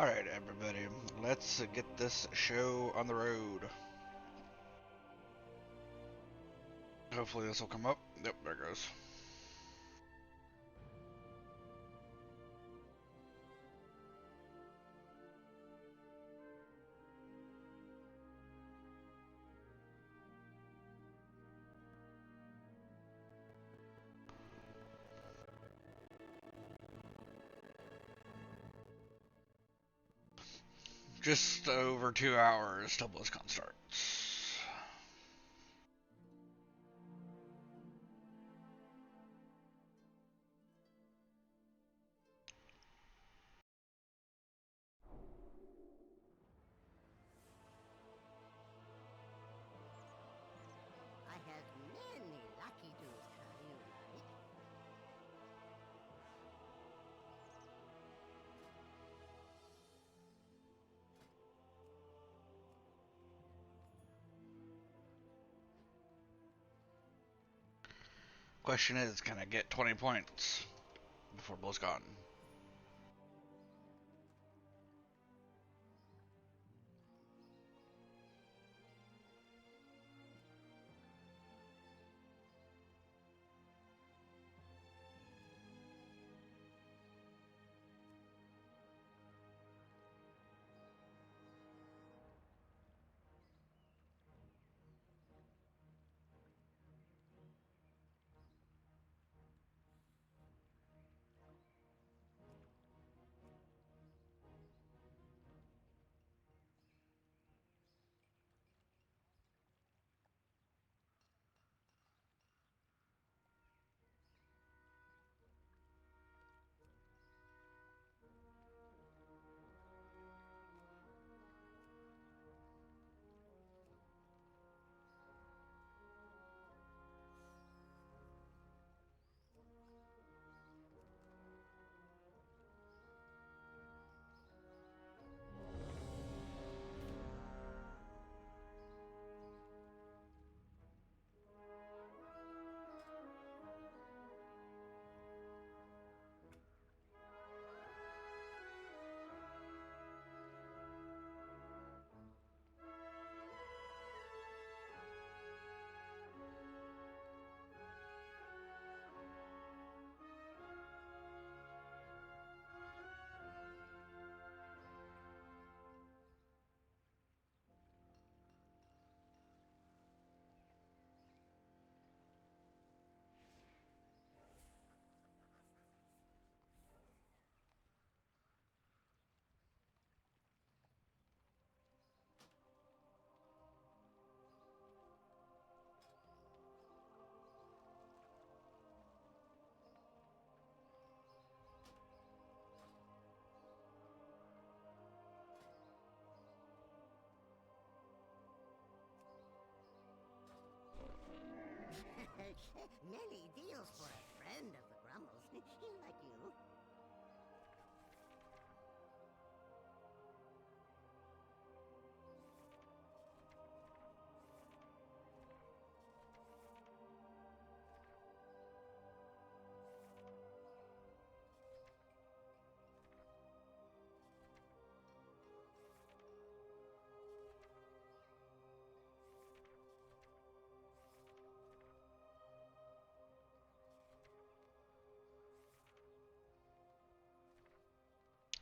Alright, everybody, let's get this show on the road. Hopefully this will come up. Yep, there it goes. Just over 2 hours till Blizzcon starts. I have many lucky tools for you, right? Question is, can I get 20 points before Blizzcon? Many deals for a friend of the Grumbles, like you.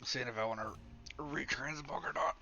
Seeing if I want to retransmog or not.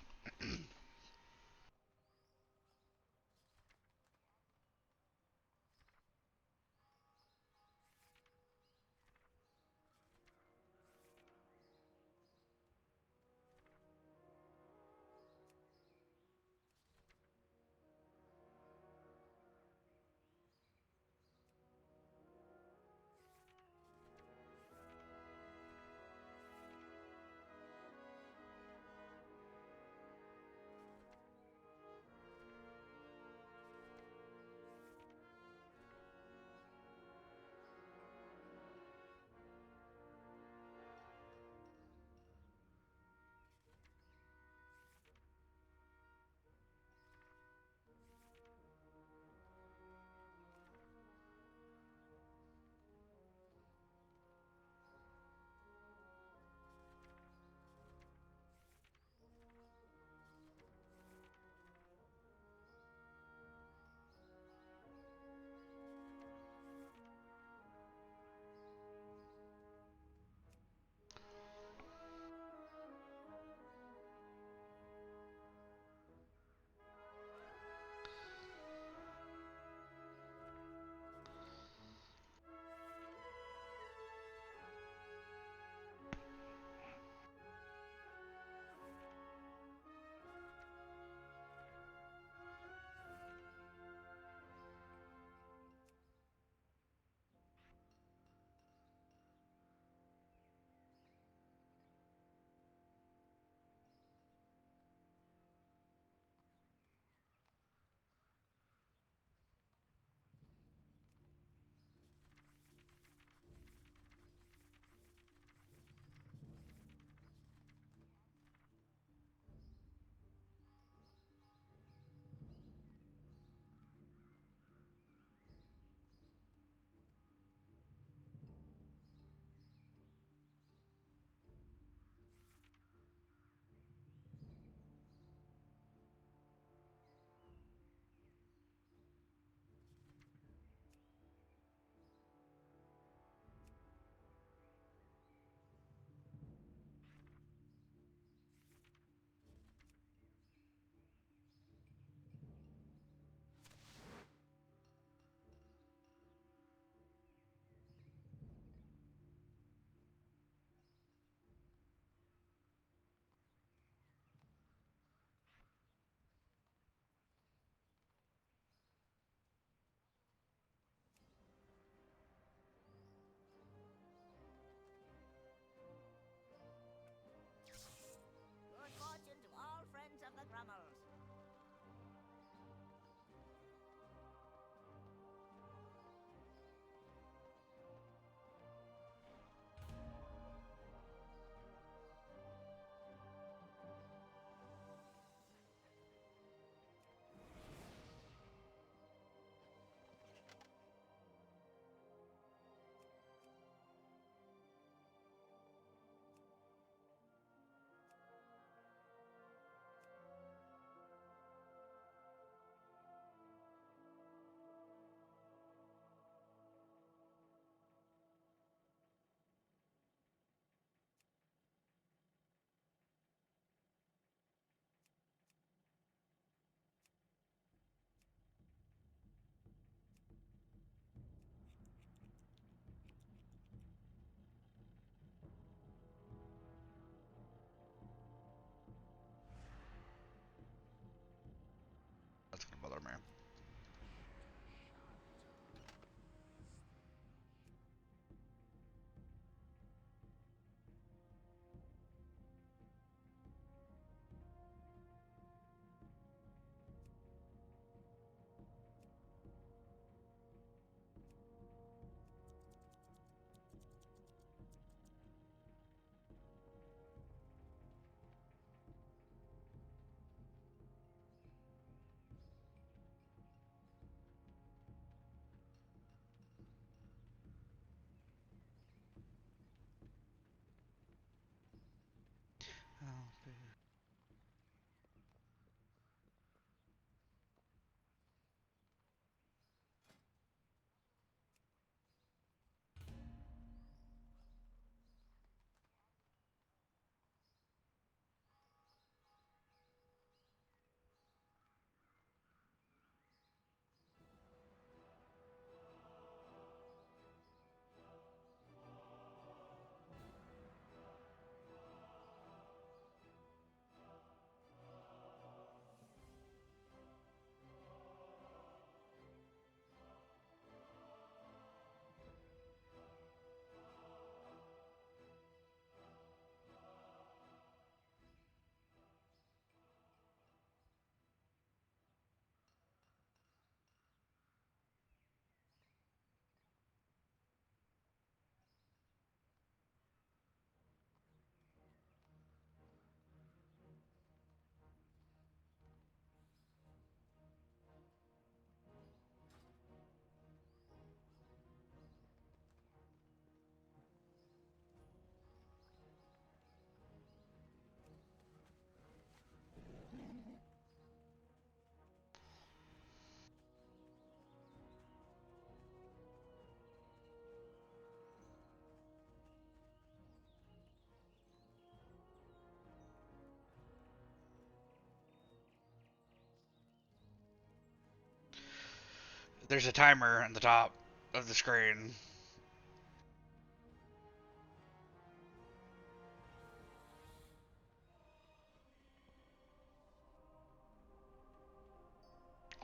There's a timer at the top of the screen.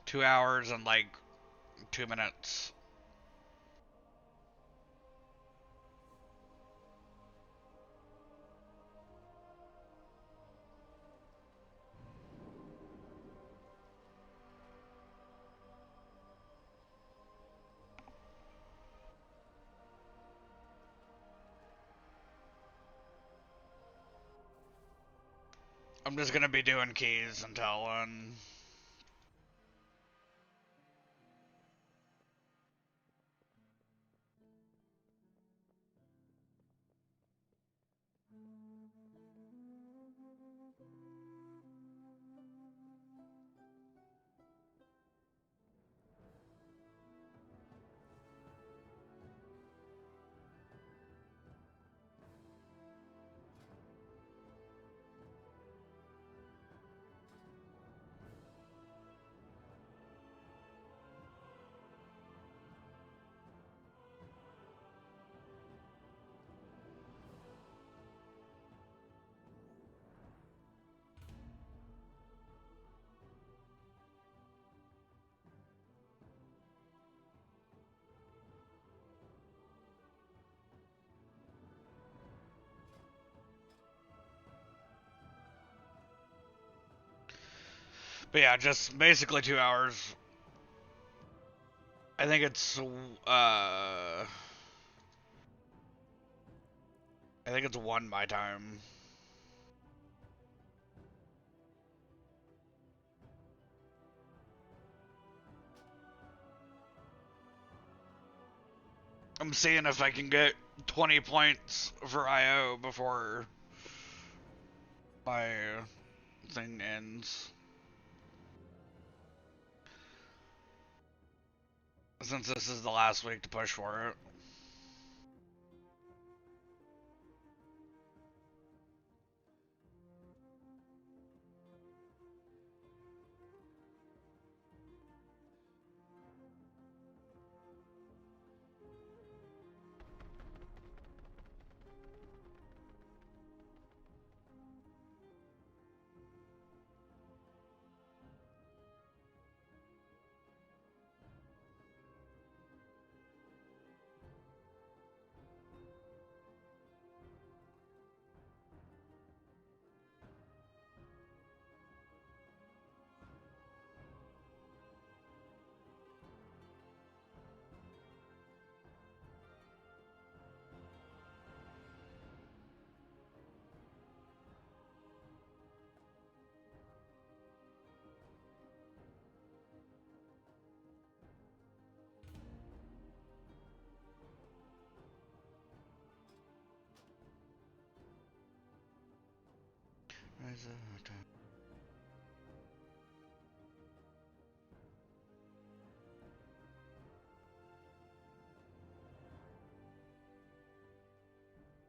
$2 and like 2 minutes. I'm just gonna be doing keys until then. But yeah, just basically 2 hours. I think it's I think it's 1 my time. I'm seeing if I can get 20 points for IO before my thing ends. Since this is the last week to push for it.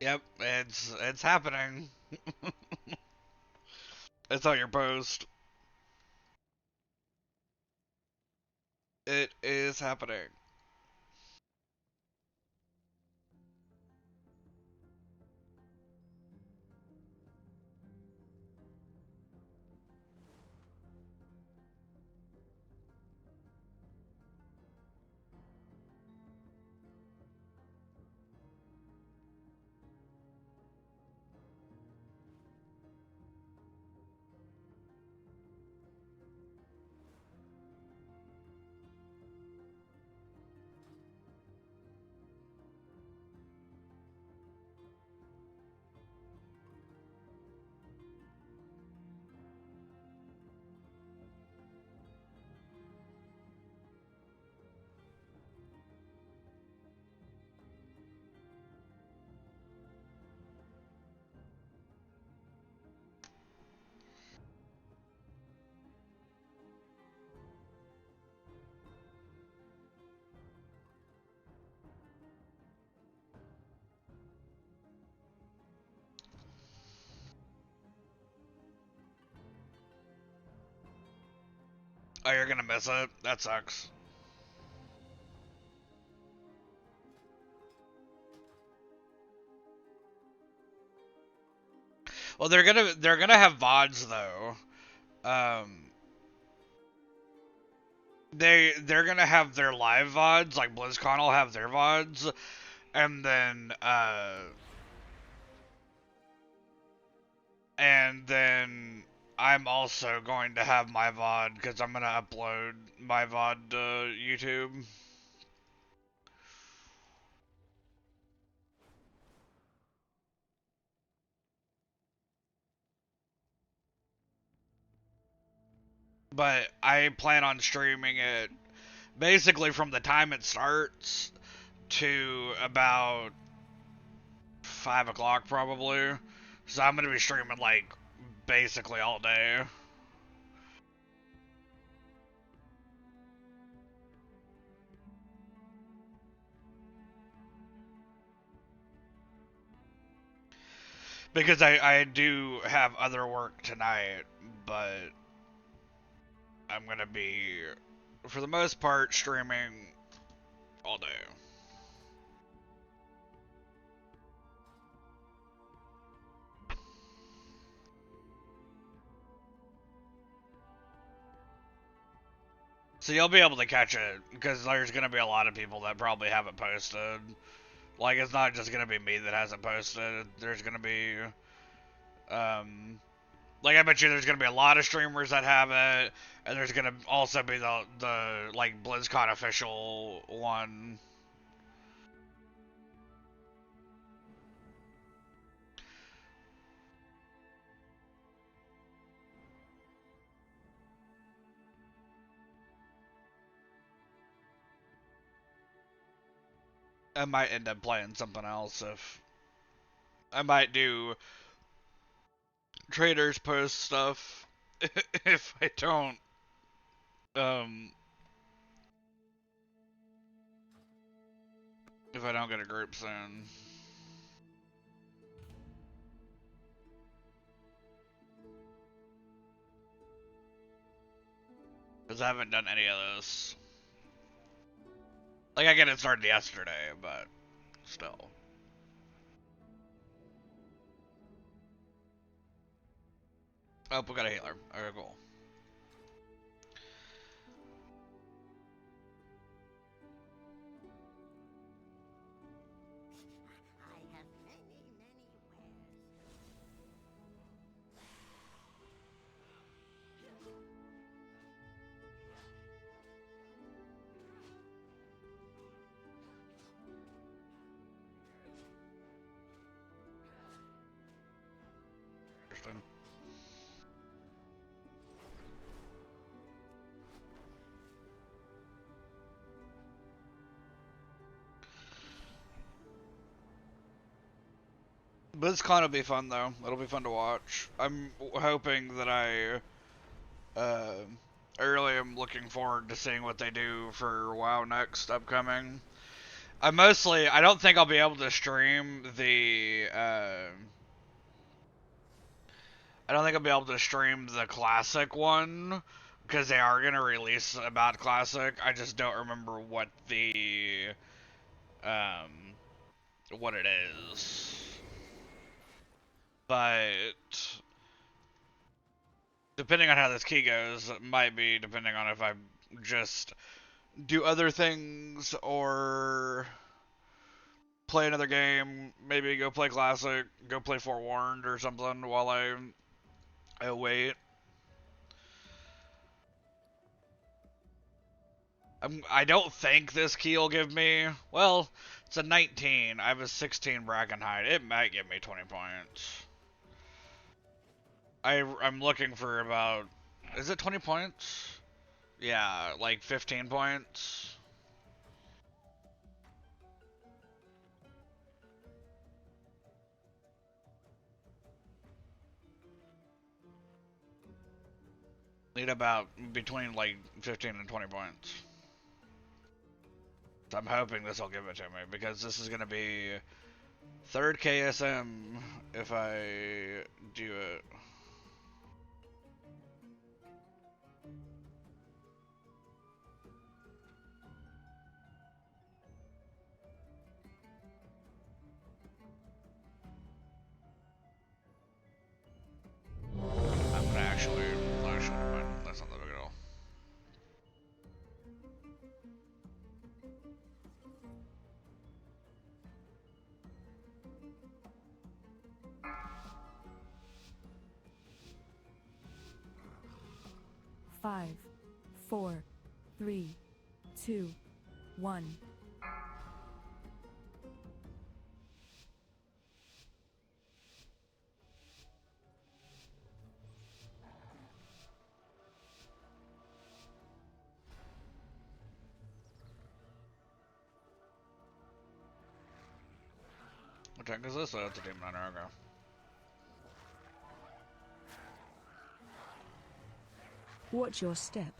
Yep, it's happening. It's on your post. It is happening. Oh, you're gonna miss it? That sucks. Well, they're gonna have VODs though. Um, they're gonna have their live VODs, like BlizzCon will have their VODs, and then I'm also going to have my VOD because I'm gonna upload my VOD to YouTube. But I plan on streaming it basically from the time it starts to about 5 o'clock probably. So I'm gonna be streaming like basically all day. Because I do have other work tonight, but I'm gonna be, for the most part, streaming all day. So you'll be able to catch it, because there's gonna be a lot of people that probably haven't posted. Like, it's not just gonna be me that hasn't posted. There's gonna be, like, I bet you there's gonna be a lot of streamers that have it, and there's gonna also be the like BlizzCon official one. I might end up playing something else if I might do traders post stuff if I don't um if I don't get a group soon. Because I haven't done any of this. Like, I get it started yesterday, but still. Oh, we got a healer. Okay, cool. I have many, many wares. Interesting. BlizzCon will be fun though. It'll be fun to watch. I'm hoping that uh, I really am looking forward to seeing what they do for WoW next upcoming. I don't think I'll be able to stream the I don't think I'll be able to stream the classic one because they are gonna release a bad classic. I just don't remember um what it is. But depending on how this key goes, it might be depending on if I just do other things or play another game, maybe go play classic, go play Forewarned or something while I wait. I don't think this key will give me, well, it's a 19. I have a 16 bracken height. It might give me 20 points. I'm looking for about, is it 20 points? Yeah, like 15 points. Need about between like 15 and 20 points. So I'm hoping this will give it to me because this is going to be third KSM if I do it. 5, 4, 3, 2, 1. What tank is this? Oh, it's a demon hunter. Okay. Watch your step.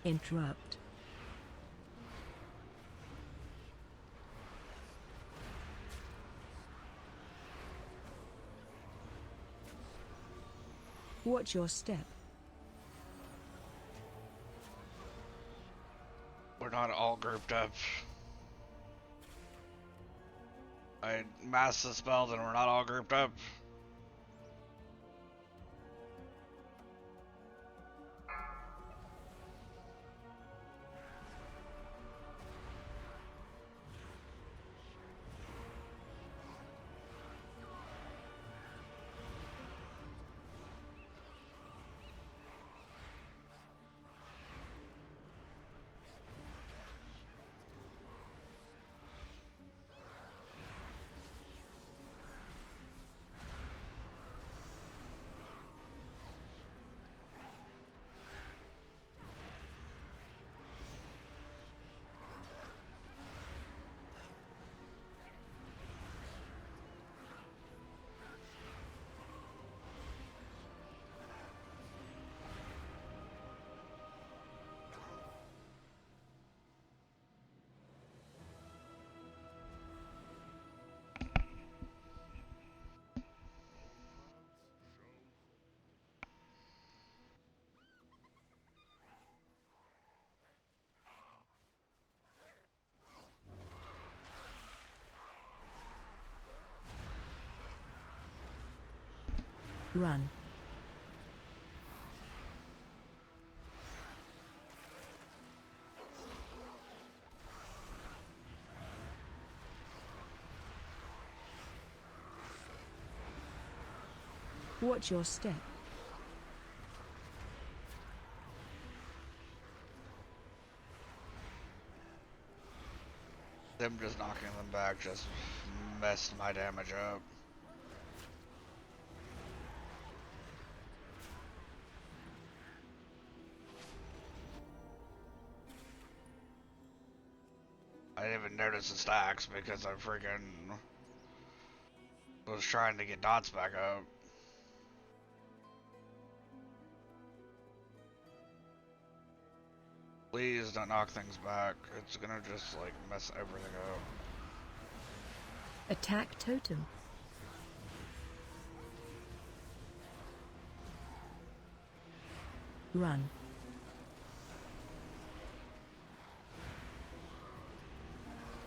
Interrupt. Watch your step. We're not all grouped up. I mass dispelled and we're not all grouped up. Run. Watch your step. Them just knocking them back just messed my damage up. I didn't even notice the stacks because I freaking was trying to get dots back up. Please don't knock things back. It's gonna just like mess everything up. Attack totem. Run.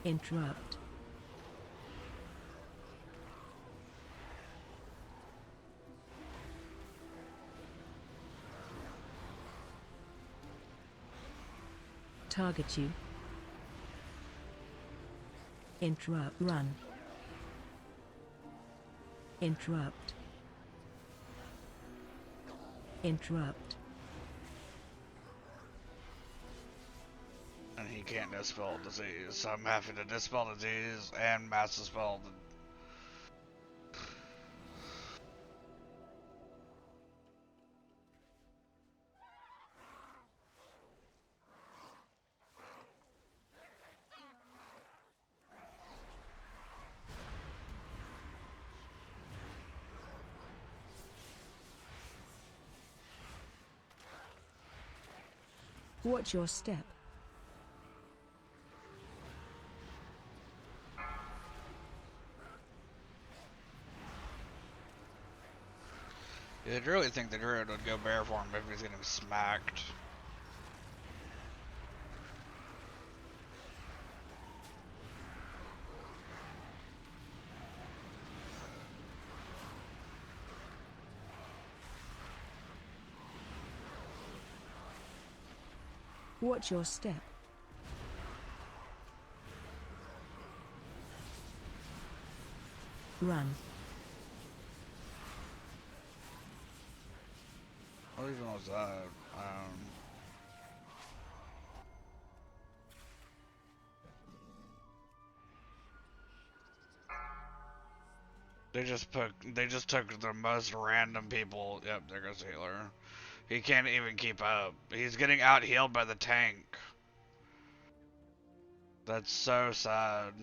Interrupt. Target you. Interrupt. Run. Interrupt. Interrupt. And he can't dispel disease, so I'm having to dispel disease and mass dispel the... Watch your step. You'd really think the druid would go bear form if he's getting smacked. Watch your step. Run. What even was that? They just took the most random people. Yep, there goes the healer. He can't even keep up. He's getting out healed by the tank. That's so sad.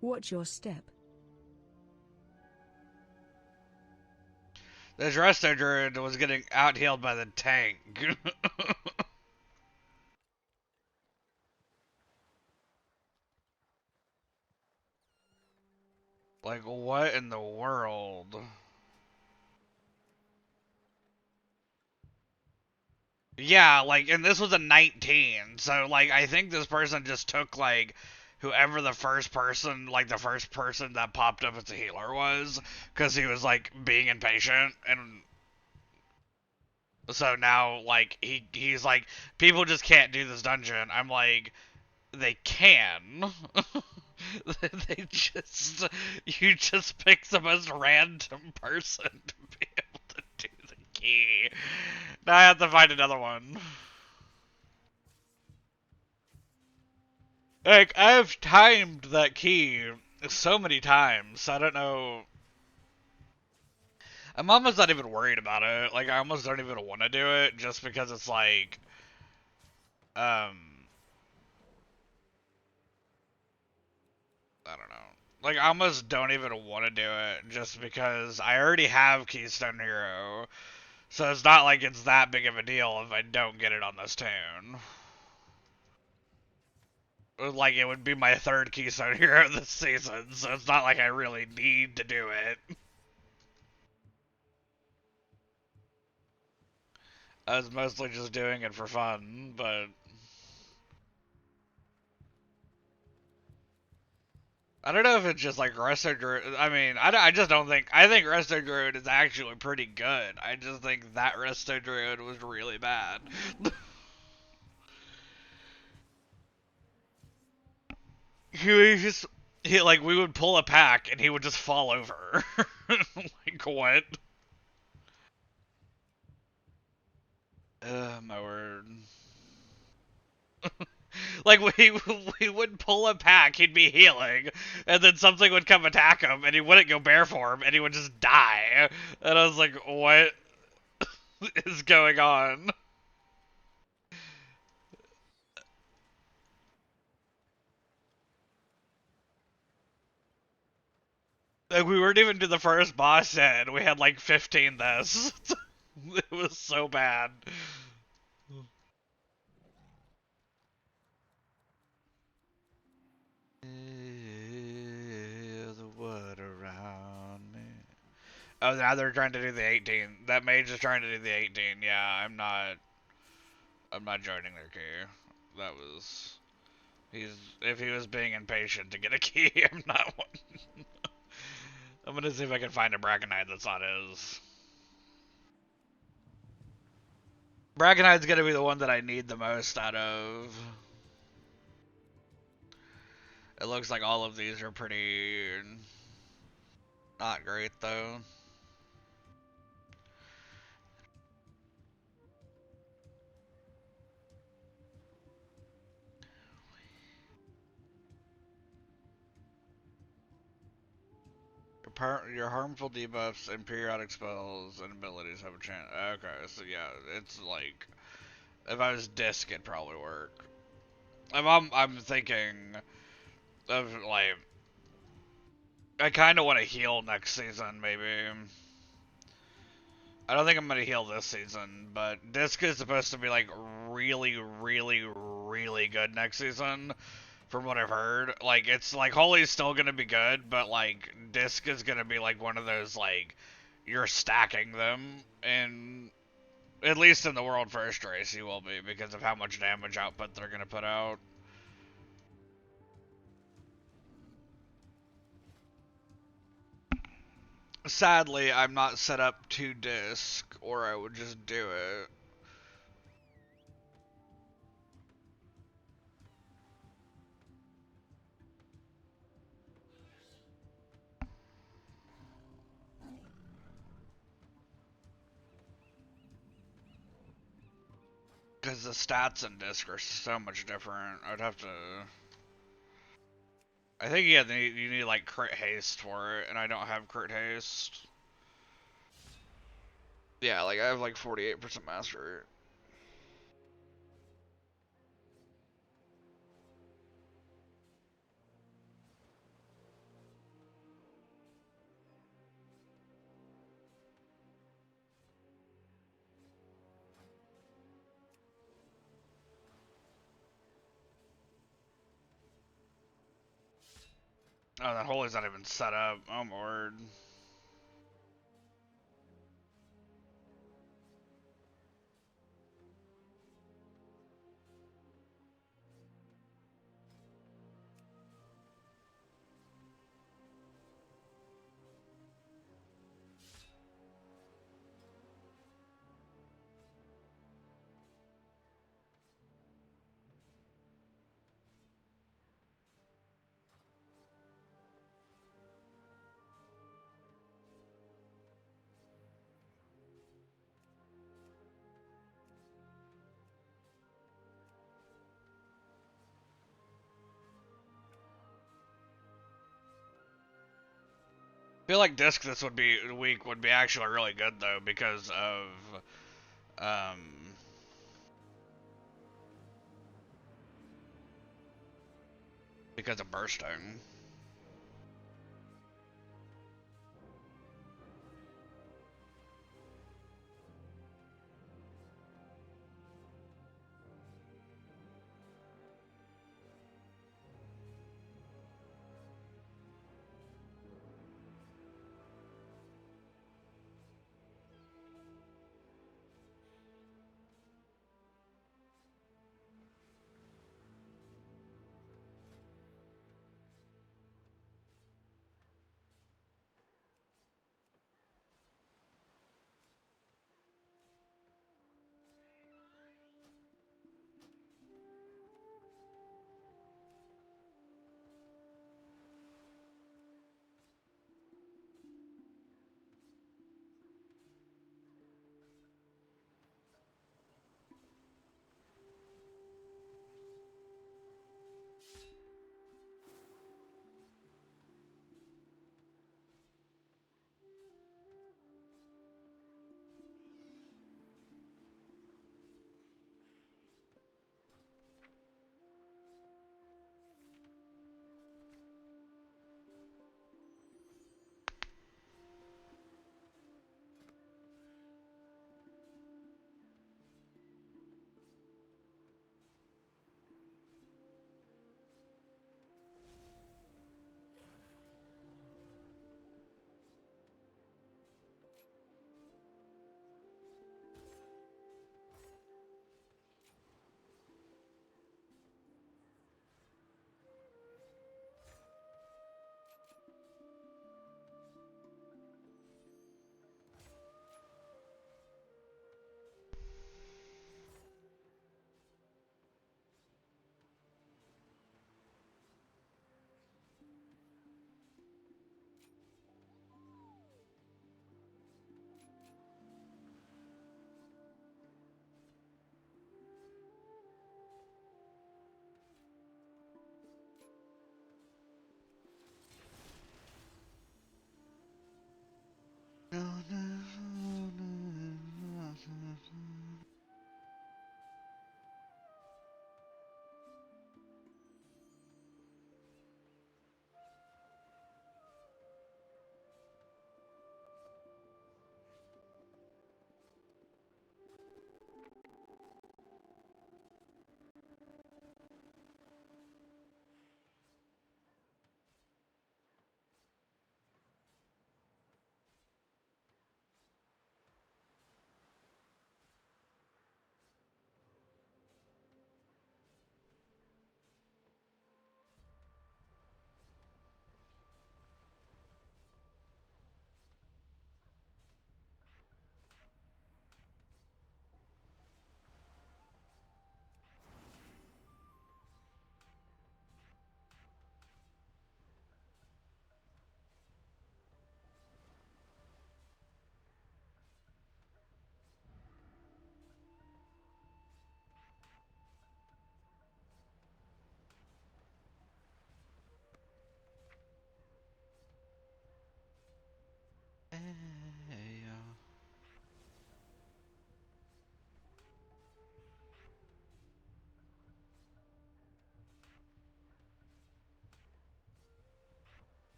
Watch your step. This resto druid was getting out healed by the tank. Like, what in the world? Yeah, like, and this was a 19, so, like, I think this person just took, like, whoever the first person, like, the first person that popped up as a healer was, because he was, like, being impatient, and so now, like, he's like, people just can't do this dungeon. I'm like, they can. They just, you just pick the most random person to be able to do the key. Now I have to find another one. Like, I've timed that key so many times, I don't know. I'm almost not even worried about it. Like, I almost don't even want to do it, just because it's like, um, I don't know. Like, I almost don't even want to do it, just because I already have Keystone Hero, so it's not like it's that big of a deal if I don't get it on this tune. Like, it would be my third Keystone Hero this season, so it's not like I really need to do it. I was mostly just doing it for fun, but I don't know if it's just like Resto Druid. I mean, I just don't think. I think Resto Druid is actually pretty good. I just think that Resto Druid was really bad. he just. He, like, we would pull a pack and he would just fall over. Like, what? My word. Like, we would pull a pack, he'd be healing, and then something would come attack him, and he wouldn't go bear form, and he would just die. And I was like, what is going on? Like, we weren't even to the first boss yet, and we had like 15 this. It was so bad. The wood around me. Oh, now they're trying to do the 18. That mage is trying to do the 18. Yeah, I'm not joining their queue. That was if he was being impatient to get a key, I'm not one. I'm gonna see if I can find a Brackenide that's not his. Brackenide's gonna be the one that I need the most out of. It looks like all of these are pretty not great though. Your harmful debuffs and periodic spells and abilities have a chance. Okay, so yeah, it's like if I was disc, it'd probably work. I'm thinking of like I kind of want to heal next season, maybe. I don't think I'm gonna heal this season, but disc is supposed to be like really, really, really good next season. From what I've heard, like it's like Holy's still gonna be good, but like disc is gonna be like one of those like you're stacking them, and at least in the world first race you will be because of how much damage output they're gonna put out. Sadly, I'm not set up to disc, or I would just do it. Because the stats in Disc are so much different. I'd have to. I think yeah, you need like crit haste for it, and I don't have crit haste. Yeah, like I have like 48% mastery. Oh, that holy's not even set up. Oh, my word. I feel like Disc this week would be actually really good though um because of bursting.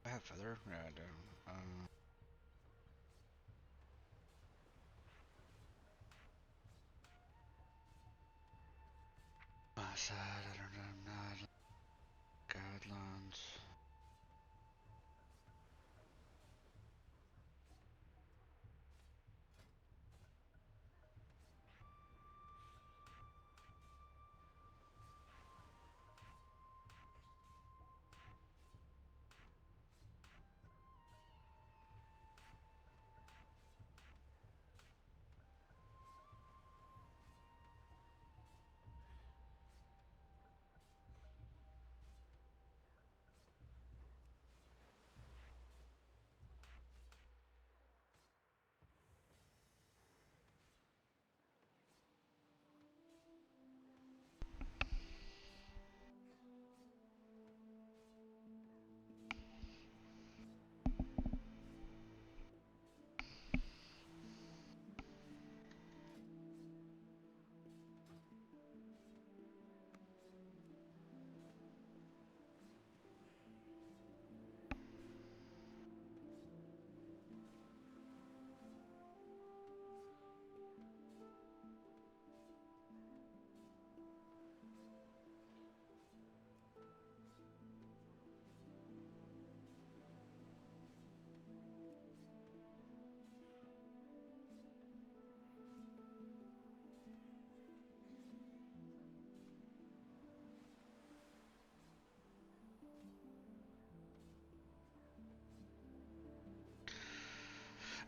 I have feather? Yeah, I do. My side, I don't know, guidelines.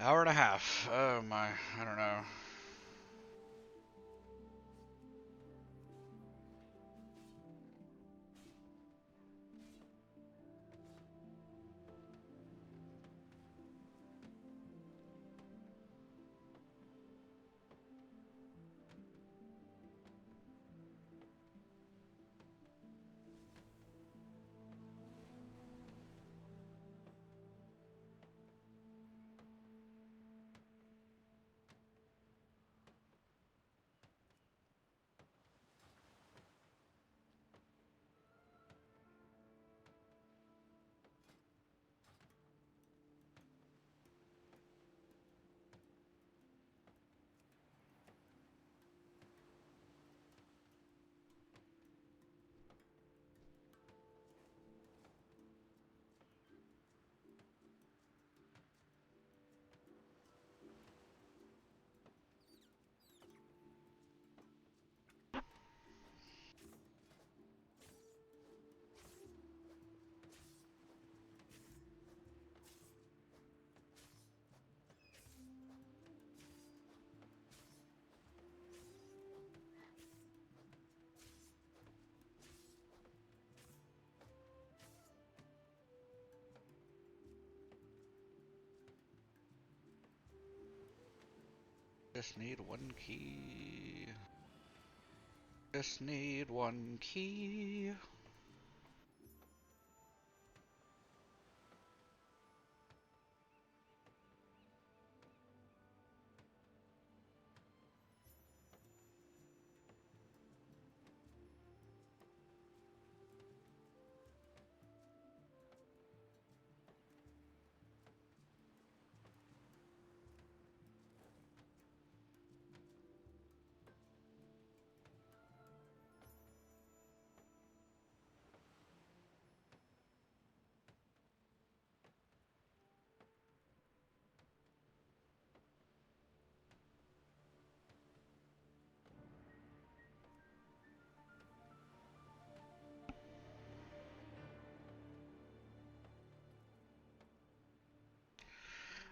Hour and a half. Oh my, I don't know. Just need one key. Just need one key.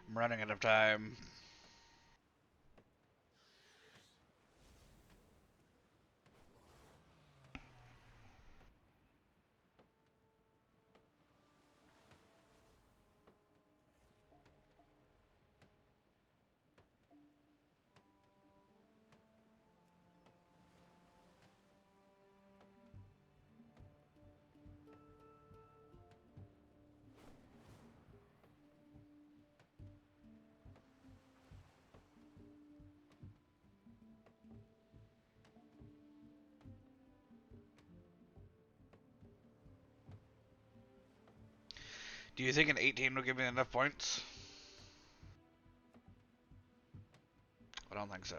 I'm running out of time. Do you think an 18 will give me enough points? I don't think so.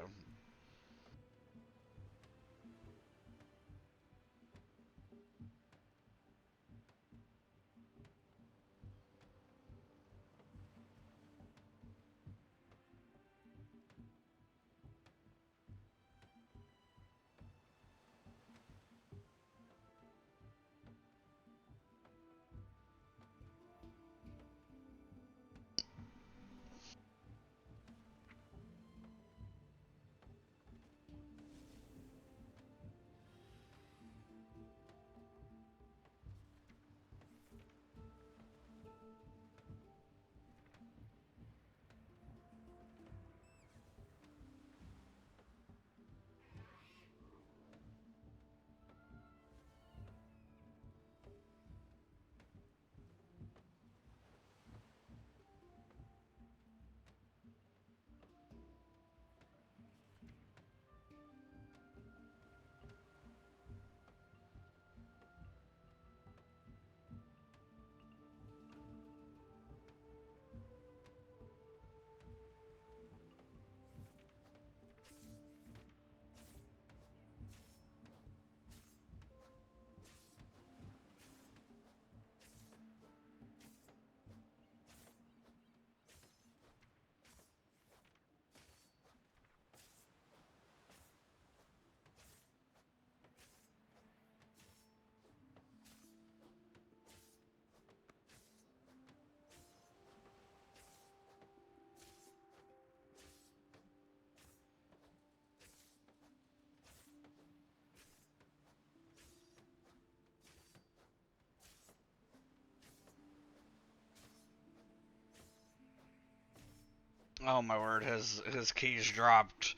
Oh my word, his keys dropped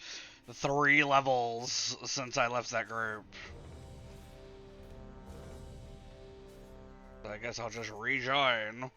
3 levels since I left that group. I guess I'll just rejoin.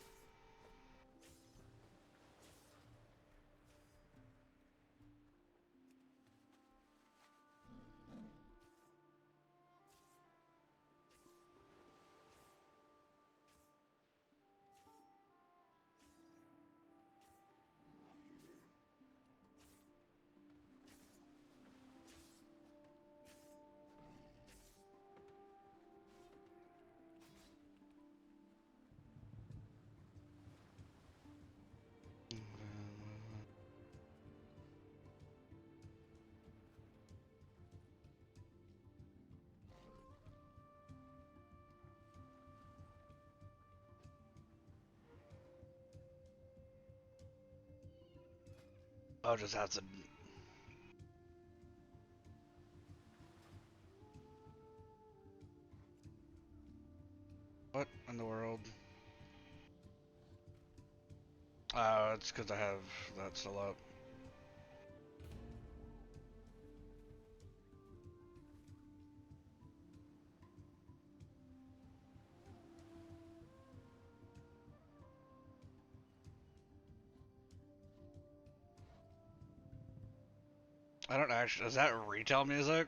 I'll just have to. What in the world? It's because I have that still up. I don't actually. Is that retail music?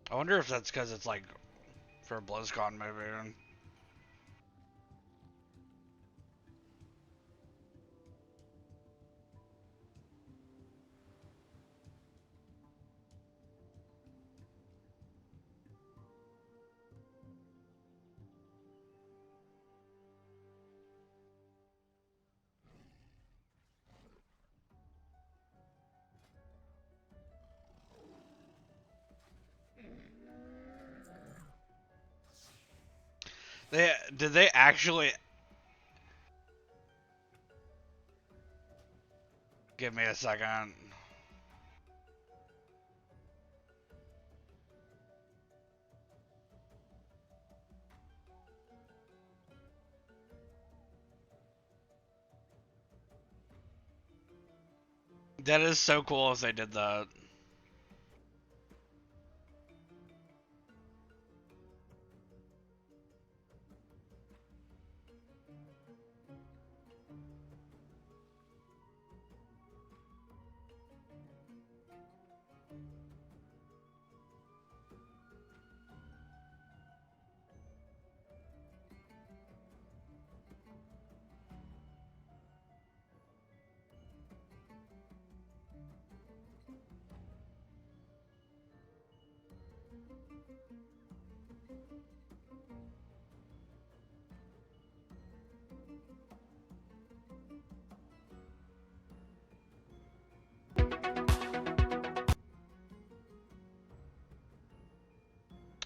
I wonder if that's because it's like for a Blizzcon maybe. Did they actually give me a second? That is so cool if they did that.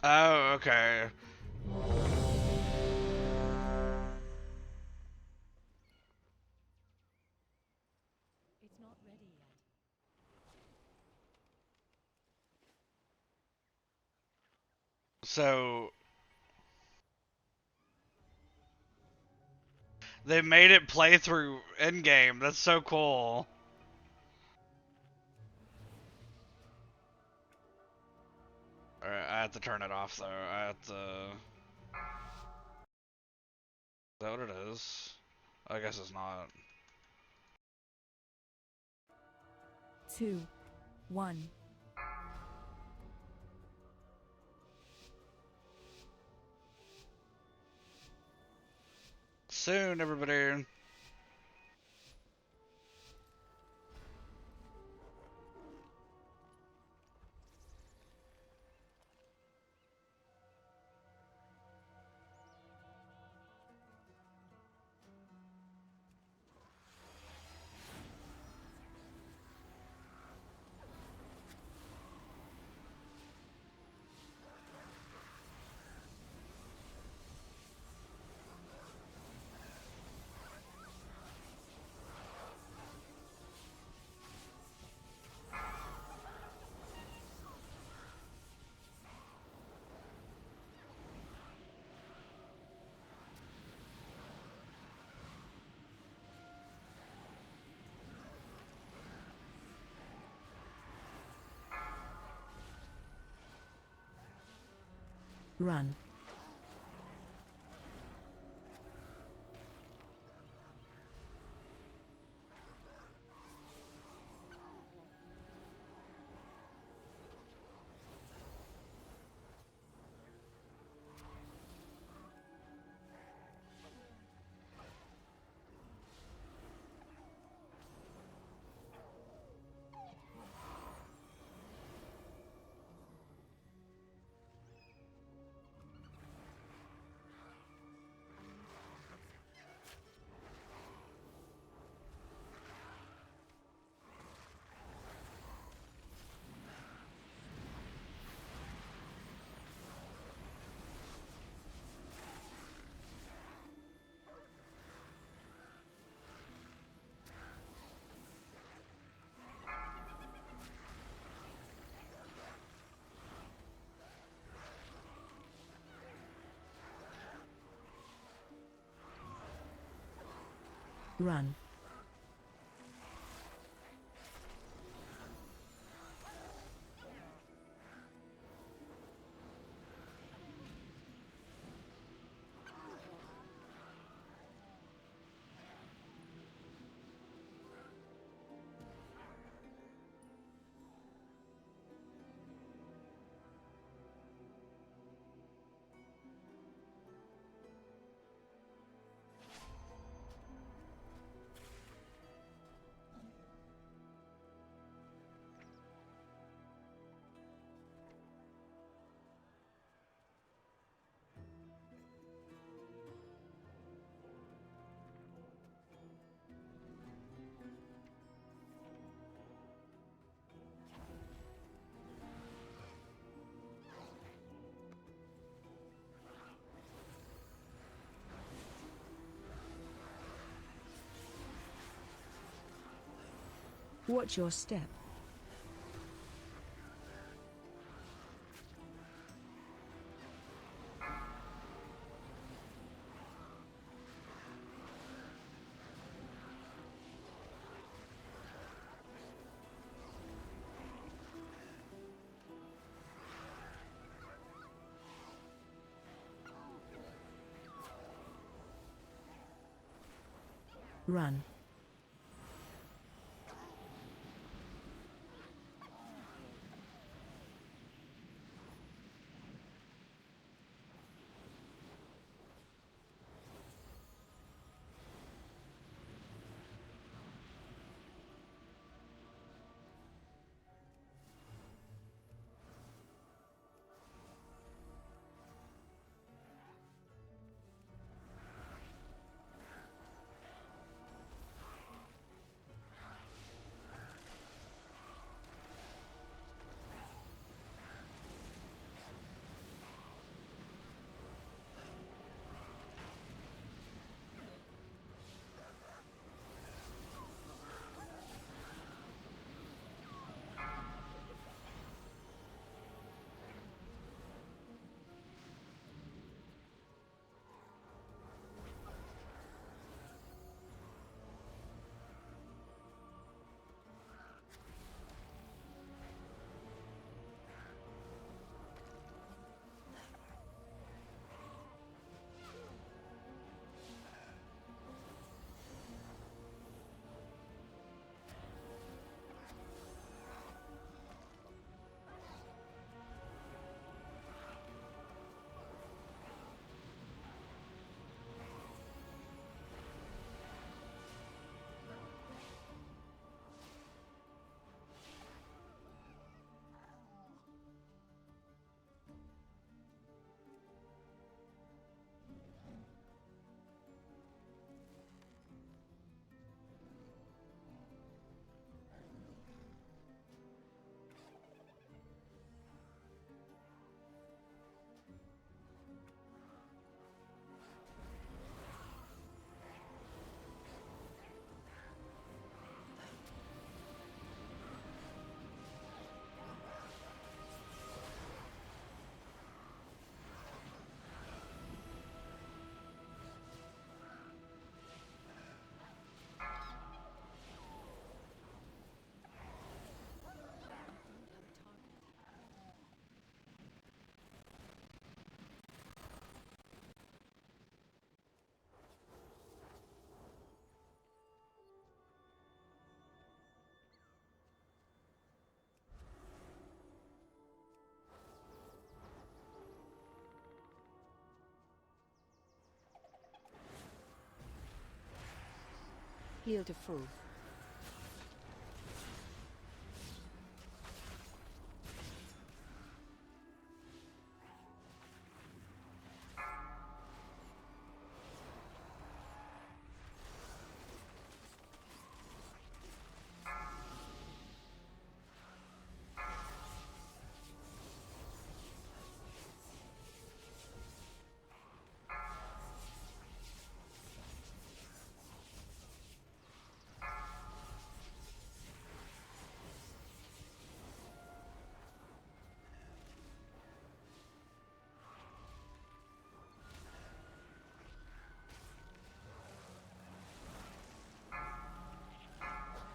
Oh, okay. It's not ready yet. So they made it play through in game. That's so cool. Alright, I have to turn it off though. I have to. Is that what it is? I guess it's not. 2, 1. Soon, everybody. Run. Run. Watch your step. Run. Heal to full.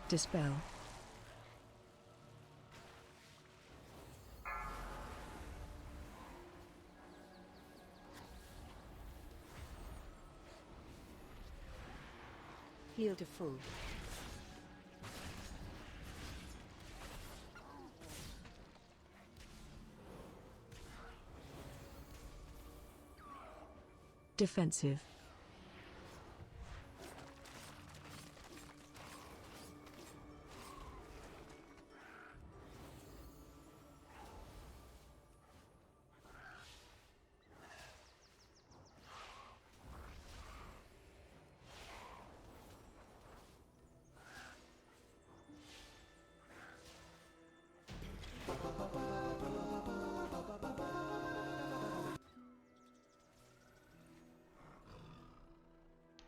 Dispel. Heal to full. Defensive.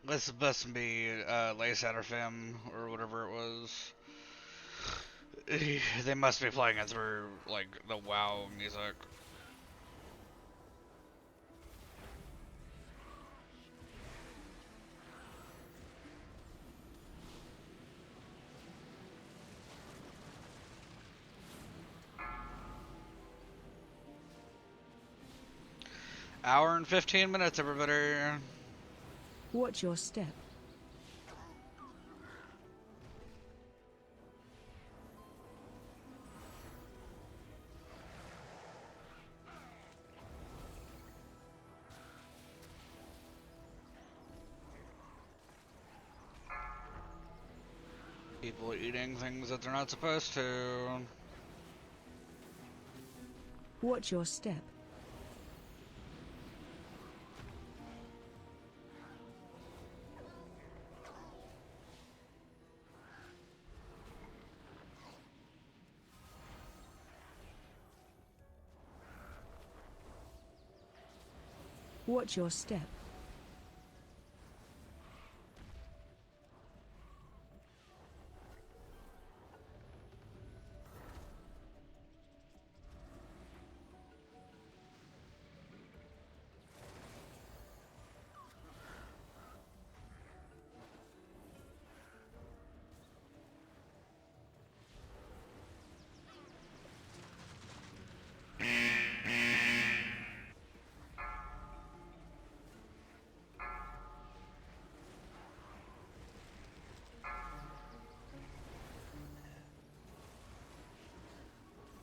This must be Lace Femme or whatever it was. They must be playing it through like the WoW music. Hour and 15 minutes, everybody. Watch your step. People eating things that they're not supposed to. Watch your step. Watch your step.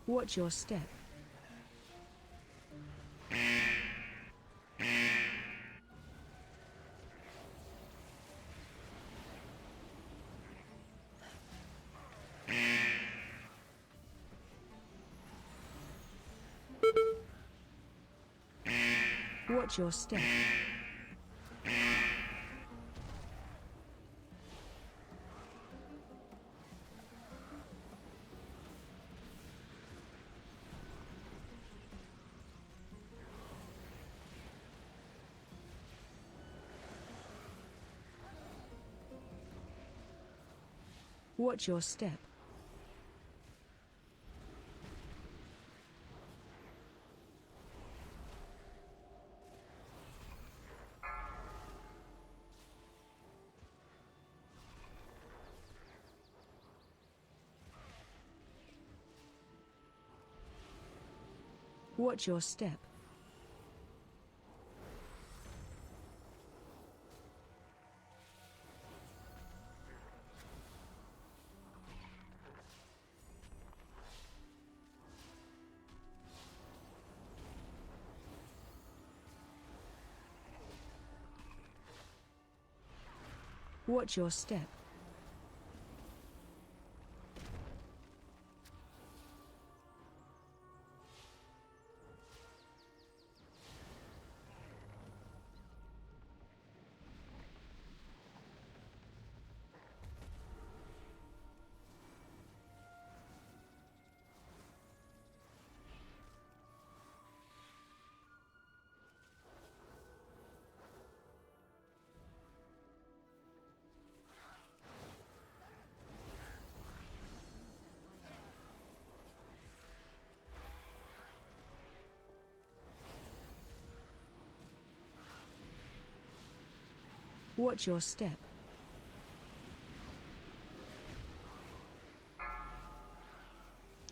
Watch your step. Watch your step. Watch your step. Watch your step. Watch your step. Watch your step.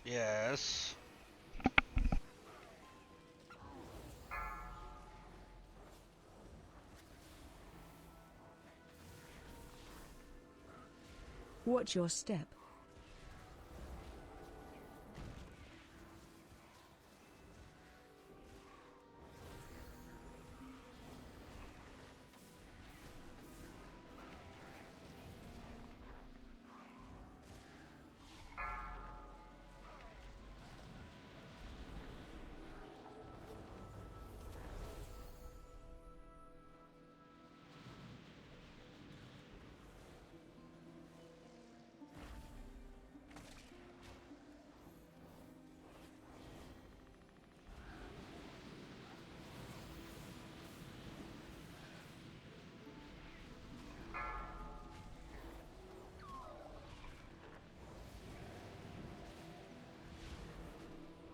Yes. Watch your step.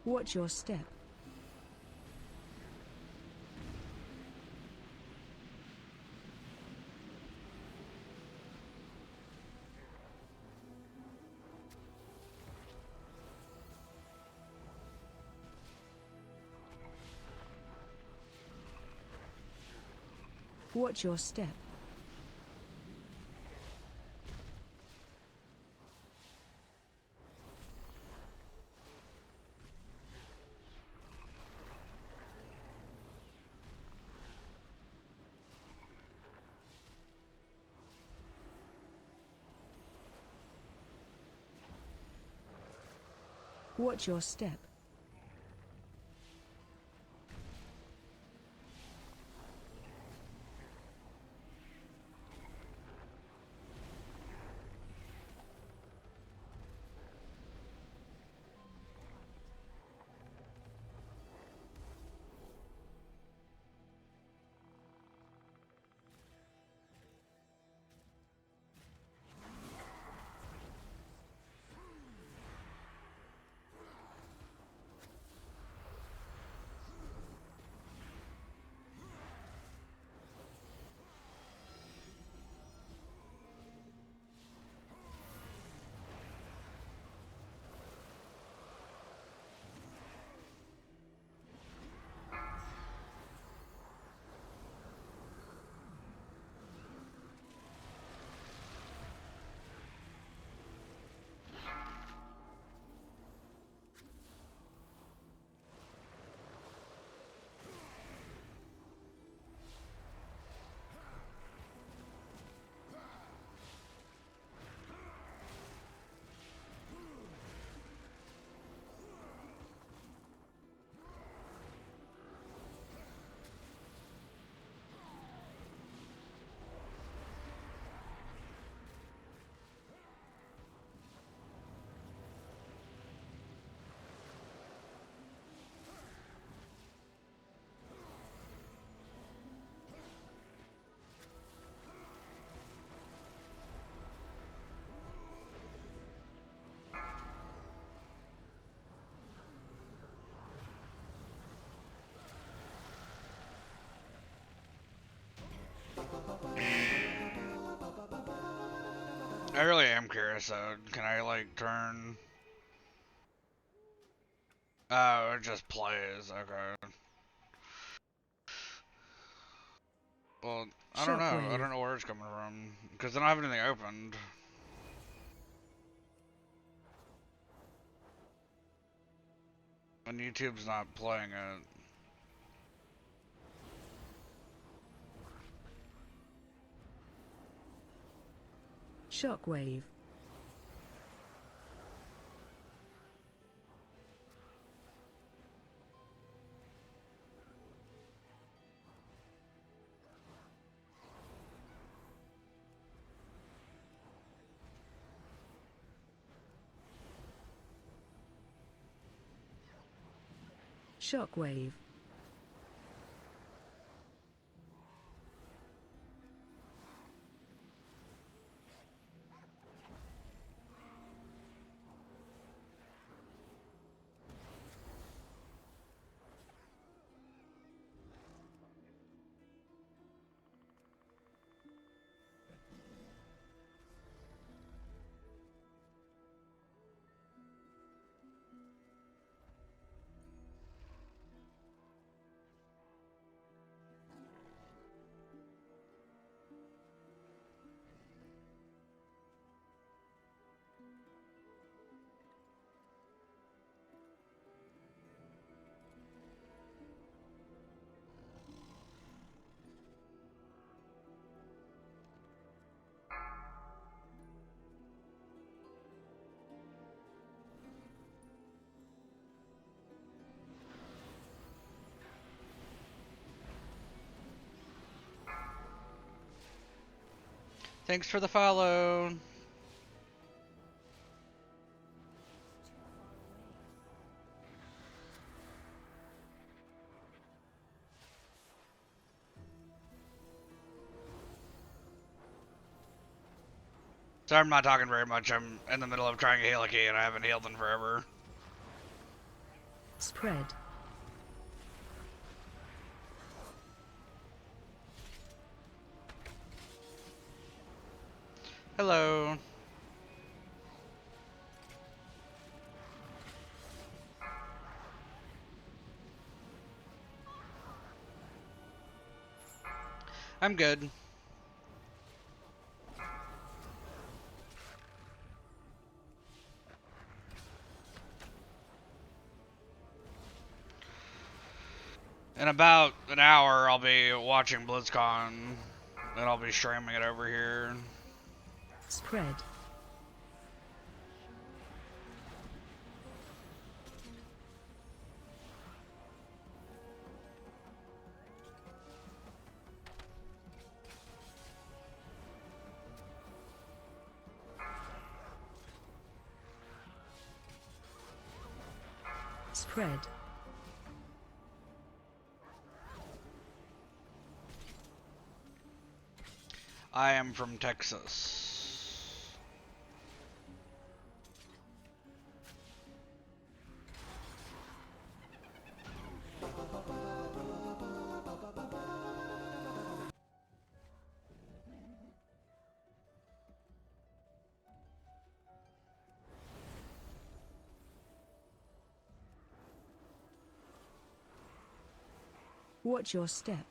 Watch your step. Watch your step. Watch your step. I really am curious though. Can I like turn? Oh, it just plays. Okay. Well, I don't know. I Shockwave. don't know where it's coming from because I don't have anything opened. And YouTube's not playing it. Shockwave. Shockwave. Thanks for the follow. Sorry I'm not talking very much. I'm in the middle of trying to heal a key and I haven't healed in forever. Spread. Hello. I'm good. In about an hour, I'll be watching Blizzcon, and I'll be streaming it over here. Spread. Spread. I am from Texas. Watch your step.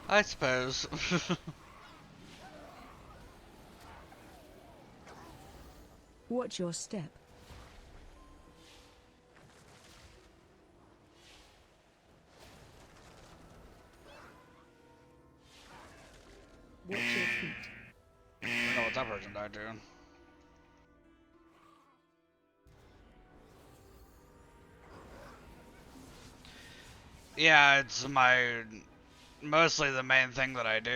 I suppose. Watch your step. Watch your feet. I don't know what that person died to. Yeah, it's mostly the main thing that I do.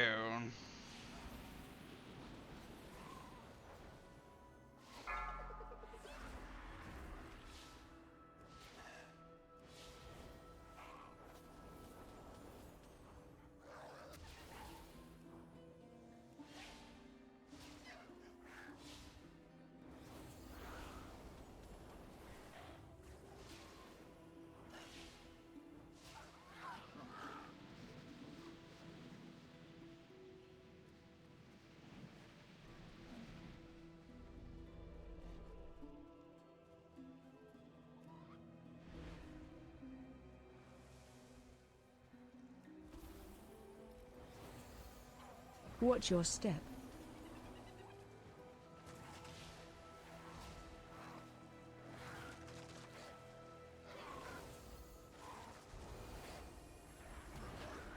Watch your step.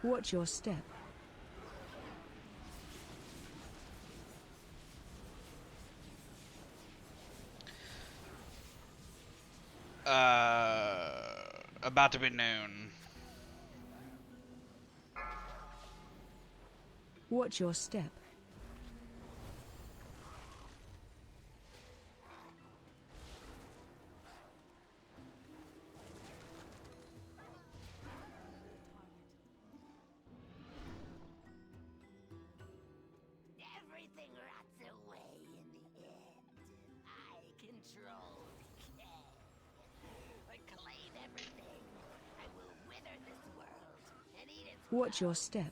Watch your step. About to be noon. Watch your step. Everything rots away in the end. I control decay. Reclaim everything. I will wither this world and eat its Watch your step.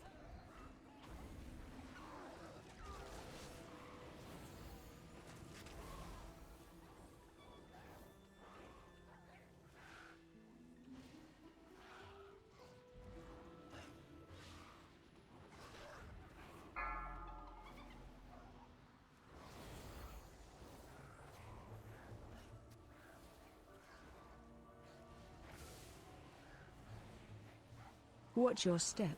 Watch your step.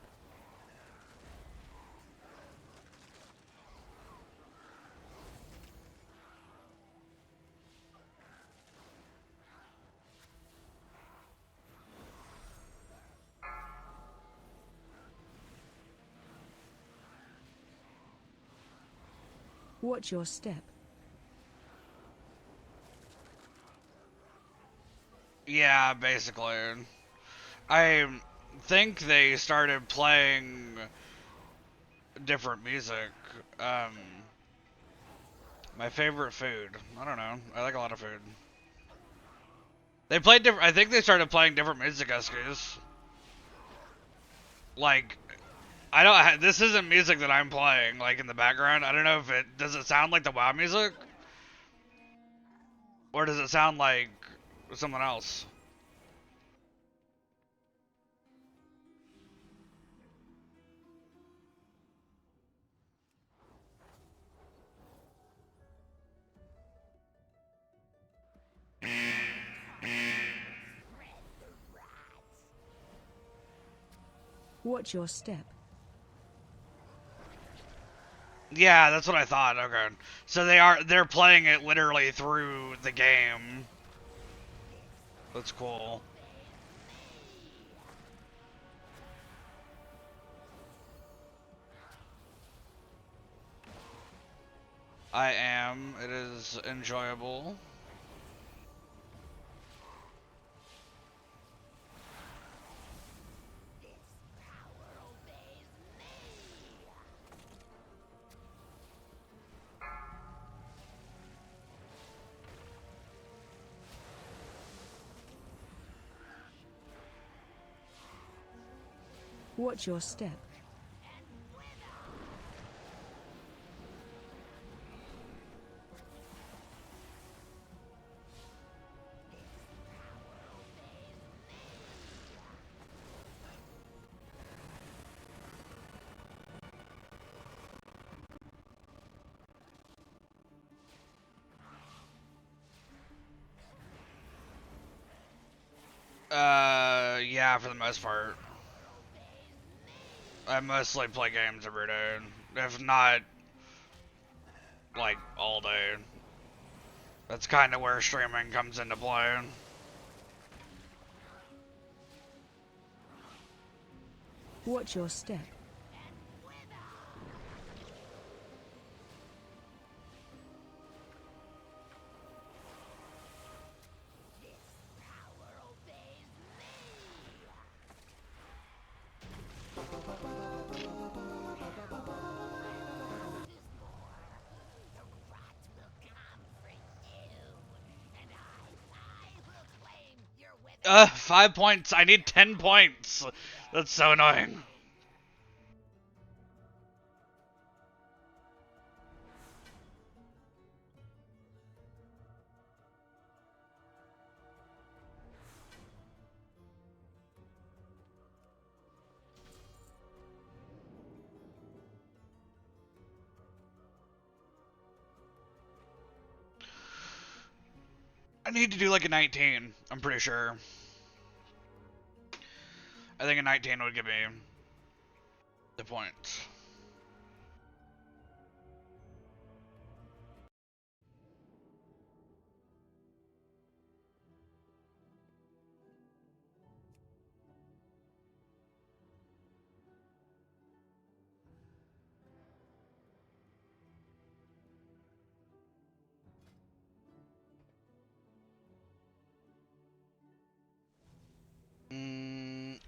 Watch your step. Yeah, basically. I think they started playing different music. Um, my favorite food. I don't know. I like a lot of food. They played different. I think they started playing different music SKUs. Like, I don't. This isn't music that I'm playing. Like in the background. I don't know if it does. It sound like the WoW music, or does it sound like something else? Watch your step. Yeah, that's what I thought. Okay, so they're playing it literally through the game. That's cool. I am. It is enjoyable. Watch your step. Yeah, for the most part. I mostly play games every day. If not, like, all day. That's kind of where streaming comes into play. Watch your step. Ugh, 5 points. I need 10 points. That's so annoying. I need to do like a 19, I'm pretty sure. I think a 19 would give me the points.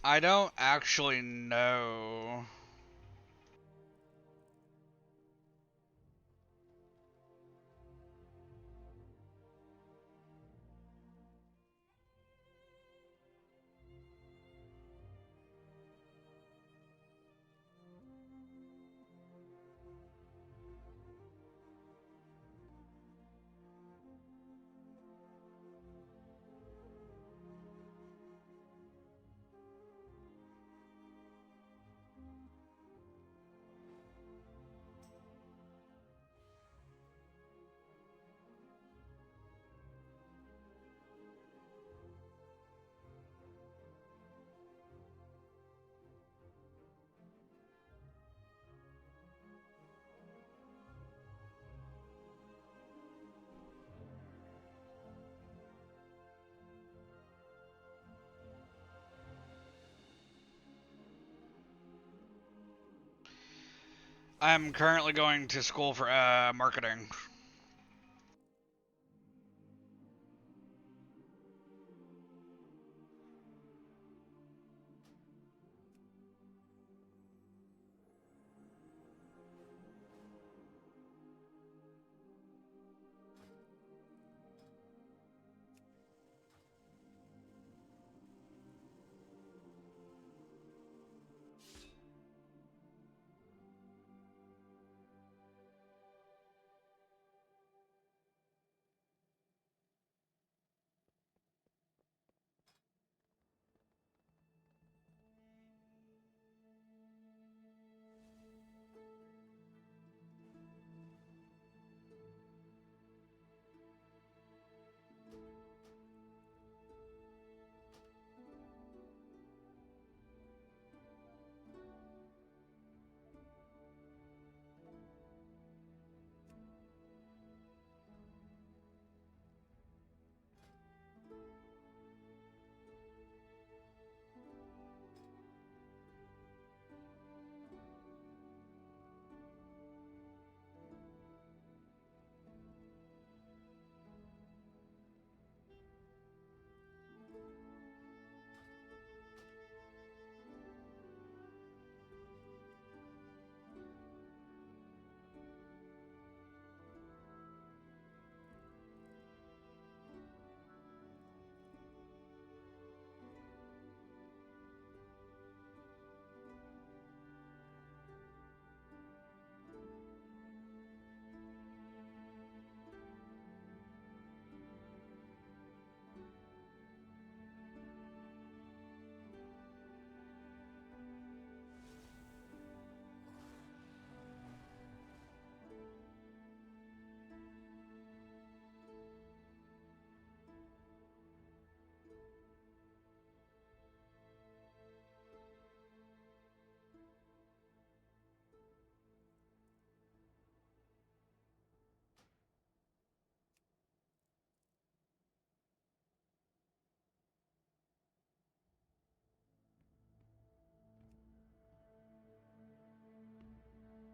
I don't actually know. I'm currently going to school for marketing.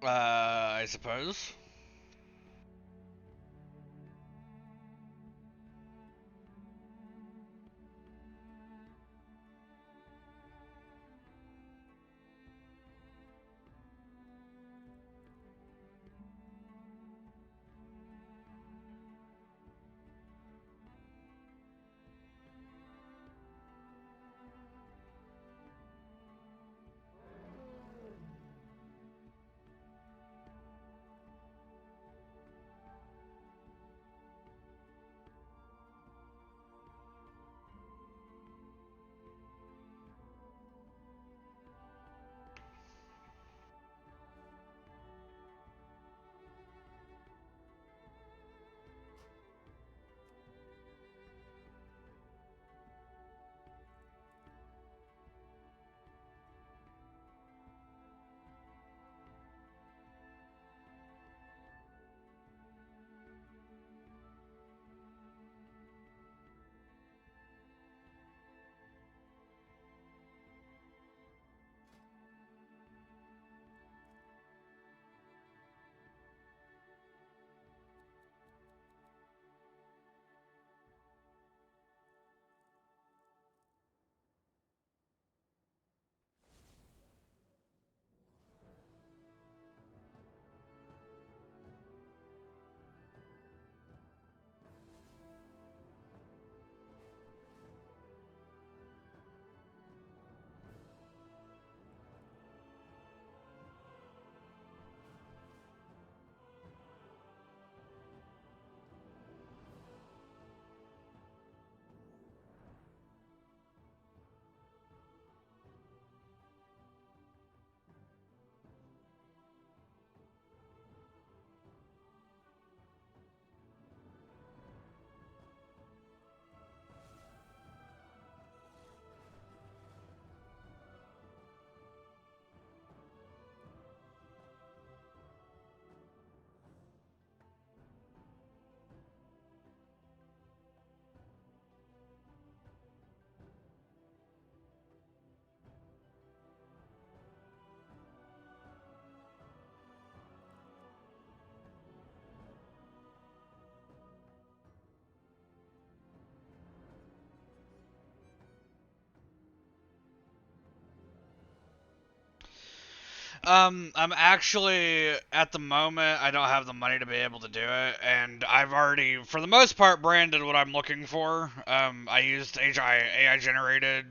I suppose. I'm actually, at the moment, I don't have the money to be able to do it, and I've already, for the most part, branded what I'm looking for. I used AI generated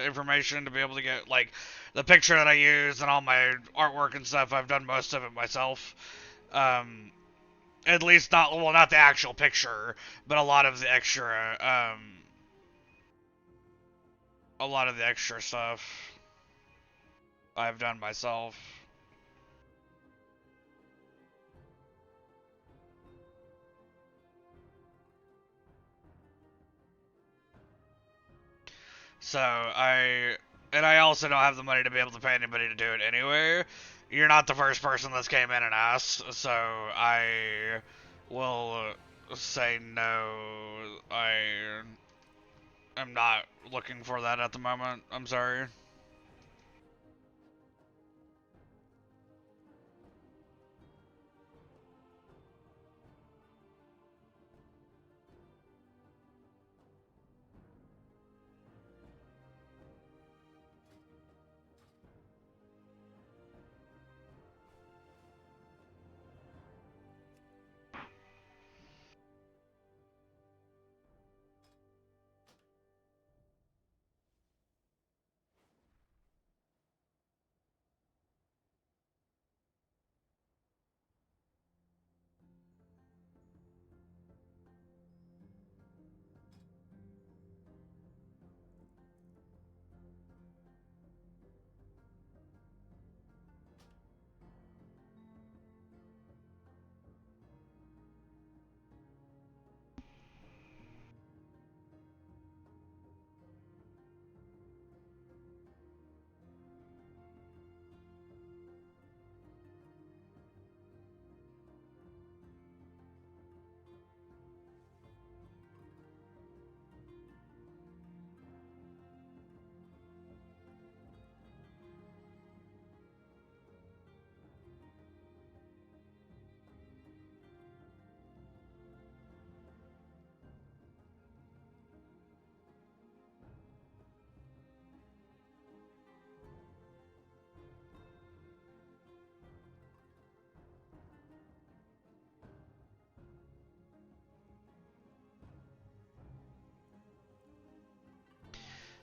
information to be able to get, like, the picture that I use and all my artwork and stuff. I've done most of it myself. Um, at least not, well, not the actual picture, but a lot of the extra stuff I've done myself. And I also don't have the money to be able to pay anybody to do it anyway. You're not the first person that's came in and asked, so I will say no. I am not looking for that at the moment. I'm sorry.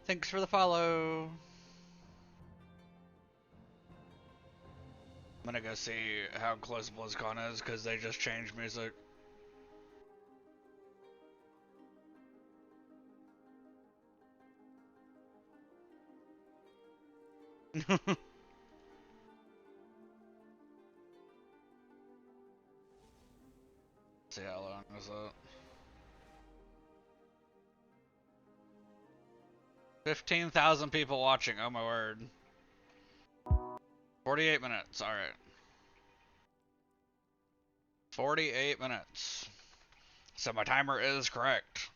Thanks for the follow. I'm gonna go see how close Blizzcon is because they just changed music. See how long is that? 15,000 people watching. Oh my word. 48 minutes. All right. 48 minutes. So my timer is correct.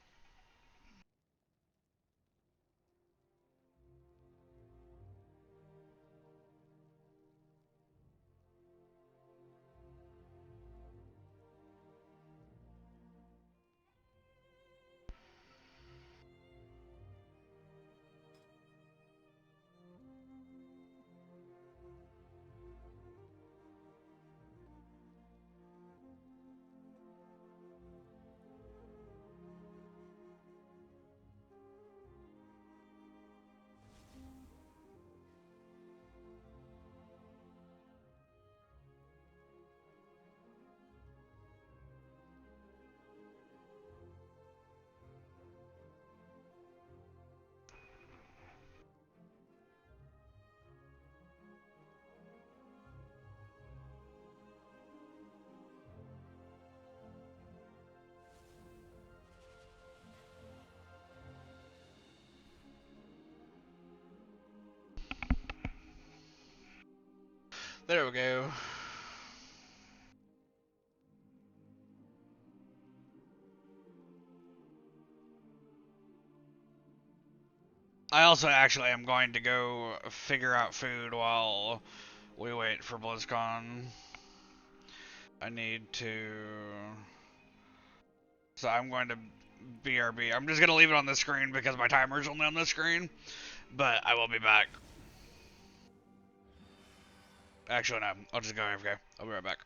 There we go. I also actually am going to go figure out food while we wait for BlizzCon. I need to. So I'm going to BRB. I'm just going to leave it on the screen because my timer's only on the screen. But I will be back. Actually, no. I'll just go AFK. I'll be right back.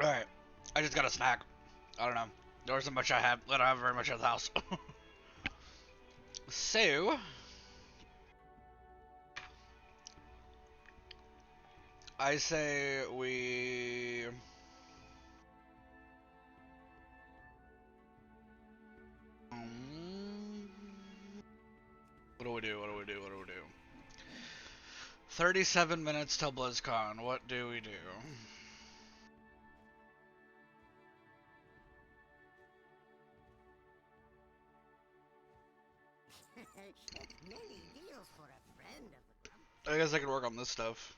Alright. I just got a snack. I don't know. There wasn't much I had. I don't have very much at the house. So, I say we... What do we do? What do we do? What do we do? 37 minutes till BlizzCon. What do we do? Many deals for a friend of the company. I guess I could work on this stuff.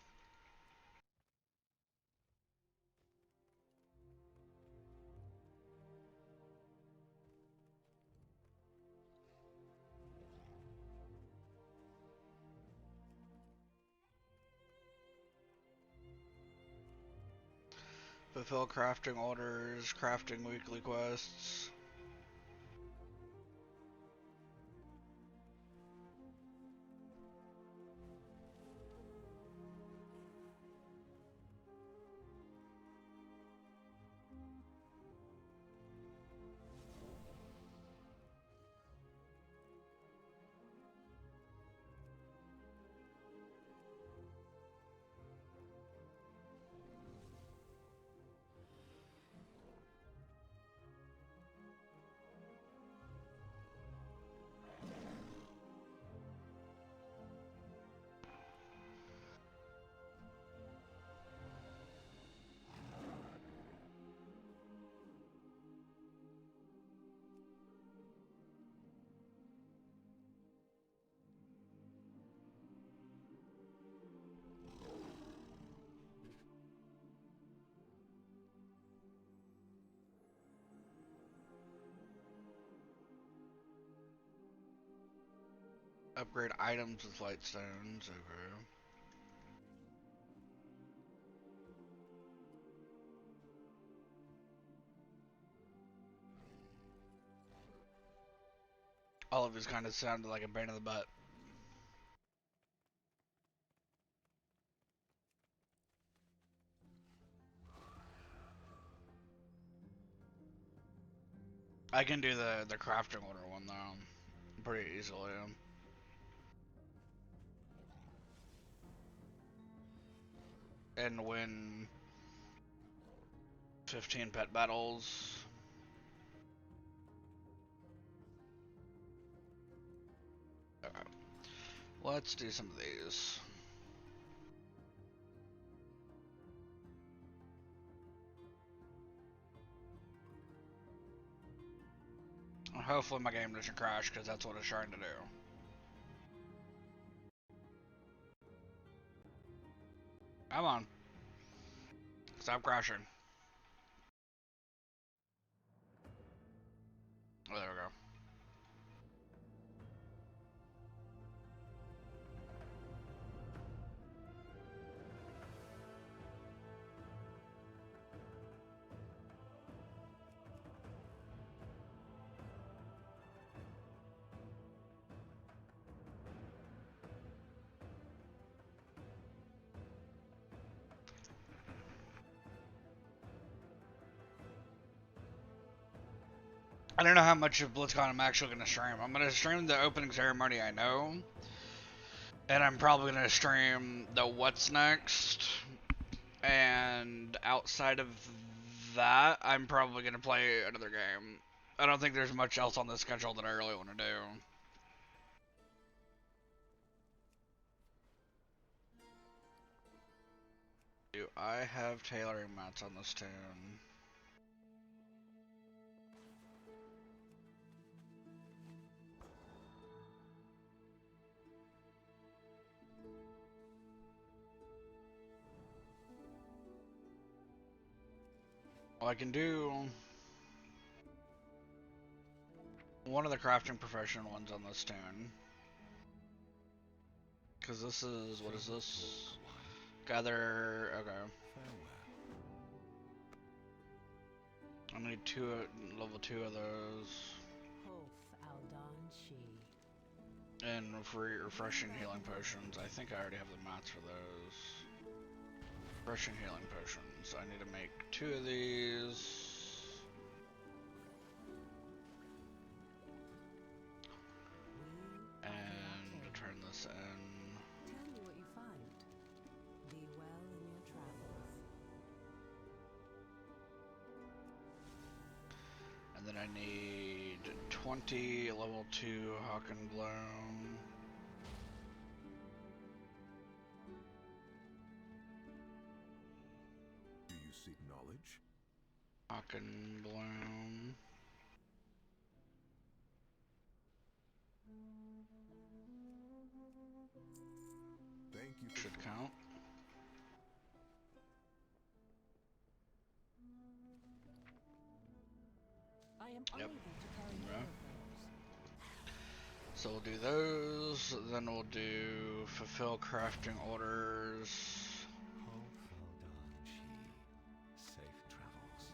Fulfill crafting orders, crafting weekly quests. Upgrade items with light stones. Okay. All of these kind of sounded like a pain in the butt. I can do the crafting order one though, pretty easily. And win 15 pet battles. Okay. Let's do some of these. Hopefully my game doesn't crash, because that's what it's trying to do. Come on. Stop crashing. Oh, there we go. I don't know how much of BlizzCon I'm actually going to stream. I'm going to stream the opening ceremony, I know. And I'm probably going to stream the what's next. And outside of that, I'm probably going to play another game. I don't think there's much else on the schedule that I really want to do. Do I have tailoring mats on this tune? Well, I can do one of the crafting professional ones on this tune. Because this is, what is this? Gather, okay. I need level 2 of those. And refreshing healing potions. I think I already have the mats for those. Russian healing potions. I need to make 2 of these. And turn this in. Tell me what you find. Be well in your travels. And then I need 20 level 2 Hawk and Bloom. Do you seek knowledge? Hawk and Bloom. Thank you. Should count. I am Yep. unable to carry more Yeah. of those. So we'll do those, then we'll do fulfill crafting orders. Safe travels.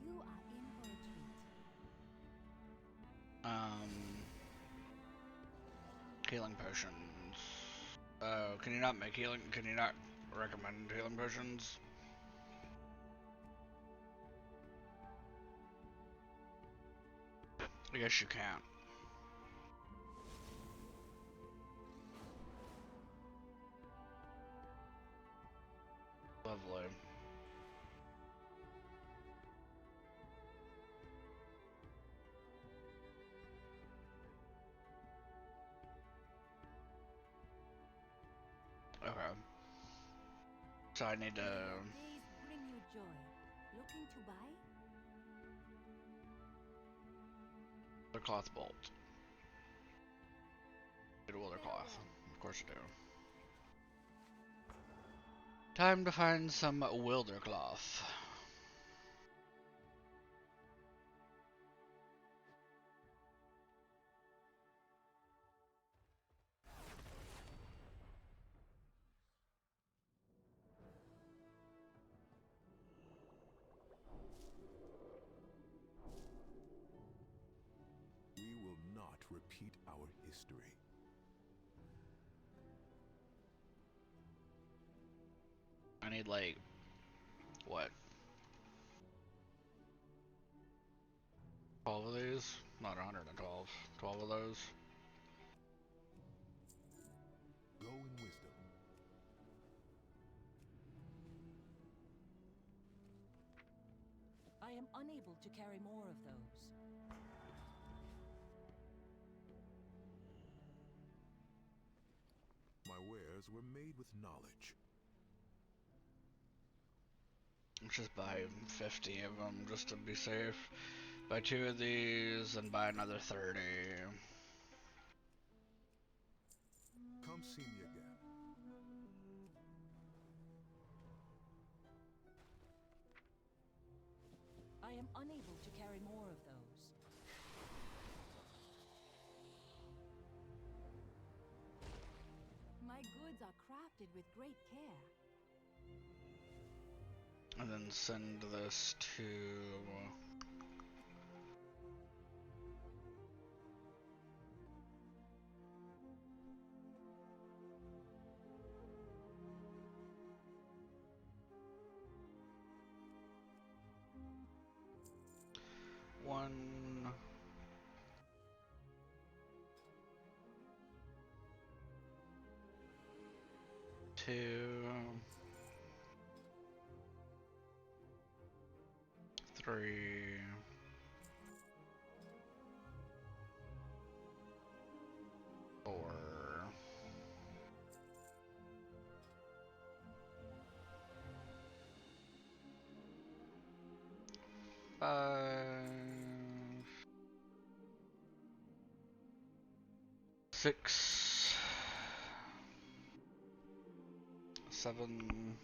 You are in for a treat. Healing potions. Oh, can you not make healing? Can you not recommend healing potions? I guess you can't. Lovely. Okay. So I need to. Days bring you joy. Looking to buy? The cloth bolt. Good wilder cloth. Of course I do. Time to find some wilder cloth. We will not repeat our history. I need like what? 12 of these? Not 112. 12 of those. Go in wisdom. I am unable to carry more of those. My wares were made with knowledge. Let's just buy 50 of them just to be safe. Buy 2 of these and buy another 30. Come see me again. I am unable to carry more of those. My goods are crafted with great care. And then send this to. One. Two. 3. 4. 5. 6. 7.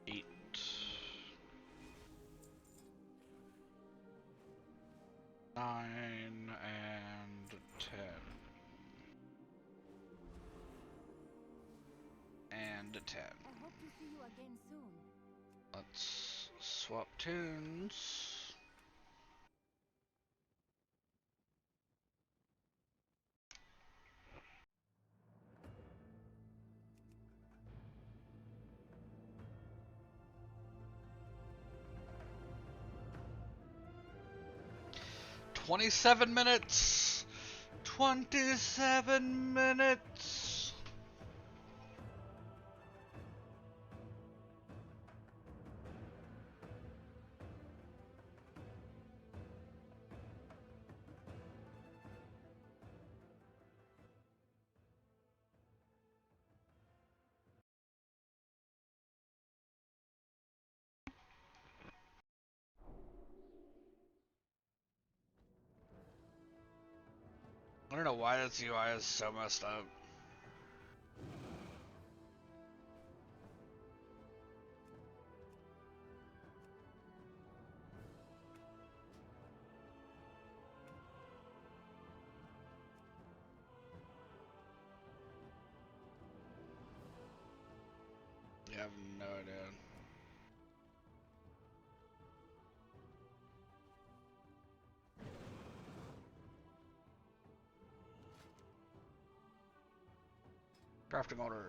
8. 9 and 10. And 10. I hope to see you again soon. Let's swap tunes. 27 minutes. 27 minutes. I don't know why this UI is so messed up. Yeah, I have no idea. Crafting orders.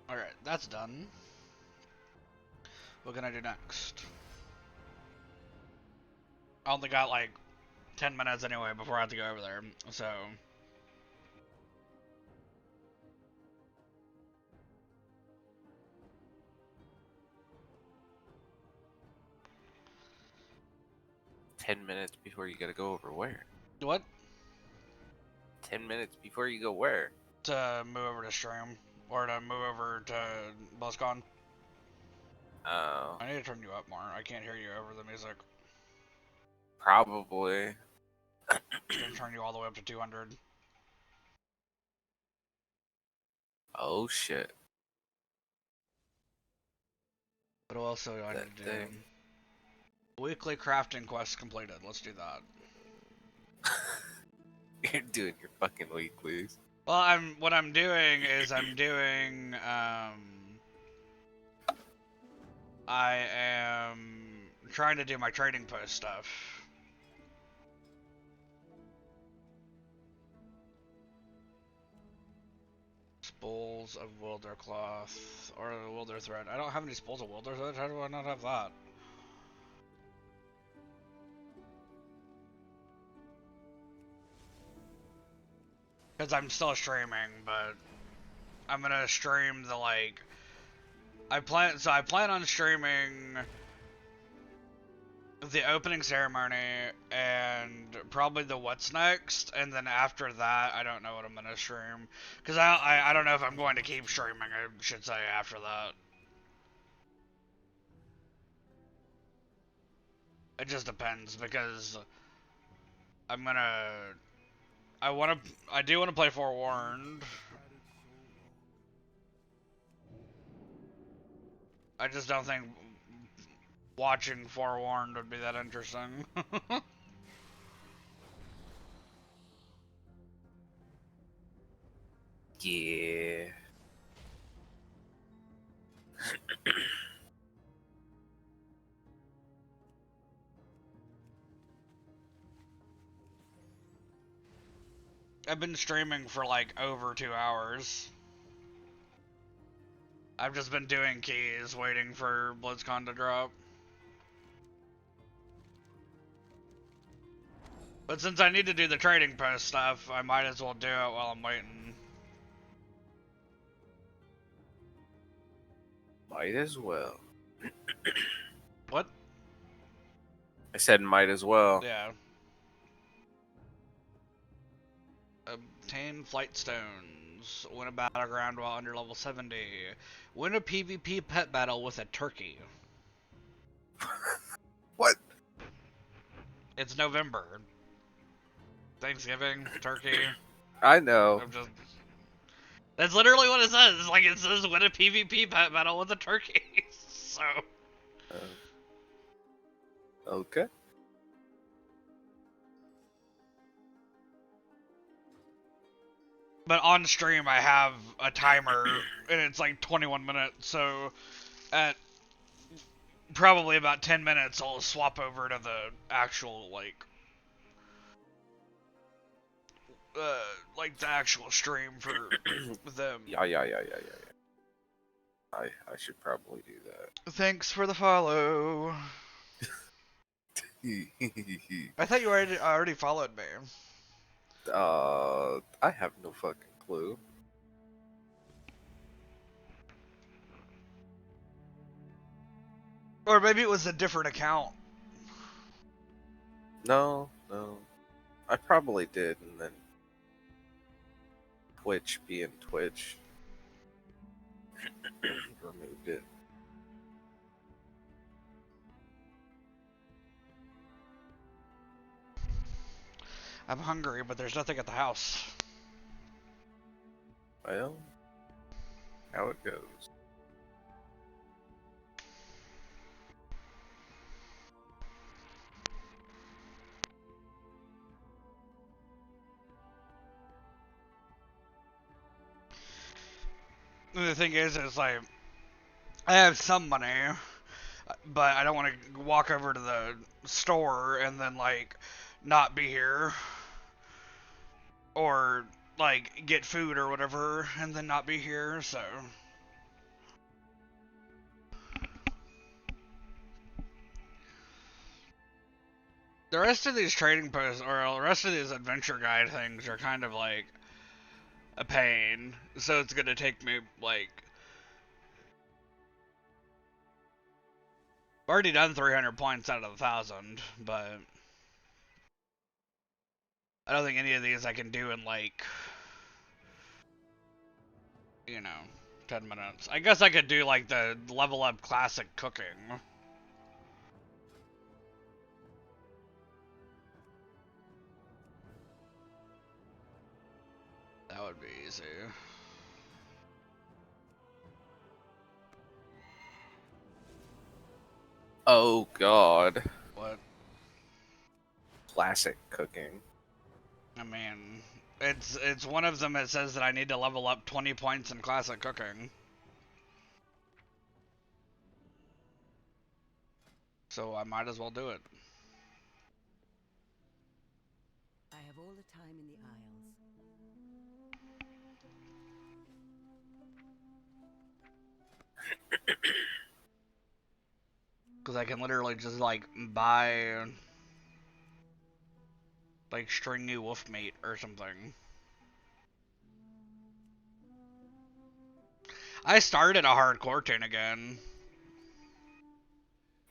Alright, that's done. What can I do next? I only got like 10 minutes anyway before I have to go over there, so... "10 minutes before you gotta go over where?" What? 10 minutes before you go where? To move over to stream. Or to move over to Blizzcon. Oh, I need to turn you up more. I can't hear you over the music. probably. I'm gonna turn you all the way up to 200. Oh shit. What else do I That need to do? thing. Weekly crafting quest completed. Let's do that. You're doing your fucking weeklies. Well, what I'm doing is I am trying to do my trading post stuff. Spools of wilder cloth or wilder thread. I don't have any spools of wilder thread. How do I not have that? Because I'm still streaming, but I'm gonna stream the like. I plan on streaming the opening ceremony and probably the what's next, and then after that I don't know what I'm gonna stream, because I don't know if I'm going to keep streaming, I should say, after that. It just depends, because I'm gonna I do want to play Forewarned. I just don't think watching Forewarned would be that interesting. Yeah. I've been streaming for like over 2 hours. I've just been doing keys, waiting for Blizzcon to drop. But since I need to do the trading post stuff, I might as well do it while I'm waiting. Might as well. What? I said might as well. Yeah. Obtain flight stones. Win a battleground while under level 70. Win a PvP pet battle with a turkey. What? It's November. Thanksgiving, turkey. I know. I'm just. That's literally what it says. Like, it says win a PvP pet battle with a turkey. So. Okay. But on stream, I have a timer, and it's like 21 minutes, so at probably about 10 minutes, I'll swap over to the actual, like the actual stream for them. Yeah. I should probably do that. Thanks for the follow. I thought you already followed me. I have no fucking clue. Or maybe it was a different account. No. I probably did, and then Twitch being Twitch removed it. I'm hungry, but there's nothing at the house. Well, how it goes. The thing is like, I have some money, but I don't want to walk over to the store and then, like, not be here. Or, like, get food or whatever and then not be here, so. The rest of these trading posts, or the rest of these adventure guide things are kind of like a pain. So it's gonna take me, like, I've already done 300 points out of 1,000, but I don't think any of these I can do in, like, 10 minutes. I guess I could do, like, the level up classic cooking. That would be easy. Oh god. What? Classic cooking. I mean, it's one of them that says that I need to level up 20 points in classic cooking. So I might as well do it. I have all the time in the Isles. Because I can literally just, like, buy, like, stringy wolf meat or something. I started a hardcore tune again.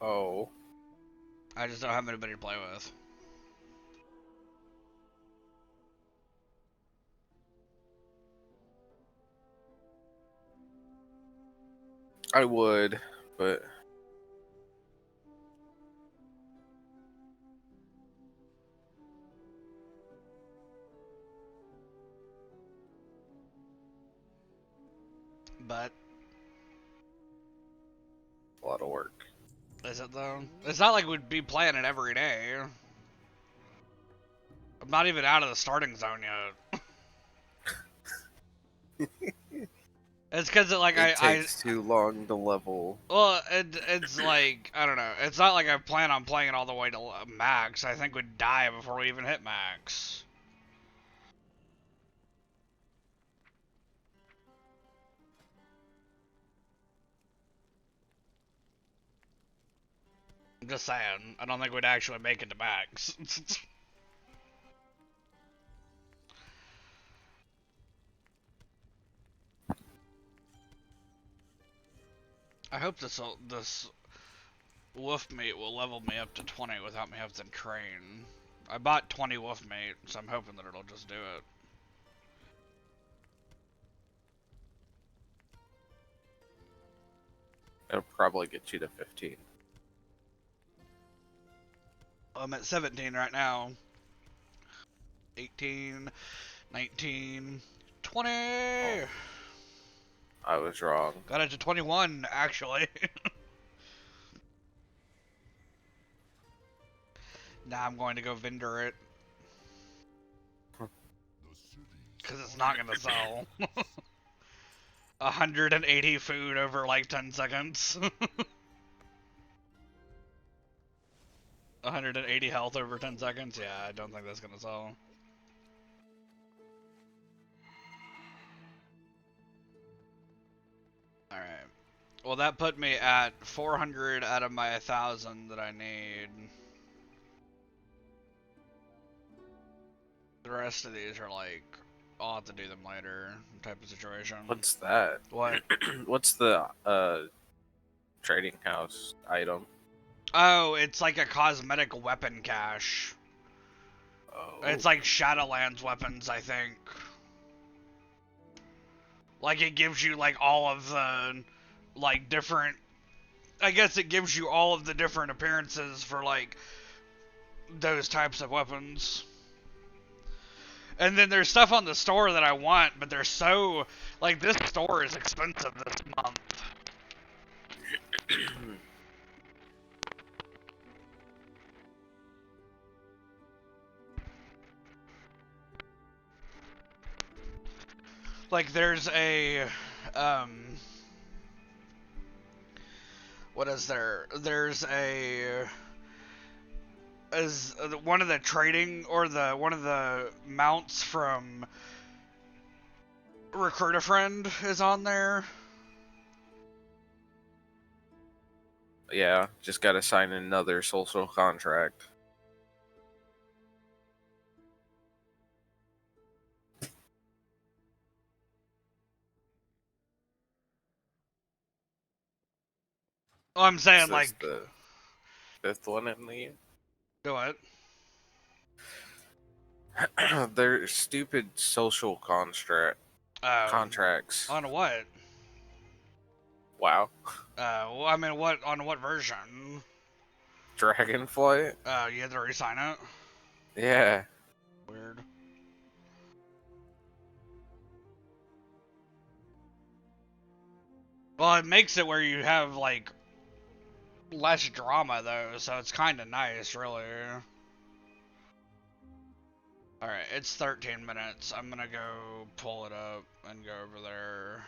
Oh. I just don't have anybody to play with. I would, but But a lot of work. is it though? It's not like we'd be playing it every day. I'm not even out of the starting zone yet. It's because It takes too long to level. Well, it's like, I don't know. It's not like I plan on playing it all the way to max. I think we'd die before we even hit max. I'm just saying, I don't think we'd actually make it to max. I hope this wolf meat will level me up to 20 without me having to train. I bought 20 wolf meat, so I'm hoping that it'll just do it. It'll probably get you to 15. I'm at 17 right now. 18, 19, 20! Oh, I was wrong. Got it to 21, actually. Now I'm going to go vendor it. Because it's not going to sell. 180 food over like 10 seconds. 180 health over 10 seconds? Yeah, I don't think that's going to sell. Alright. Well, that put me at 400 out of my 1,000 that I need. The rest of these are like, I'll have to do them later type of situation. What's that? What? What's the trading house item? Oh, it's like a cosmetic weapon cache. Oh. It's like Shadowlands weapons, I think. Like, it gives you, like, all of the, like, different... I guess it gives you all of the different appearances for, like, those types of weapons. And then there's stuff on the store that I want, but they're so... Like, this store is expensive this month. Like, there's a... What is there? There's a... Is one of the trading, or one of the mounts from Recruit a Friend is on there. Yeah, just gotta sign another social contract. Oh, I'm Is saying, this like... the 5th one in the year? Do what? They're stupid social contracts. On what? Wow. Well, I mean, on what version? Dragonflight? You had to re-sign it? Yeah. Weird. Well, it makes it where you have, like, less drama, though, so it's kind of nice, really. Alright, it's 13 minutes. I'm gonna go pull it up and go over there.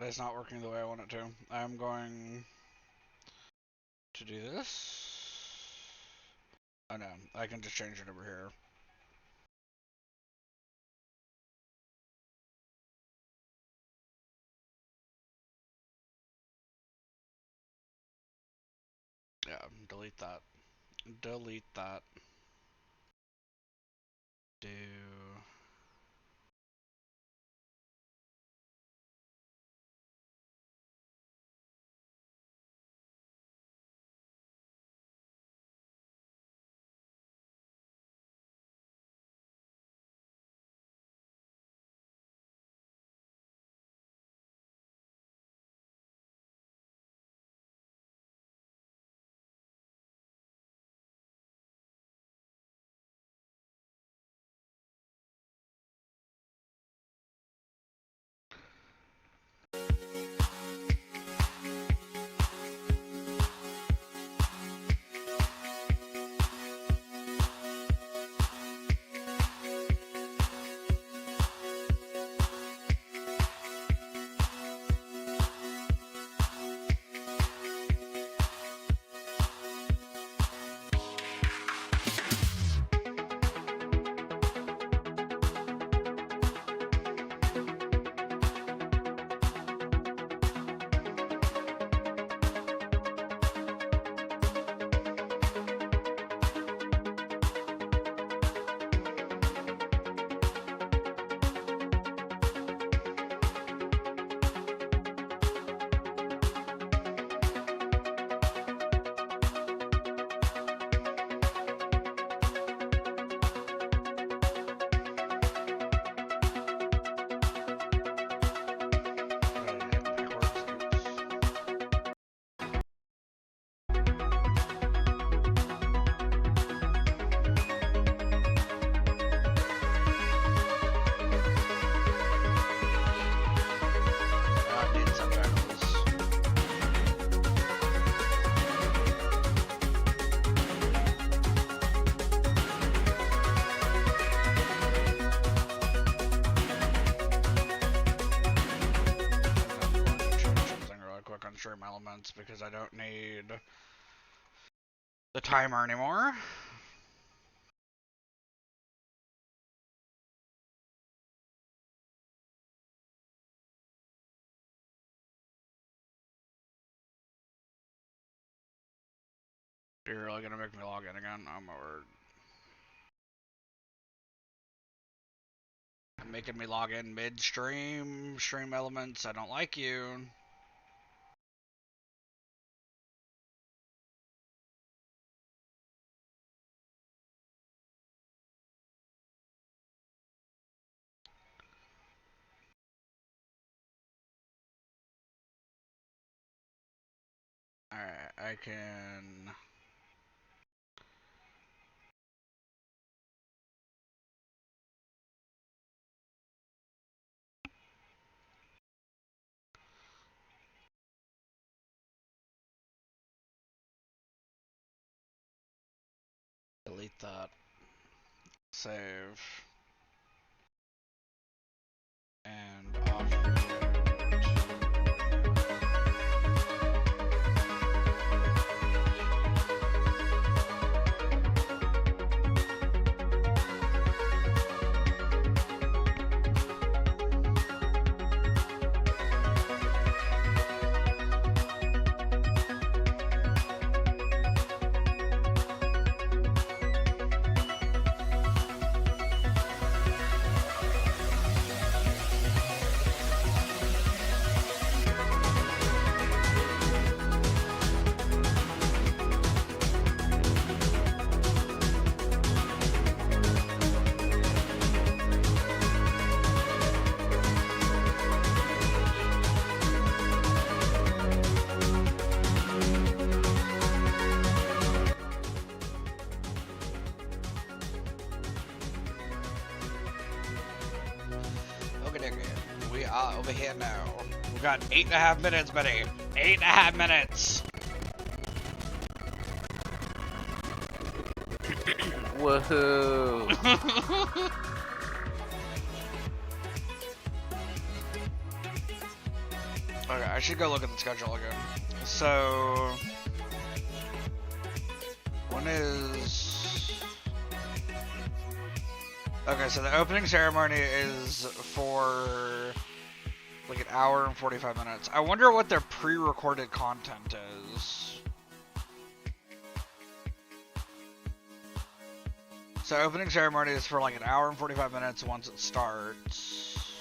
It's not working the way I want it to. I'm going to do this. Oh no, I can just change it over here. Yeah, delete that. Delete that. Do... elements because I don't need the timer anymore. You're really gonna make me log in again? Oh my word. Making me log in midstream, stream elements, I don't like you. Alright, I can... delete that. Save. And off. We are over here now. We've got 8.5 minutes, buddy. 8.5 minutes. Woohoo! Okay, I should go look at the schedule again. So, when is... Okay, so the opening ceremony is for like an hour and 45 minutes. I wonder what their pre-recorded content is. So opening ceremony is for like an hour and 45 minutes once it starts.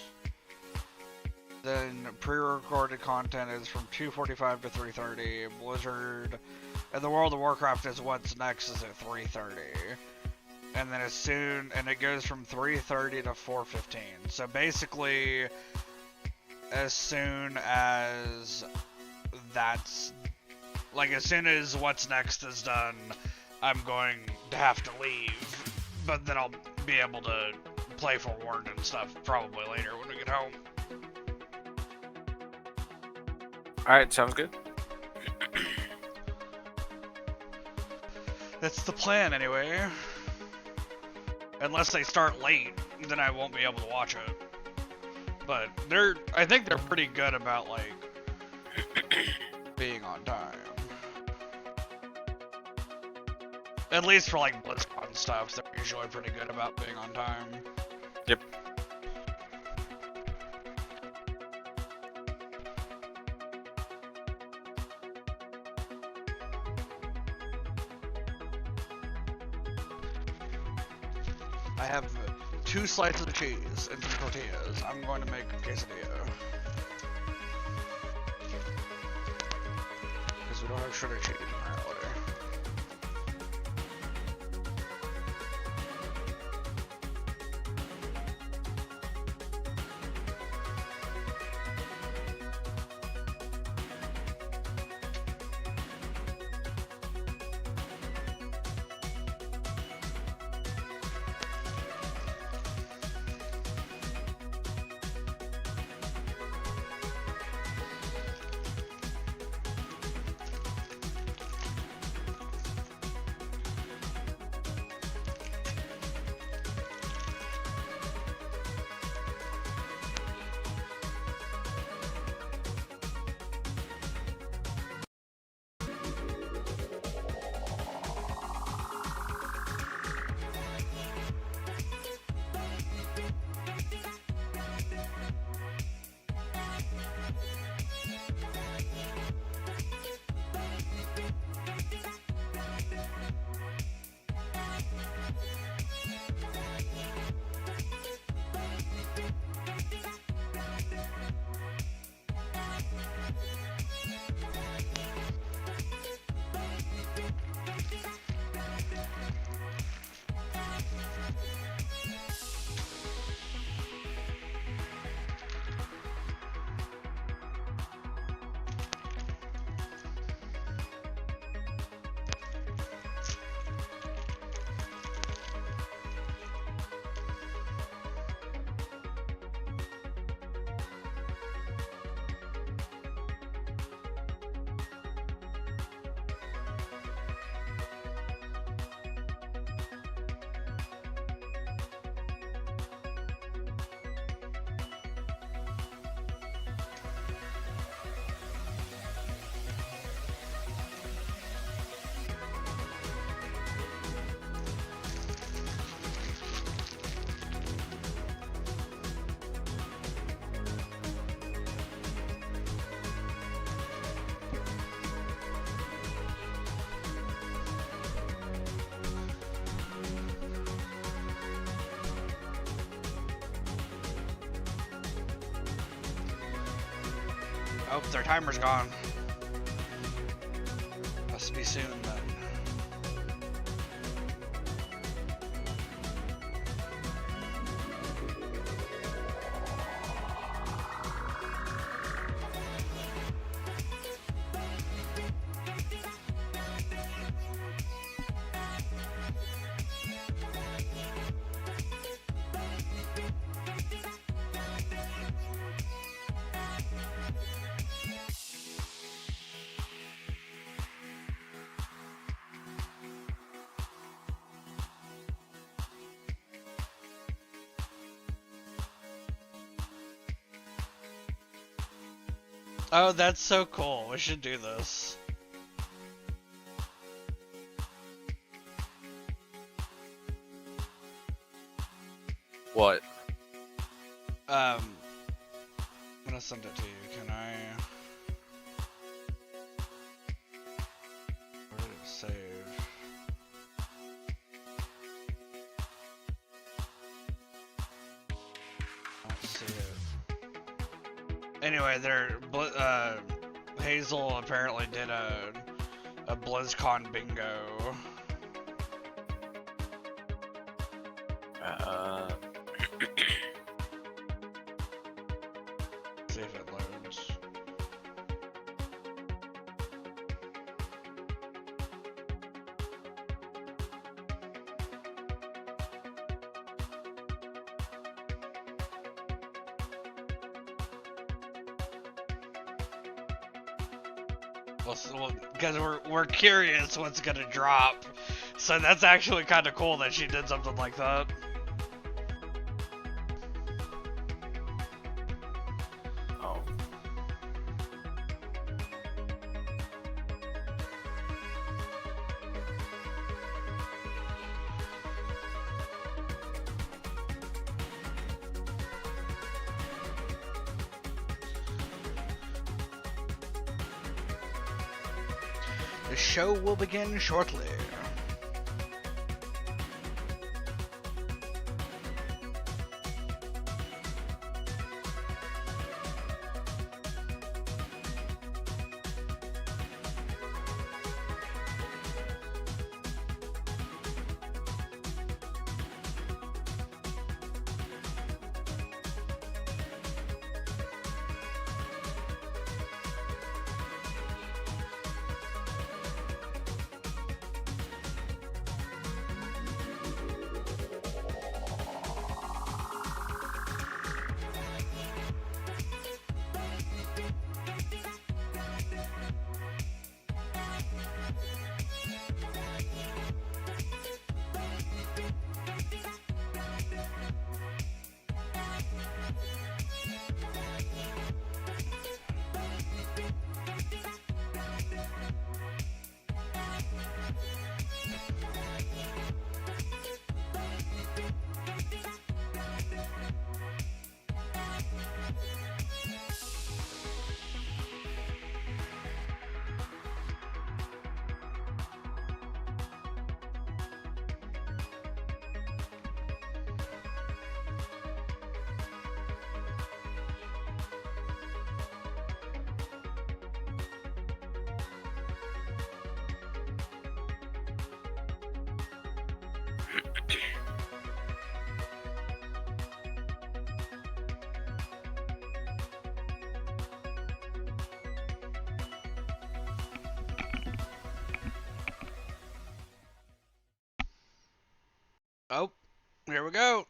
Then pre-recorded content is from 2:45 to 3:30. Blizzard and the World of Warcraft is what's next is at 3:30. And then it goes from 3:30 to 4:15. So basically, as soon as as soon as what's next is done, I'm going to have to leave. But then I'll be able to play for Warden and stuff probably later when we get home. Alright, sounds good. That's the plan anyway. Unless they start late, then I won't be able to watch it. But I think they're pretty good about like being on time. At least for like Blizzcon stuff, they're usually pretty good about being on time. Yep. I have 2 slices of cheese and 2 tortillas. I'm going to make a quesadilla. Because we don't have shredded cheese apparently. Oh, their timer's gone. Must be soon then. Oh, that's so cool. We should do this. What? I'm gonna send it to you. Can I? Where did it save? I don't see it. Anyway, Hazel apparently did a BlizzCon bingo. See if it loads. Well, because we're curious what's gonna drop, so that's actually kind of cool that she did something like that. Oh. The show will begin shortly. Oh, here we go.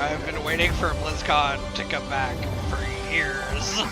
I've been waiting for Blizzcon to come back for years.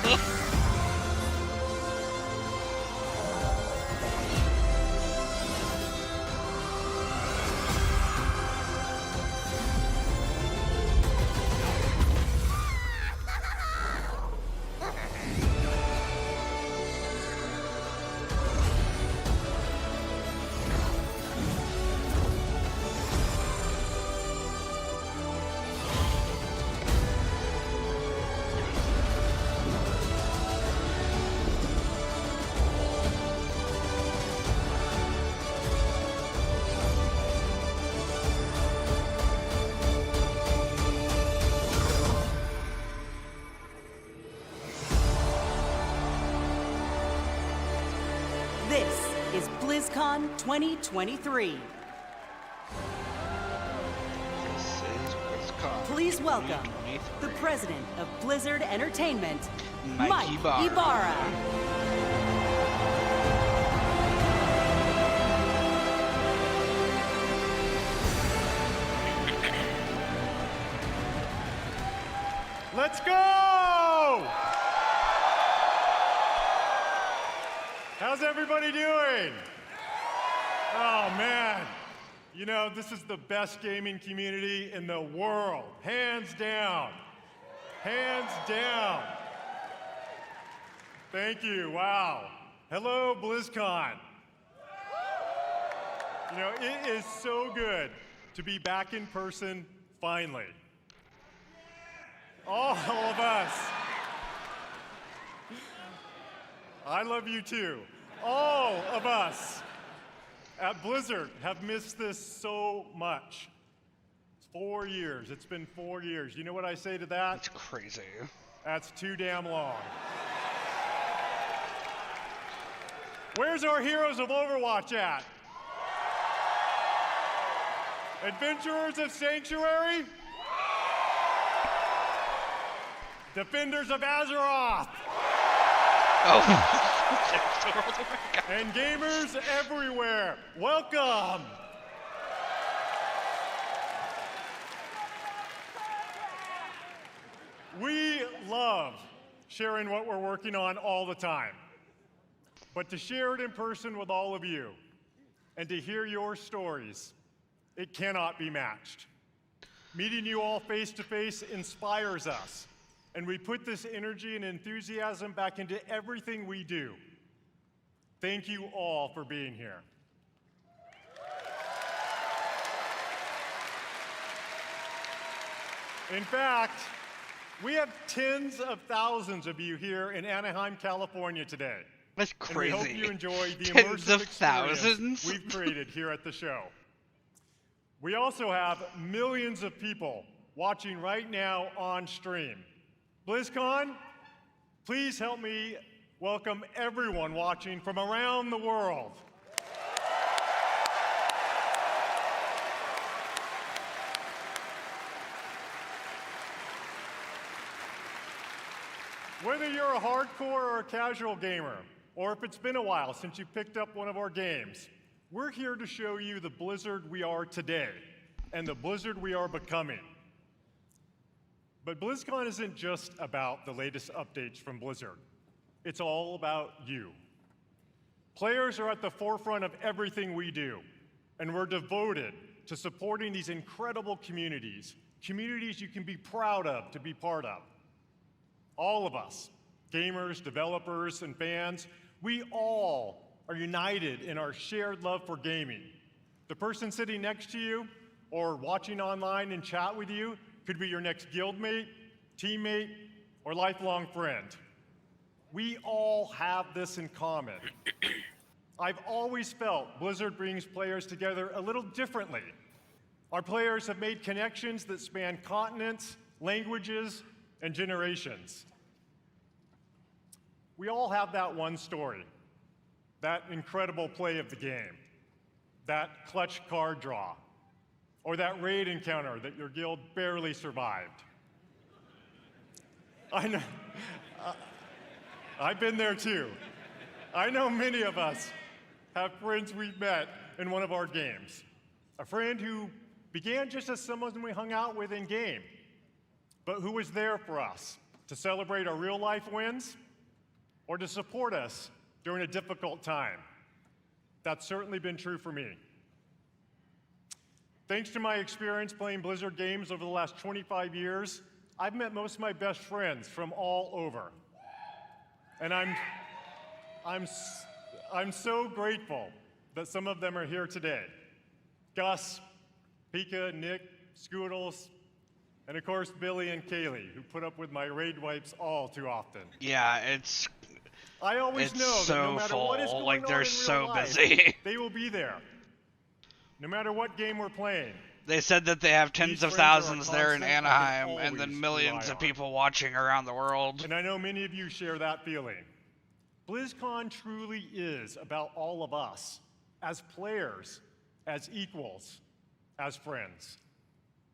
BlizzCon 2023. This is Blizzcon. Please welcome 2023. the president of Blizzard Entertainment, Mike Mike Ibarra. Ibarra. Let's go! How's everybody doing? Oh man, you know, this is the best gaming community in the world, hands down. Hands down. Thank you, wow. Hello, BlizzCon. You know, it is so good to be back in person finally. All of us. I love you too. All of us at Blizzard have missed this so much. It's 4 years. It's been 4 years. You know what I say to that? It's crazy. That's too damn long. Where's our heroes of Overwatch at? Adventurers of Sanctuary? Defenders of Azeroth! Oh. And gamers everywhere, welcome! We love sharing what we're working on all the time. But to share it in person with all of you and to hear your stories, it cannot be matched. Meeting you all face to face inspires us, and we put this energy and enthusiasm back into everything we do. Thank you all for being here. In fact, we have tens of thousands of you here in Anaheim, California today. That's crazy. And we hope you enjoy the Tens immersive of thousands? experience we've created here at the show. We also have millions of people watching right now on stream. BlizzCon, please help me welcome everyone watching from around the world. Whether you're a hardcore or a casual gamer, or if it's been a while since you picked up one of our games, we're here to show you the Blizzard we are today and the Blizzard we are becoming. But BlizzCon isn't just about the latest updates from Blizzard. It's all about you. Players are at the forefront of everything we do, and we're devoted to supporting these incredible communities, communities you can be proud of to be part of. All of us, gamers, developers, and fans, we all are united in our shared love for gaming. The person sitting next to you or watching online and chat with you could be your next guildmate, teammate, or lifelong friend. We all have this in common. I've always felt Blizzard brings players together a little differently. Our players have made connections that span continents, languages, and generations. We all have that one story, that incredible play of the game, that clutch card draw, or that raid encounter that your guild barely survived. I know, I've been there too. I know many of us have friends we've met in one of our games. A friend who began just as someone we hung out with in game, but who was there for us to celebrate our real life wins or to support us during a difficult time. That's certainly been true for me. Thanks to my experience playing Blizzard games over the last 25 years, I've met most of my best friends from all over. And I'm so grateful that some of them are here today. Gus, Pika, Nick, Scoodles, and of course Billy and Kaylee, who put up with my raid wipes all too often. Yeah, it's I always know so that no matter what is full, going like on they're in so real life, busy. they will be there. No matter what game we're playing. They said that they have tens These of friends are a thousands there in constant I can Anaheim, and always then millions rely of on. people watching around the world. And I know many of you share that feeling. BlizzCon truly is about all of us, as players, as equals, as friends.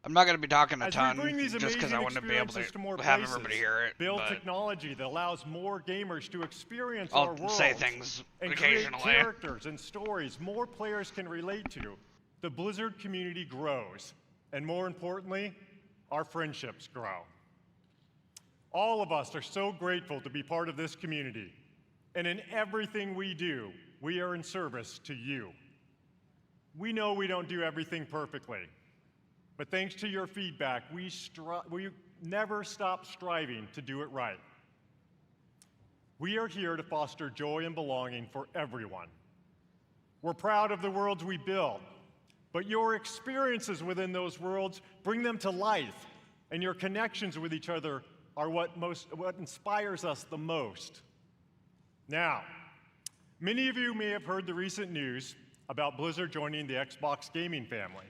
I'm not going to be talking a As ton we bring these just because I want to be able experiences to more to have places, everybody hear it. build But technology that allows more gamers to experience our I'll worlds say things and create occasionally. characters and stories more players can relate to, the Blizzard community grows. And more importantly, our friendships grow. All of us are so grateful to be part of this community. And in everything we do, we are in service to you. We know we don't do everything perfectly. But thanks to your feedback, we never stop striving to do it right. We are here to foster joy and belonging for everyone. We're proud of the worlds we build, but your experiences within those worlds bring them to life, and your connections with each other are what inspires us the most. Now, many of you may have heard the recent news about Blizzard joining the Xbox gaming family.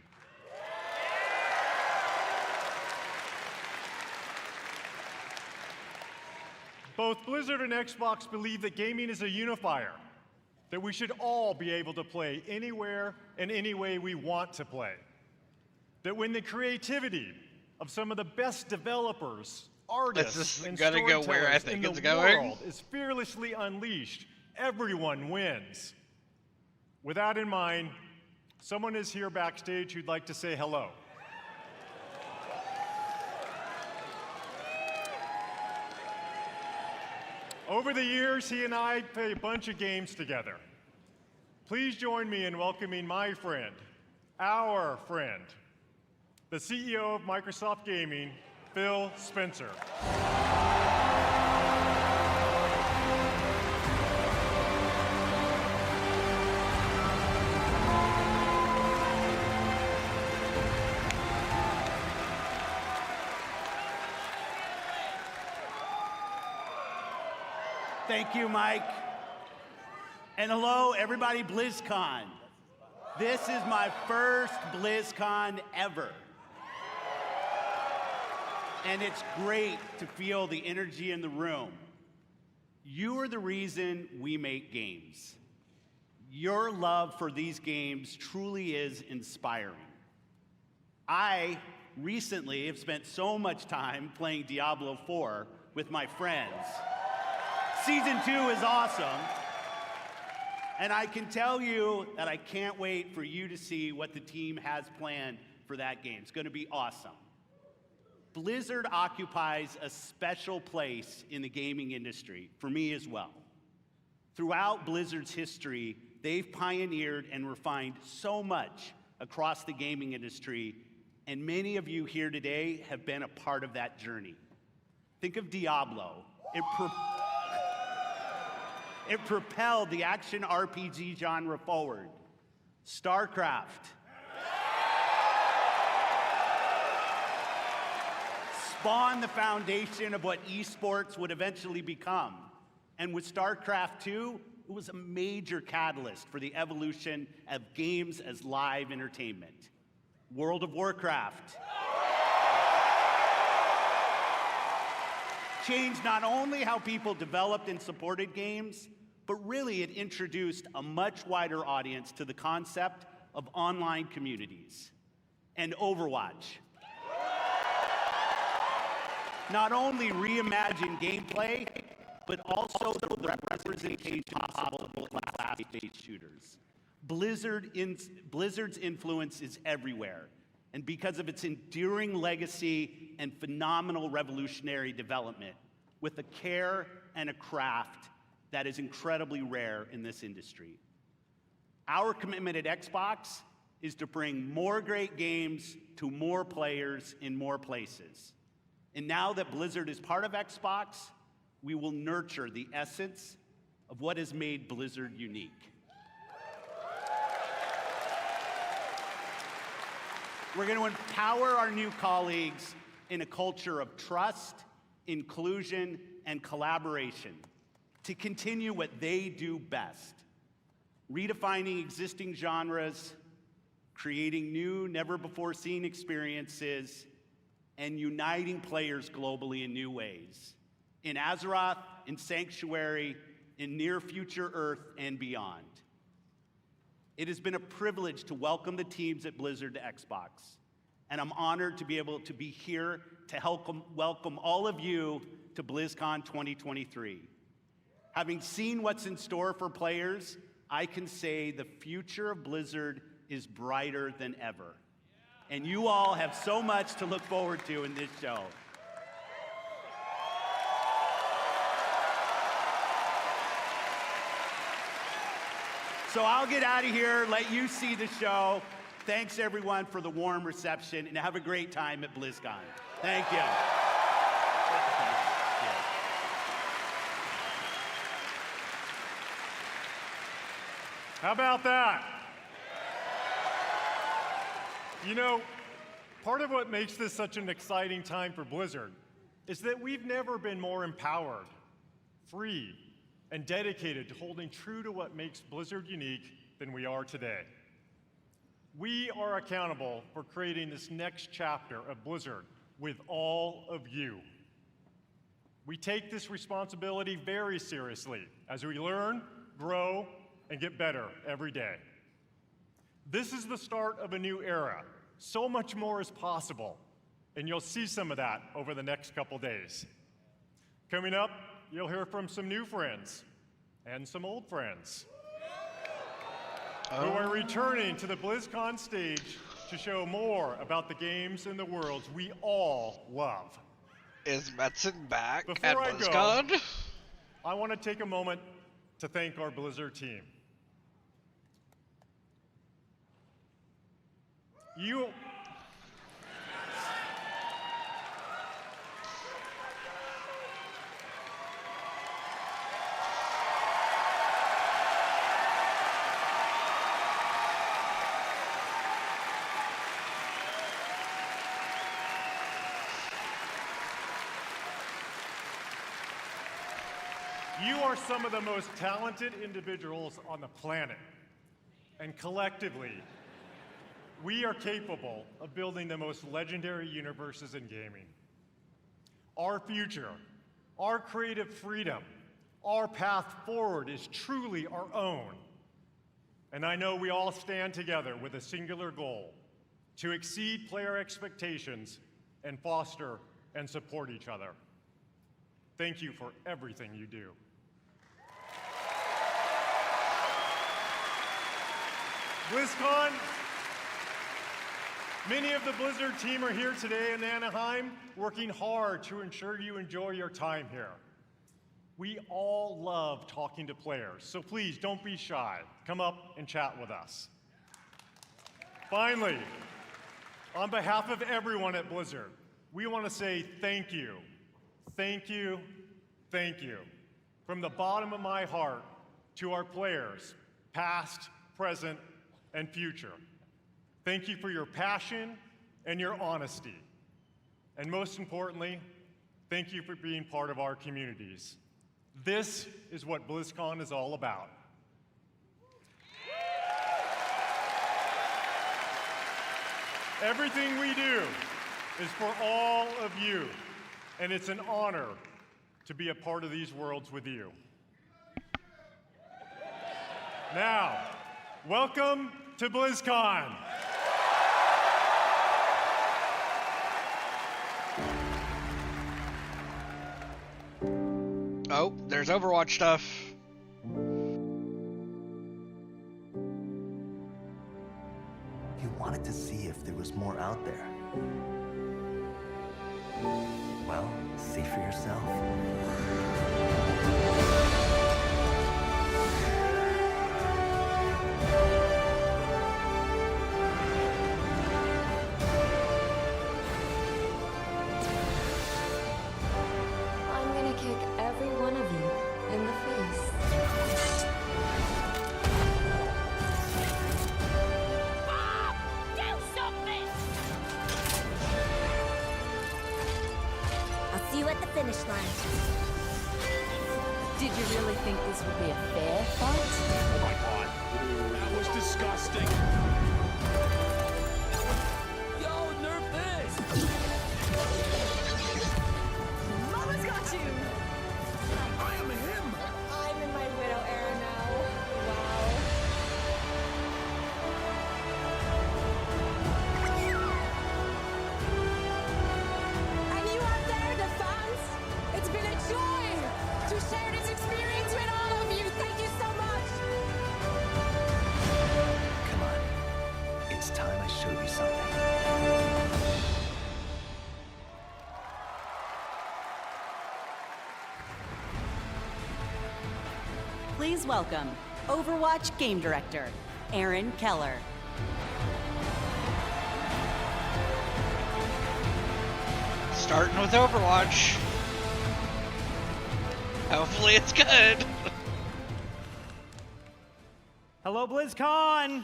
Both Blizzard and Xbox believe that gaming is a unifier, that we should all be able to play anywhere and any way we want to play. That when the creativity of some of the best developers, artists, and gonna go where I storytellers think in it's the going? world is fearlessly unleashed, everyone wins. With that in mind, someone is here backstage who'd like to say hello. Over the years, he and I played a bunch of games together. Please join me in welcoming my friend, our friend, the CEO of Microsoft Gaming, Phil Spencer. Thank you, Mike. And hello, everybody, Blizzcon. This is my first Blizzcon ever. And it's great to feel the energy in the room. You are the reason we make games. Your love for these games truly is inspiring. I recently have spent so much time playing Diablo 4 with my friends. Season 2 is awesome. And I can tell you that I can't wait for you to see what the team has planned for that game. It's going to be awesome. Blizzard occupies a special place in the gaming industry, for me as well. Throughout Blizzard's history, they've pioneered and refined so much across the gaming industry, and many of you here today have been a part of that journey. Think of Diablo. It propelled the action RPG genre forward. StarCraft spawned the foundation of what esports would eventually become. And with StarCraft 2, it was a major catalyst for the evolution of games as live entertainment. World of Warcraft changed not only how people developed and supported games, but really it introduced a much wider audience to the concept of online communities. And Overwatch not only reimagined gameplay, but also the representation possible in class-based shooters. Blizzard's influence is everywhere, and because of its enduring legacy and phenomenal revolutionary development, with a care and a craft that is incredibly rare in this industry. Our commitment at Xbox is to bring more great games to more players in more places. And now that Blizzard is part of Xbox, we will nurture the essence of what has made Blizzard unique. We're going to empower our new colleagues in a culture of trust, inclusion, and collaboration to continue what they do best, redefining existing genres, creating new, never-before-seen experiences, and uniting players globally in new ways, in Azeroth, in Sanctuary, in near-future Earth, and beyond. It has been a privilege to welcome the teams at Blizzard to Xbox, and I'm honored to be able to be here to help welcome all of you to BlizzCon 2023. Having seen what's in store for players, I can say the future of Blizzard is brighter than ever. And you all have so much to look forward to in this show. So I'll get out of here, let you see the show. Thanks everyone for the warm reception, and have a great time at BlizzCon. Thank you. How about that? You know, part of what makes this such an exciting time for Blizzard is that we've never been more empowered, free, and dedicated to holding true to what makes Blizzard unique than we are today. We are accountable for creating this next chapter of Blizzard with all of you. We take this responsibility very seriously as we learn, grow, and get better every day. This is the start of a new era. So much more is possible, and you'll see some of that over the next couple days. Coming up, you'll hear from some new friends and some old friends who are returning to the BlizzCon stage to show more about the games and the worlds we all love. Is Metzen back Before at I BlizzCon? go, I want to take a moment to thank our Blizzard team. You are some of the most talented individuals on the planet, and collectively, we are capable of building the most legendary universes in gaming. Our future, our creative freedom, our path forward is truly our own. And I know we all stand together with a singular goal: to exceed player expectations and foster and support each other. Thank you for everything you do. BlizzCon, many of the Blizzard team are here today in Anaheim, working hard to ensure you enjoy your time here. We all love talking to players, so please don't be shy. Come up and chat with us. Finally, on behalf of everyone at Blizzard, we want to say thank you, thank you, thank you, from the bottom of my heart to our players, past, present, and future. Thank you for your passion and your honesty. And most importantly, thank you for being part of our communities. This is what BlizzCon is all about. Everything we do is for all of you, and it's an honor to be a part of these worlds with you. Now, welcome to BlizzCon. Oh, there's Overwatch stuff. You wanted to see if there was more out there. Well, see for yourself. Did you really think this would be a fair fight? Oh my god. That was disgusting. Yo, nerf this! Mama's got you! I am him! I'm in my widow era now. Wow. It's time I showed you something. Please welcome Overwatch Game Director, Aaron Keller. Starting with Overwatch. Hopefully it's good. Hello, Blizzcon!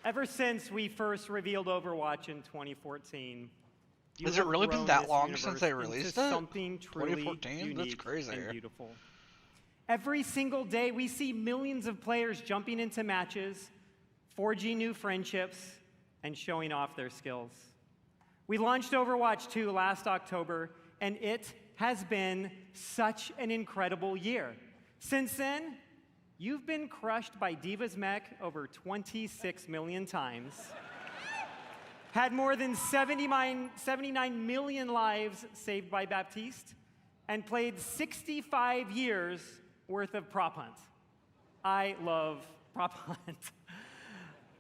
Ever since we first revealed Overwatch in 2014, has it really been that long since they released it? Something truly 2014? unique That's crazy. and beautiful. Every single day, we see millions of players jumping into matches, forging new friendships, and showing off their skills. We launched Overwatch 2 last October, and it has been such an incredible year. Since then, you've been crushed by Diva's mech over 26 million times, had more than 79 million lives saved by Baptiste, and played 65 years worth of prop hunt. I love prop hunt.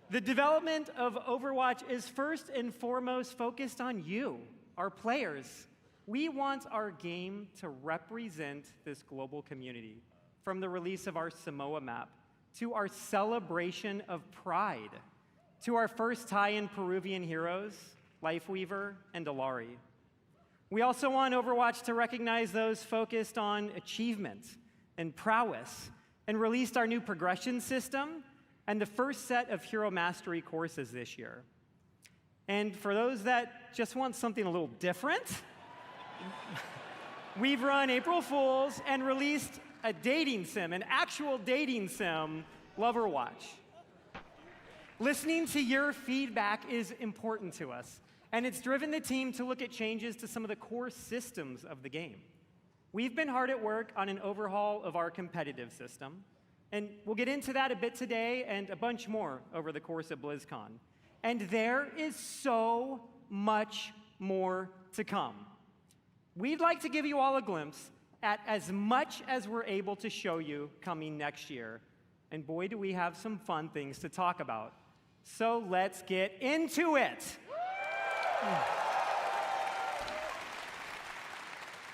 The development of Overwatch is first and foremost focused on you, our players. We want our game to represent this global community, from the release of our Samoa map, to our celebration of Pride, to our first tie-in Peruvian heroes, Lifeweaver and Alari. We also want Overwatch to recognize those focused on achievement and prowess, and released our new progression system and the first set of Hero Mastery courses this year. And for those that just want something a little different, we've run April Fools and released a dating sim, an actual dating sim, Loverwatch. Listening to your feedback is important to us, and it's driven the team to look at changes to some of the core systems of the game. We've been hard at work on an overhaul of our competitive system, and we'll get into that a bit today and a bunch more over the course of BlizzCon. And there is so much more to come. We'd like to give you all a glimpse at as much as we're able to show you coming next year. And boy, do we have some fun things to talk about. So let's get into it.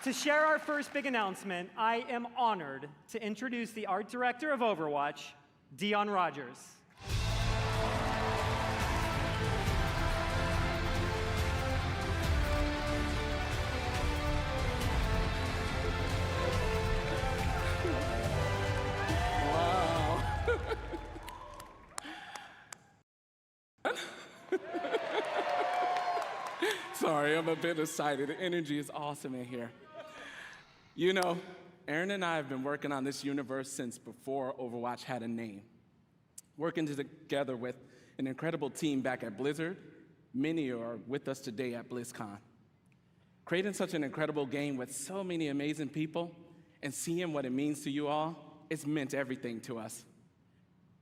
To share our first big announcement, I am honored to introduce the art director of Overwatch, Dion Rogers. Wow. Sorry, I'm a bit excited. The energy is awesome in here. You know, Aaron and I have been working on this universe since before Overwatch had a name. Working together with an incredible team back at Blizzard. Many are with us today at BlizzCon. Creating such an incredible game with so many amazing people and seeing what it means to you all, it's meant everything to us.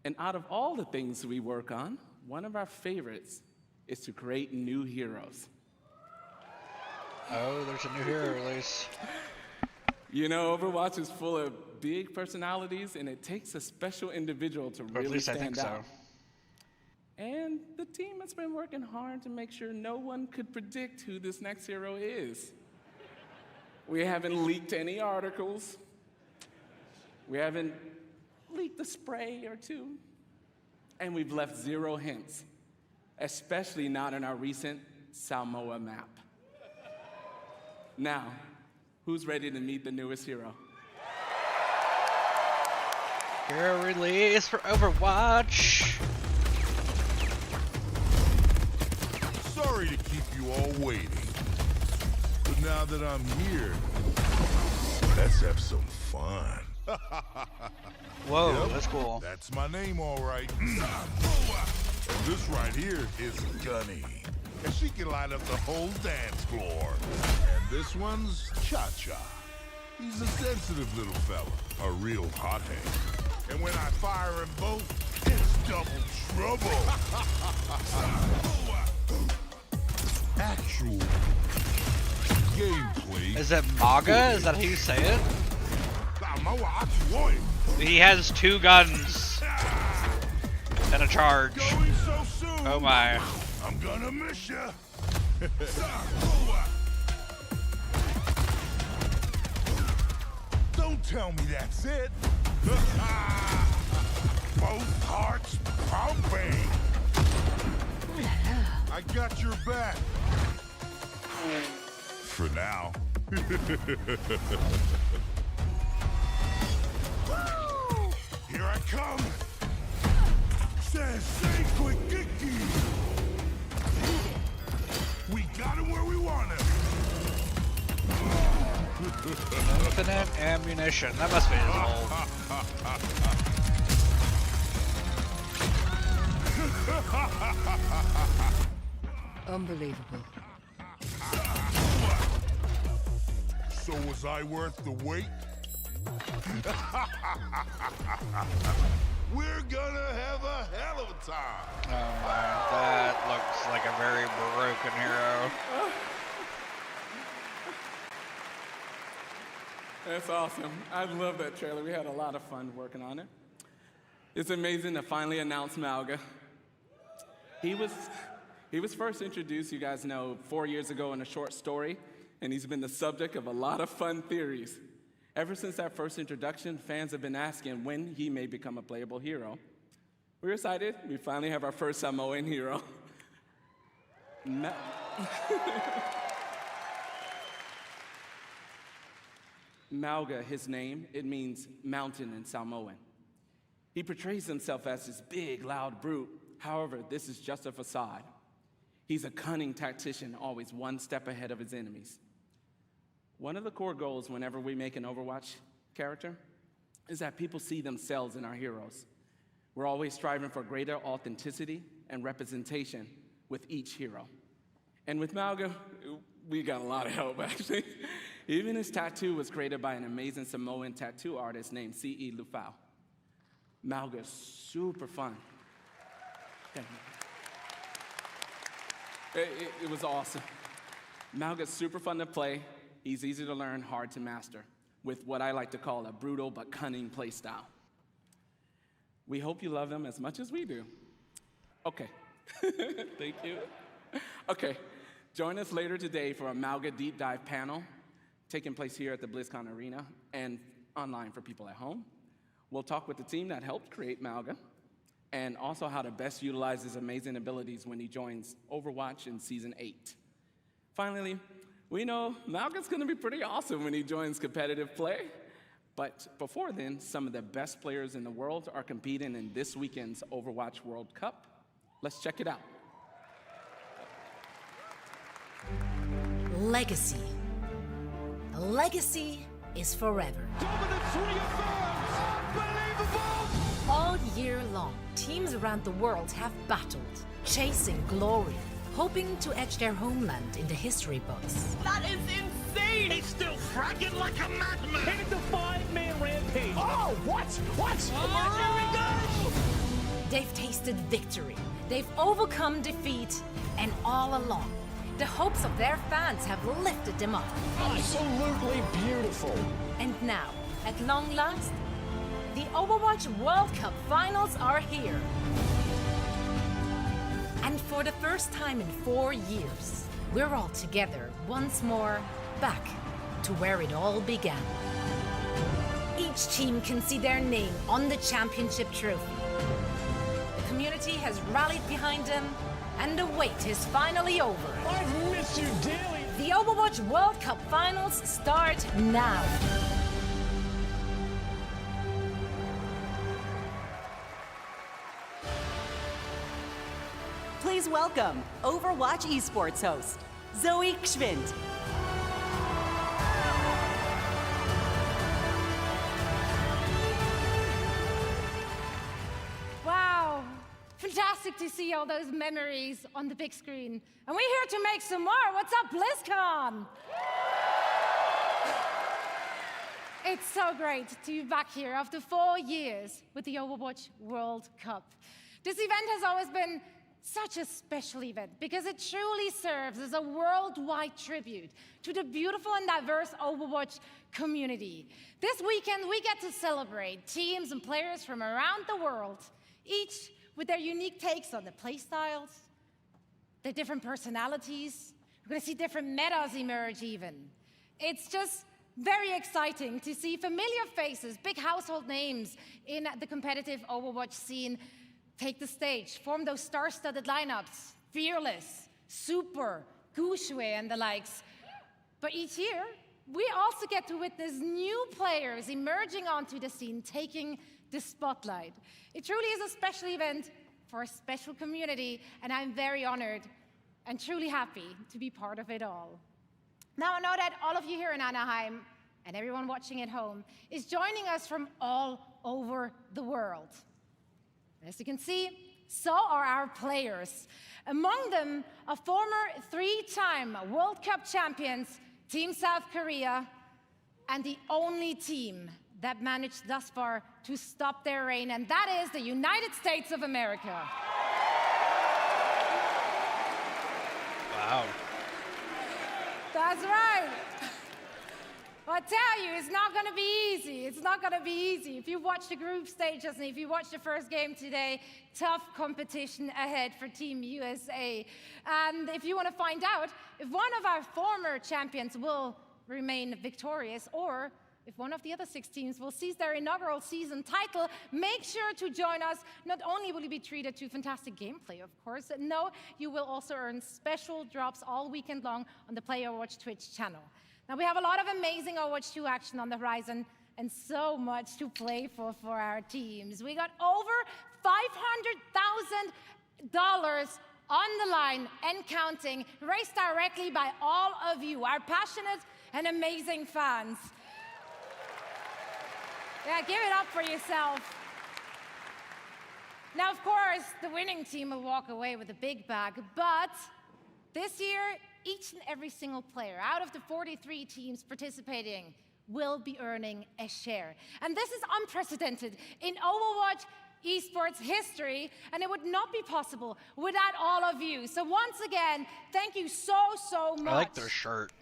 And out of all the things we work on, one of our favorites is to create new heroes. Oh, there's a new hero release. You know, Overwatch is full of big personalities, and it takes a special individual to really stand out. And the team has been working hard to make sure no one could predict who this next hero is. We haven't leaked any articles. We haven't leaked a spray or two. And we've left 0 hints, especially not in our recent Samoa map. Now, who's ready to meet the newest hero? Hero release for Overwatch. Sorry to keep you all waiting. But now that I'm here, let's have some fun. Whoa, Yep, that's cool. That's my name, all right. And this right here is Gunny. And she can light up the whole dance floor. And this one's Cha-Cha. He's a sensitive little fella, a real hothead. And when I fire them both, it's double trouble. Actual gameplay. Is it MAGA? Is that how you say it? He has 2 guns. And a charge. Going so soon. Oh my. I'm gonna miss ya. Don't tell me that's it. Both hearts pumping. I got your back. For now. Here I come. Says say quick Kiki. We got him where we want him. Infinite ammunition. That must be his old. Unbelievable. So was I worth the wait? We're gonna have a hell of a time. Oh my, that looks like a very broken hero. That's awesome. I love that trailer. We had a lot of fun working on it. It's amazing to finally announce Malga. He was first introduced, you guys know, 4 years ago in a short story, and he's been the subject of a lot of fun theories. Ever since that first introduction, fans have been asking when he may become a playable hero. We're excited. We finally have our first Samoan hero. Malga, his name, it means mountain in Samoan. He portrays himself as this big, loud brute. However, this is just a facade. He's a cunning tactician, always one step ahead of his enemies. One of the core goals whenever we make an Overwatch character is that people see themselves in our heroes. We're always striving for greater authenticity and representation with each hero. And with Malga, we got a lot of help, actually. Even his tattoo was created by an amazing Samoan tattoo artist named C.E. Lufau. Malga's super fun. Thank you. It was awesome. Malga's super fun to play. He's easy to learn, hard to master, with what I like to call a brutal but cunning play style. We hope you love him as much as we do. Okay. Thank you. Okay. Join us later today for a Malga Deep Dive panel taking place here at the Blizzcon Arena and online for people at home. We'll talk with the team that helped create Malga and also how to best utilize his amazing abilities when he joins Overwatch in Season 8. Finally, we know Malga's going to be pretty awesome when he joins competitive play. But before then, some of the best players in the world are competing in this weekend's Overwatch World Cup. Let's check it out. Legacy. A legacy is forever. Dominance reaffirms! Unbelievable! All year long, teams around the world have battled, chasing glory, hoping to etch their homeland in the history books. That is insane! He's still fragging like a madman! Hit the 5-man rampage! Oh, what? What? Oh, here we go! They've tasted victory, they've overcome defeat, and all along, the hopes of their fans have lifted them up. Absolutely beautiful! And now, at long last, the Overwatch World Cup Finals are here. And for the first time in 4 years, we're all together once more, back to where it all began. Each team can see their name on the championship trophy. The community has rallied behind them, and the wait is finally over. I've missed you dearly! The Overwatch World Cup Finals start now. Please welcome Overwatch esports host, Zoe Gschwind. Wow, fantastic to see all those memories on the big screen. And we're here to make some more. What's up, BlizzCon? It's so great to be back here after 4 years with the Overwatch World Cup. This event has always been such a special event because it truly serves as a worldwide tribute to the beautiful and diverse Overwatch community. This weekend, we get to celebrate teams and players from around the world each with their unique takes on the playstyles, their different personalities. We're going to see different metas emerge even. It's just very exciting to see familiar faces, big household names in the competitive Overwatch scene take the stage, form those star-studded lineups, Fearless, Super, Gushue, and the likes. But each year, we also get to witness new players emerging onto the scene, taking the spotlight. It truly is a special event for a special community, and I'm very honored and truly happy to be part of it all. Now I know that all of you here in Anaheim and everyone watching at home is joining us from all over the world. As you can see, so are our players. Among them, a former 3-time World Cup champions, Team South Korea, and the only team that managed thus far to stop their reign, and that is the United States of America. Wow. That's right. Well, I tell you, it's not going to be easy. It's not going to be easy. If you watch the group stages and if you watch the first game today, tough competition ahead for Team USA. And if you want to find out if one of our former champions will remain victorious or if one of the other 6 teams will seize their inaugural season title, make sure to join us. Not only will you be treated to fantastic gameplay, of course, no, you will also earn special drops all weekend long on the Play Overwatch Twitch channel. Now, we have a lot of amazing Overwatch 2 action on the horizon and so much to play for our teams. We got over $500,000 on the line and counting, raised directly by all of you, our passionate and amazing fans. Yeah, give it up for yourself. Now, of course, the winning team will walk away with a big bag, but this year, each and every single player out of the 43 teams participating will be earning a share. And this is unprecedented in Overwatch esports history, and it would not be possible without all of you. So once again, thank you so much. I like their shirt.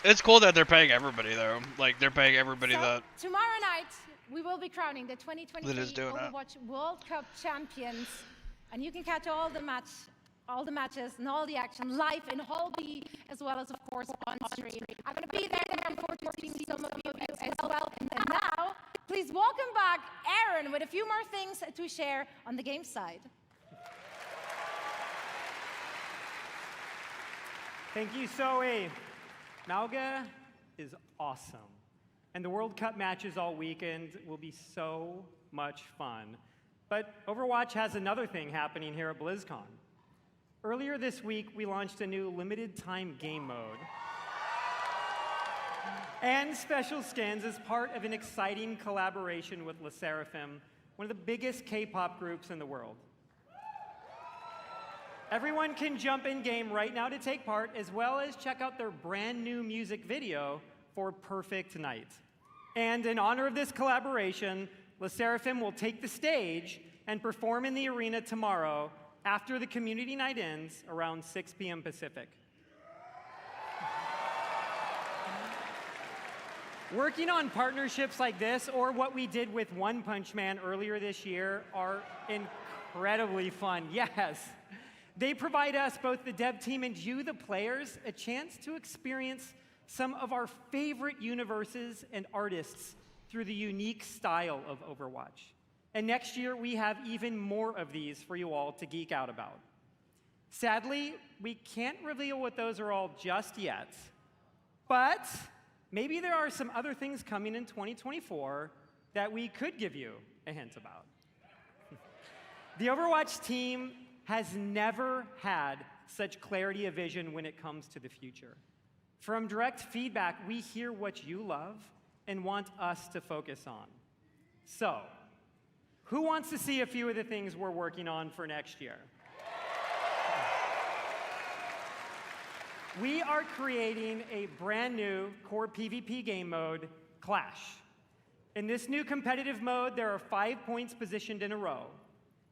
It's cool that they're paying everybody, though. Like, they're paying everybody that... Tomorrow night, we will be crowning the 2023 Overwatch World Cup champions. And you can catch all the matches and all the action live in Hall B, as well as, of course, on stream. I'm going to be there, and I'm looking forward to seeing some of you as well. And now, please welcome back Aaron with a few more things to share on the game side. Thank you, Zoe. Mauga is awesome. And the World Cup matches all weekend will be so much fun. But Overwatch has another thing happening here at Blizzcon. Earlier this week, we launched a new limited-time game mode and special skins as part of an exciting collaboration with Le Sserafim, one of the biggest K-pop groups in the world. Everyone can jump in-game right now to take part, as well as check out their brand new music video for Perfect Night. And in honor of this collaboration, Le Sserafim will take the stage and perform in the arena tomorrow after the community night ends around 6 p.m. Pacific. Working on partnerships like this, or what we did with One Punch Man earlier this year, are incredibly fun. Yes. They provide us, both the dev team and you, the players, a chance to experience some of our favorite universes and artists through the unique style of Overwatch. And next year, we have even more of these for you all to geek out about. Sadly, we can't reveal what those are all just yet, but maybe there are some other things coming in 2024 that we could give you a hint about. The Overwatch team has never had such clarity of vision when it comes to the future. From direct feedback, we hear what you love and want us to focus on. So, who wants to see a few of the things we're working on for next year? We are creating a brand new core PvP game mode, Clash. In this new competitive mode, there are 5 points positioned in a row.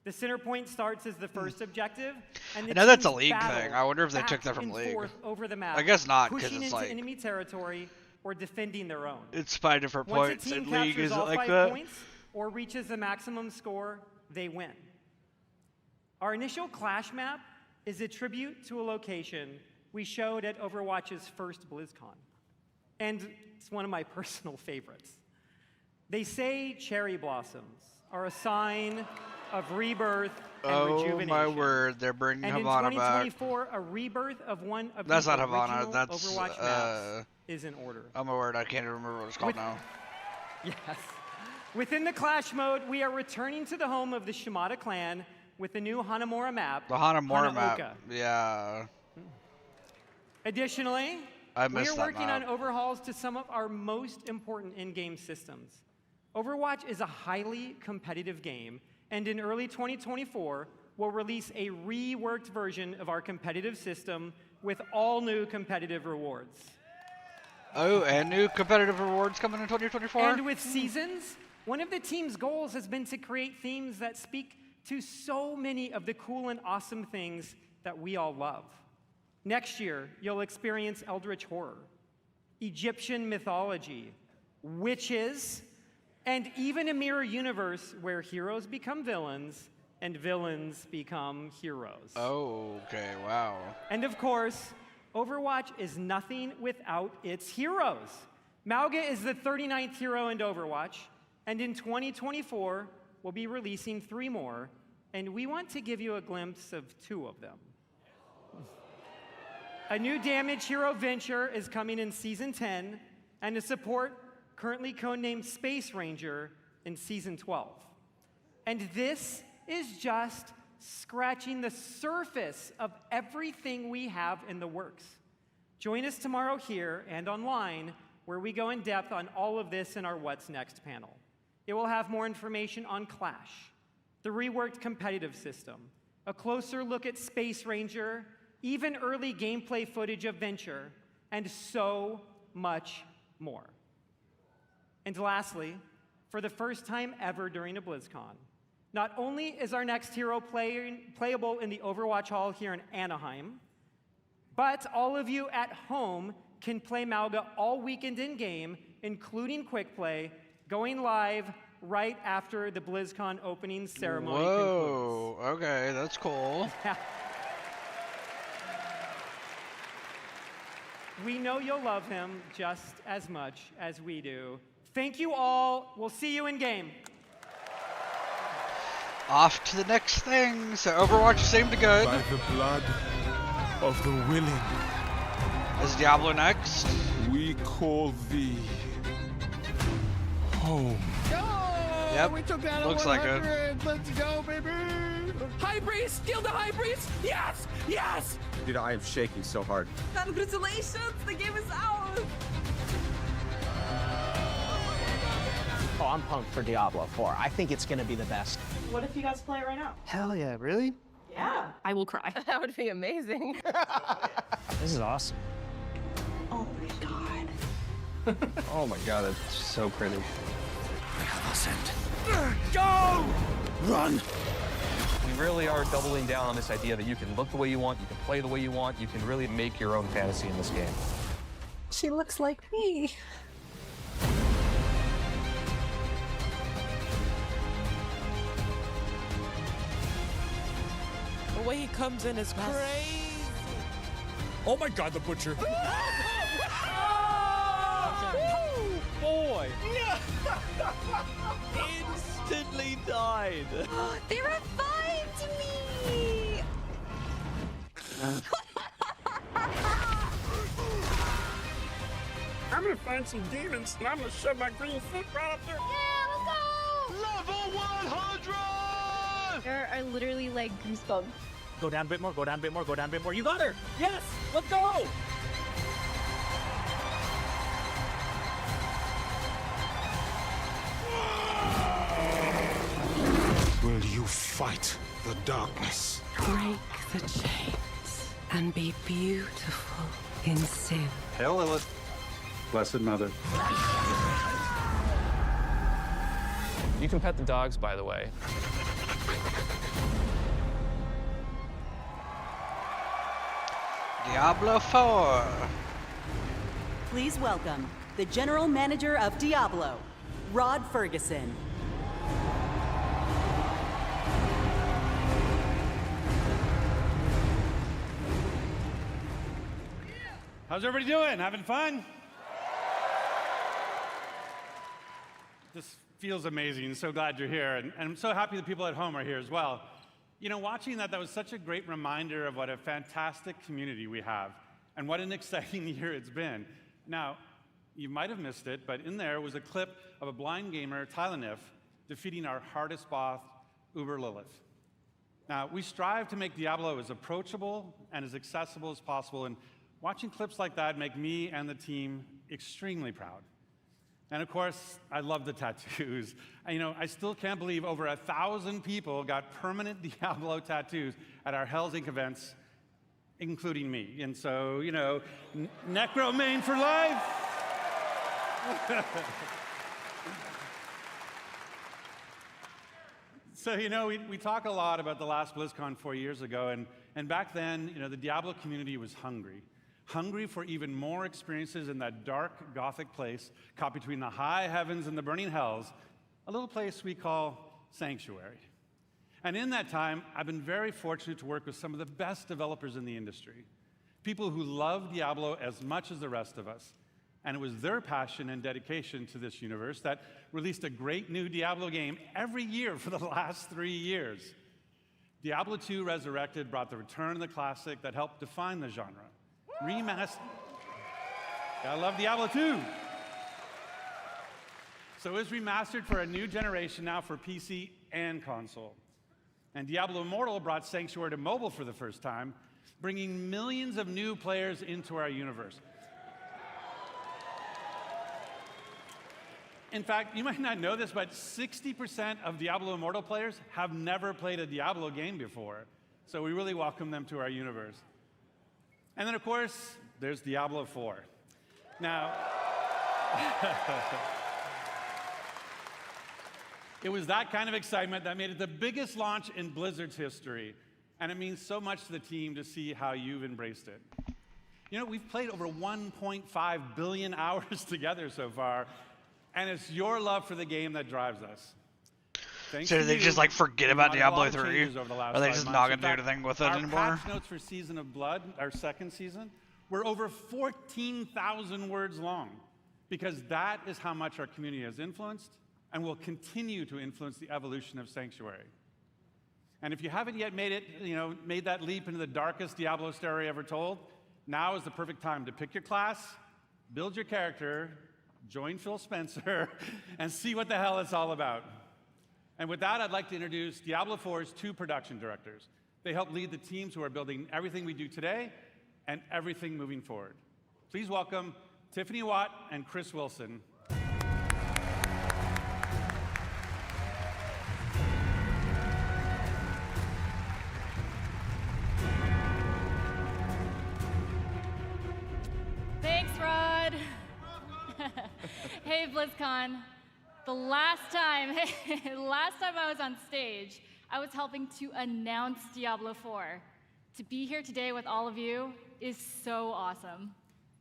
The center point starts as the first objective, and the I know that's a teams league battle thing. I wonder if they back took that from and League. forth over the map, I guess not, because pushing it's into like... enemy territory or defending their own. It's 5 different Once points a team in league, captures is it all like 5 that? points or reaches the maximum score, they win. Our initial Clash map is a tribute to a location we showed at Overwatch's first BlizzCon. And it's one of my personal favorites. They say cherry blossoms are a sign of rebirth and rejuvenation. Oh my word, they're bringing and Havana in back. 2024, a rebirth of one of That's the not Havana, original that's, Overwatch maps is in order. Oh my word, I can't even remember what it's called now. Yes. Within the Clash mode, we are returning to the home of the Shimada clan with the new Hanamura map. The Hanamura map, Hanaoka. yeah. Additionally, I we missed are that working map. on overhauls to some of our most important in-game systems. Overwatch is a highly competitive game, and in early 2024, we'll release a reworked version of our competitive system with all new competitive rewards. Oh, and new competitive rewards coming in 2024? And with seasons, one of the team's goals has been to create themes that speak to so many of the cool and awesome things that we all love. Next year, you'll experience Eldritch Horror, Egyptian mythology, witches, and even a mirror universe where heroes become villains and villains become heroes. Oh, okay, wow. And of course, Overwatch is nothing without its heroes. Mauga is the 39th hero in Overwatch, and in 2024, we'll be releasing 3 more, and we want to give you a glimpse of 2 of them. A new damage hero, Venture, is coming in Season 10, and a support currently codenamed Space Ranger in Season 12. And this is just scratching the surface of everything we have in the works. Join us tomorrow here and online, where we go in depth on all of this in our What's Next panel. It will have more information on Clash, the reworked competitive system, a closer look at Space Ranger, even early gameplay footage of Venture, and so much more. And lastly, for the first time ever during a BlizzCon, not only is our next hero playable in the Overwatch Hall here in Anaheim, but all of you at home can play Mauga all weekend in-game, including Quick Play, going live right after the BlizzCon opening ceremony concludes. Whoa, okay, that's cool. We know you'll love him just as much as we do. Thank you all. We'll see you in-game. Off to the next thing. So Overwatch seemed good. By the blood of the willing. Is Diablo next? We call thee home. Yep. We took that Looks like it. Let's go, baby. High Priest! Kill the High Priest! Yes! Yes! Dude, I am shaking so hard. Congratulations! The game is out! Oh, I'm pumped for Diablo 4. I think it's gonna be the best. What if you guys play it right now? Hell yeah, really? Yeah. I will cry. That would be amazing. This is awesome. Oh my god. Oh my god, that's so pretty. Go! Run! We really are doubling down on this idea that you can look the way you want, you can play the way you want, you can really make your own fantasy in this game. She looks like me. The way he comes in is crazy. Oh my god, the butcher. Boy! Instantly died. They revived me! I'm gonna find some demons and I'm gonna shove my green foot right up there. Yeah, let's go! Level 100! There are literally like goosebumps. Go down a bit more, go down a bit more, go down a bit more. You got her! Yes! Let's go! Will you fight the darkness? Break the chains and be beautiful in sin. Hail Lilith. Blessed Mother. You can pet the dogs, by the way. Diablo 4. Please welcome the general manager of Diablo, Rod Ferguson. How's everybody doing? Having fun? This feels amazing. So glad you're here. And I'm so happy the people at home are here as well. You know, watching that was such a great reminder of what a fantastic community we have and what an exciting year it's been. Now, you might have missed it, but in there was a clip of a blind gamer, Tylanif, defeating our hardest boss, Uber Lilith. Now, we strive to make Diablo as approachable and as accessible as possible, and watching clips like that make me and the team extremely proud. And of course, I love the tattoos. You know, I still can't believe over 1,000 people got permanent Diablo tattoos at our Hell's Inc. events, including me. And so, you know, Necromain for life. So, you know, we talk a lot about the last Blizzcon 4 years ago, and back then, you know, the Diablo community was hungry for even more experiences in that dark, gothic place caught between the high heavens and the burning hells, a little place we call Sanctuary. And in that time, I've been very fortunate to work with some of the best developers in the industry, people who love Diablo as much as the rest of us. And it was their passion and dedication to this universe that released a great new Diablo game every year for the last 3 years. Diablo 2 Resurrected brought the return of the classic that helped define the genre. Remastered. I love Diablo 2. So it was remastered for a new generation now for PC and console. And Diablo Immortal brought Sanctuary to mobile for the first time, bringing millions of new players into our universe. In fact, you might not know this, but 60% of Diablo Immortal players have never played a Diablo game before. So we really welcome them to our universe. And then, of course, there's Diablo 4. Now, it was that kind of excitement that made it the biggest launch in Blizzard's history. And it means so much to the team to see how you've embraced it. You know, we've played over 1.5 billion hours together so far, and it's your love for the game that drives us. So do they just like forget about Diablo 3? Are they just not going to do anything with it anymore? Our patch notes for Season of Blood, our second season, were over 14,000 words long, because that is how much our community has influenced and will continue to influence the evolution of Sanctuary. And if you haven't yet made that leap into the darkest Diablo story ever told, now is the perfect time to pick your class, build your character, join Phil Spencer, and see what the hell it's all about. And with that, I'd like to introduce Diablo 4's 2 production directors. They help lead the teams who are building everything we do today and everything moving forward. Please welcome Tiffany Watt and Chris Wilson. Thanks, Rod. Hey, BlizzCon. The last time I was on stage, I was helping to announce Diablo 4. To be here today with all of you is so awesome.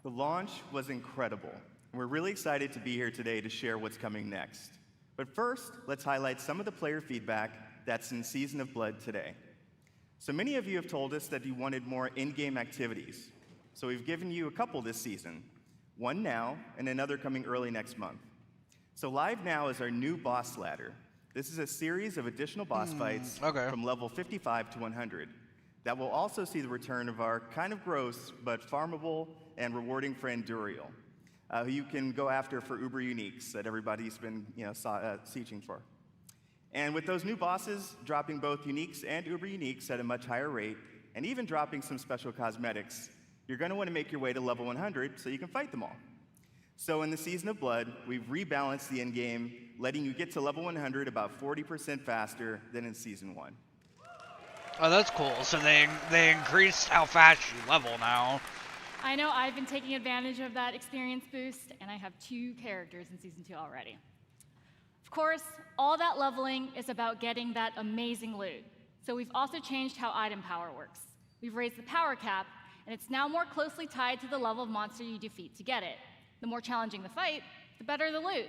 The launch was incredible. We're really excited to be here today to share what's coming next. But first, let's highlight some of the player feedback that's in Season of Blood today. So many of you have told us that you wanted more in-game activities. So we've given you a couple this season, one now and another coming early next month. So live now is our new boss ladder. This is a series of additional boss fights from level 55 to 100 that will also see the return of our kind of gross but farmable and rewarding friend Duriel, who you can go after for Uber Uniques that everybody's been sieging for. And with those new bosses dropping both Uniques and Uber Uniques at a much higher rate, and even dropping some special cosmetics, you're going to want to make your way to level 100 so you can fight them all. So in the Season of Blood, we've rebalanced the end game, letting you get to level 100 about 40% faster than in Season 1. Oh, that's cool. So they increased how fast you level now. I know I've been taking advantage of that experience boost, and I have 2 characters in Season 2 already. Of course, all that leveling is about getting that amazing loot. So we've also changed how item power works. We've raised the power cap, and it's now more closely tied to the level of monster you defeat to get it. The more challenging the fight, the better the loot.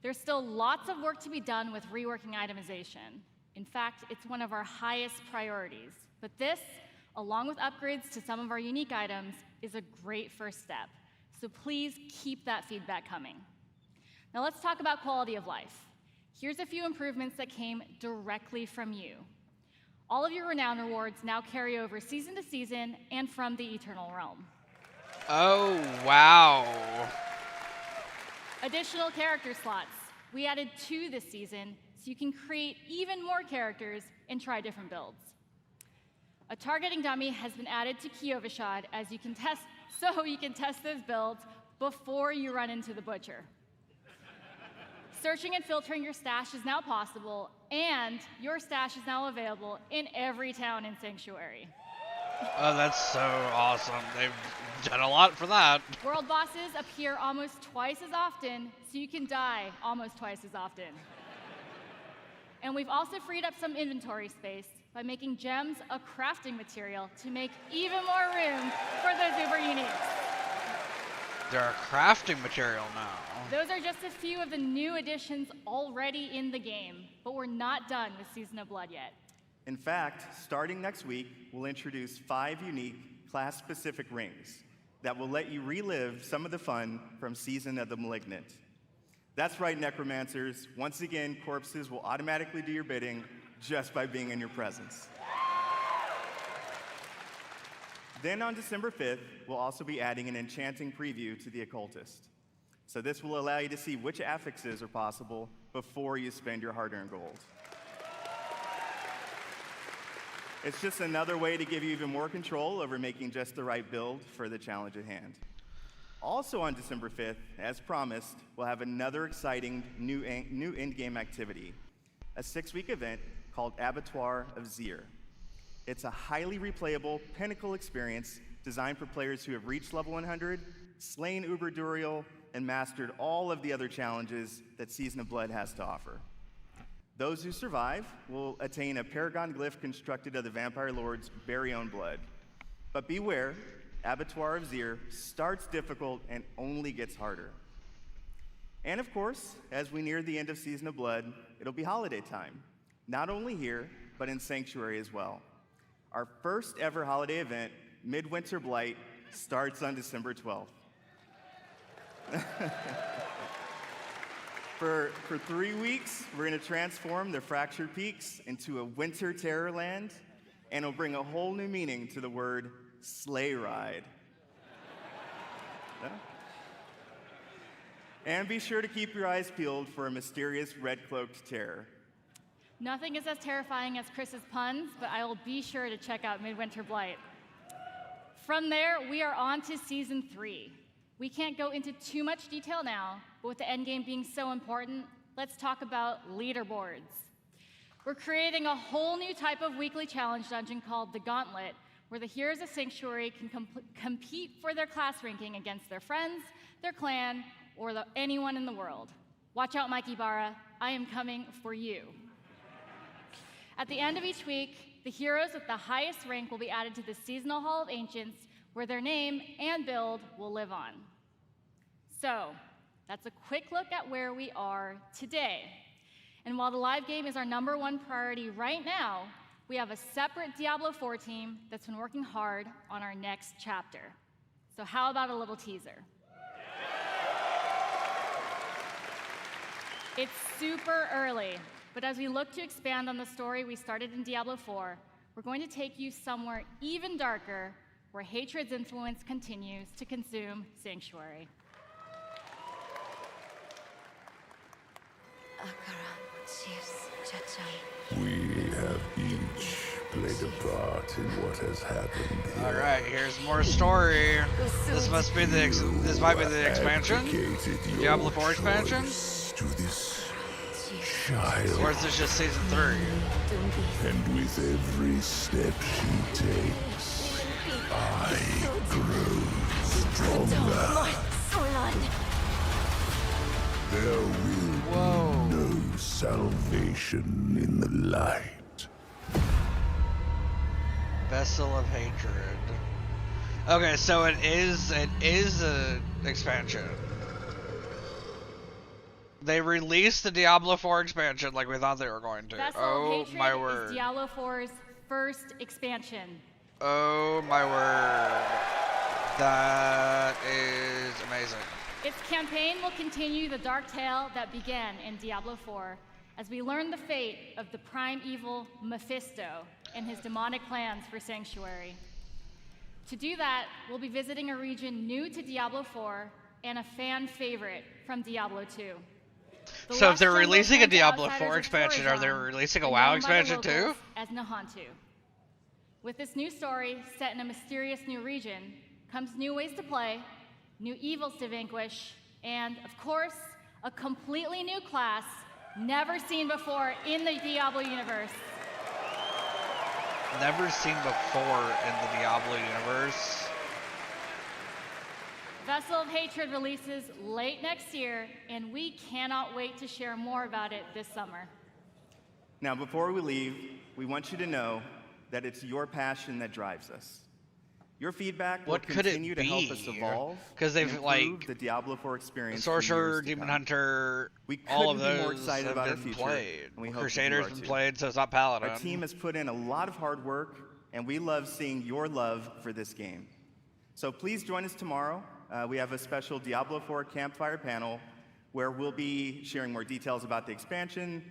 There's still lots of work to be done with reworking itemization. In fact, it's one of our highest priorities. But this, along with upgrades to some of our unique items, is a great first step. So please keep that feedback coming. Now let's talk about quality of life. Here's a few improvements that came directly from you. All of your renown rewards now carry over season to season and from the Eternal Realm. Oh, wow. Additional character slots. We added 2 this season, so you can create even more characters and try different builds. A targeting dummy has been added to Kiovashad as you can test, so you can test those builds before you run into the butcher. Searching and filtering your stash is now possible, and your stash is now available in every town in Sanctuary. Oh, that's so awesome. They've done a lot for that. World bosses appear almost twice as often, so you can die almost twice as often. And we've also freed up some inventory space by making gems a crafting material to make even more room for those uber uniques. They're a crafting material now. Those are just a few of the new additions already in the game, but we're not done with Season of Blood yet. In fact, starting next week, we'll introduce 5 unique class-specific rings that will let you relive some of the fun from Season of the Malignant. That's right, Necromancers. Once again, corpses will automatically do your bidding just by being in your presence. Then on December 5th, we'll also be adding an enchanting preview to the Occultist. So this will allow you to see which affixes are possible before you spend your hard-earned gold. It's just another way to give you even more control over making just the right build for the challenge at hand. Also on December 5th, as promised, we'll have another exciting new in-game activity, a 6-week event called Abattoir of Zir. It's a highly replayable pinnacle experience designed for players who have reached level 100, slain Uber Duriel, and mastered all of the other challenges that Season of Blood has to offer. Those who survive will attain a Paragon glyph constructed of the Vampire Lord's very own blood. But beware, Abattoir of Zir starts difficult and only gets harder. And of course, as we near the end of Season of Blood, it'll be holiday time, not only here, but in Sanctuary as well. Our first ever holiday event, Midwinter Blight, starts on December 12th. For 3 weeks, we're going to transform the Fractured Peaks into a winter terrorland, and it'll bring a whole new meaning to the word sleigh ride. Yeah. And be sure to keep your eyes peeled for a mysterious red-cloaked terror. Nothing is as terrifying as Chris's puns, but I will be sure to check out Midwinter Blight. From there, we are on to Season 3. We can't go into too much detail now, but with the endgame being so important, let's talk about leaderboards. We're creating a whole new type of weekly challenge dungeon called the Gauntlet, where the heroes of Sanctuary can compete for their class ranking against their friends, their clan, or anyone in the world. Watch out, Mike Ibarra, I am coming for you. At the end of each week, the heroes with the highest rank will be added to the Seasonal Hall of Ancients, where their name and build will live on. So, that's a quick look at where we are today. And while the live game is our #1 priority right now, we have a separate Diablo 4 team that's been working hard on our next chapter. So how about a little teaser? It's super early, but as we look to expand on the story we started in Diablo 4, we're going to take you somewhere even darker, where hatred's influence continues to consume Sanctuary. We have each played a part in what has happened here. All right, here's more story. This might be the expansion, Diablo 4 expansion. To this child. Or is this just Season 3? And with every step she takes, I grow stronger. There will be no salvation in the light. Vessel of Hatred. Okay, so it is a expansion. They released the Diablo 4 expansion like we thought they were going to. Vessel of Oh Hatred my word. is Diablo 4's first expansion. Oh my word. That is amazing. Its campaign will continue the dark tale that began in Diablo 4 as we learn the fate of the prime evil Mephisto and his demonic plans for Sanctuary. To do that, we'll be visiting a region new to Diablo 4 and a fan favorite from Diablo 2. So if they're releasing a Diablo 4 expansion, are they releasing a WoW expansion too? As Nahantu. With this new story set in a mysterious new region comes new ways to play, new evils to vanquish, and of course, a completely new class never seen before in the Diablo universe. Never seen before in the Diablo universe. Vessel of Hatred releases late next year, and we cannot wait to share more about it this summer. Now, before we leave, we want you to know that it's your passion that drives us. Your feedback will continue to help us evolve. Because they've like the Diablo 4 experience. Sorcerer, Demon Hunter, all of those more excited have about our been future, played. and we hope Crusader's that you been are too. played, so it's not Paladin. Our team has put in a lot of hard work, and we love seeing your love for this game. So please join us tomorrow. We have a special Diablo 4 campfire panel where we'll be sharing more details about the expansion,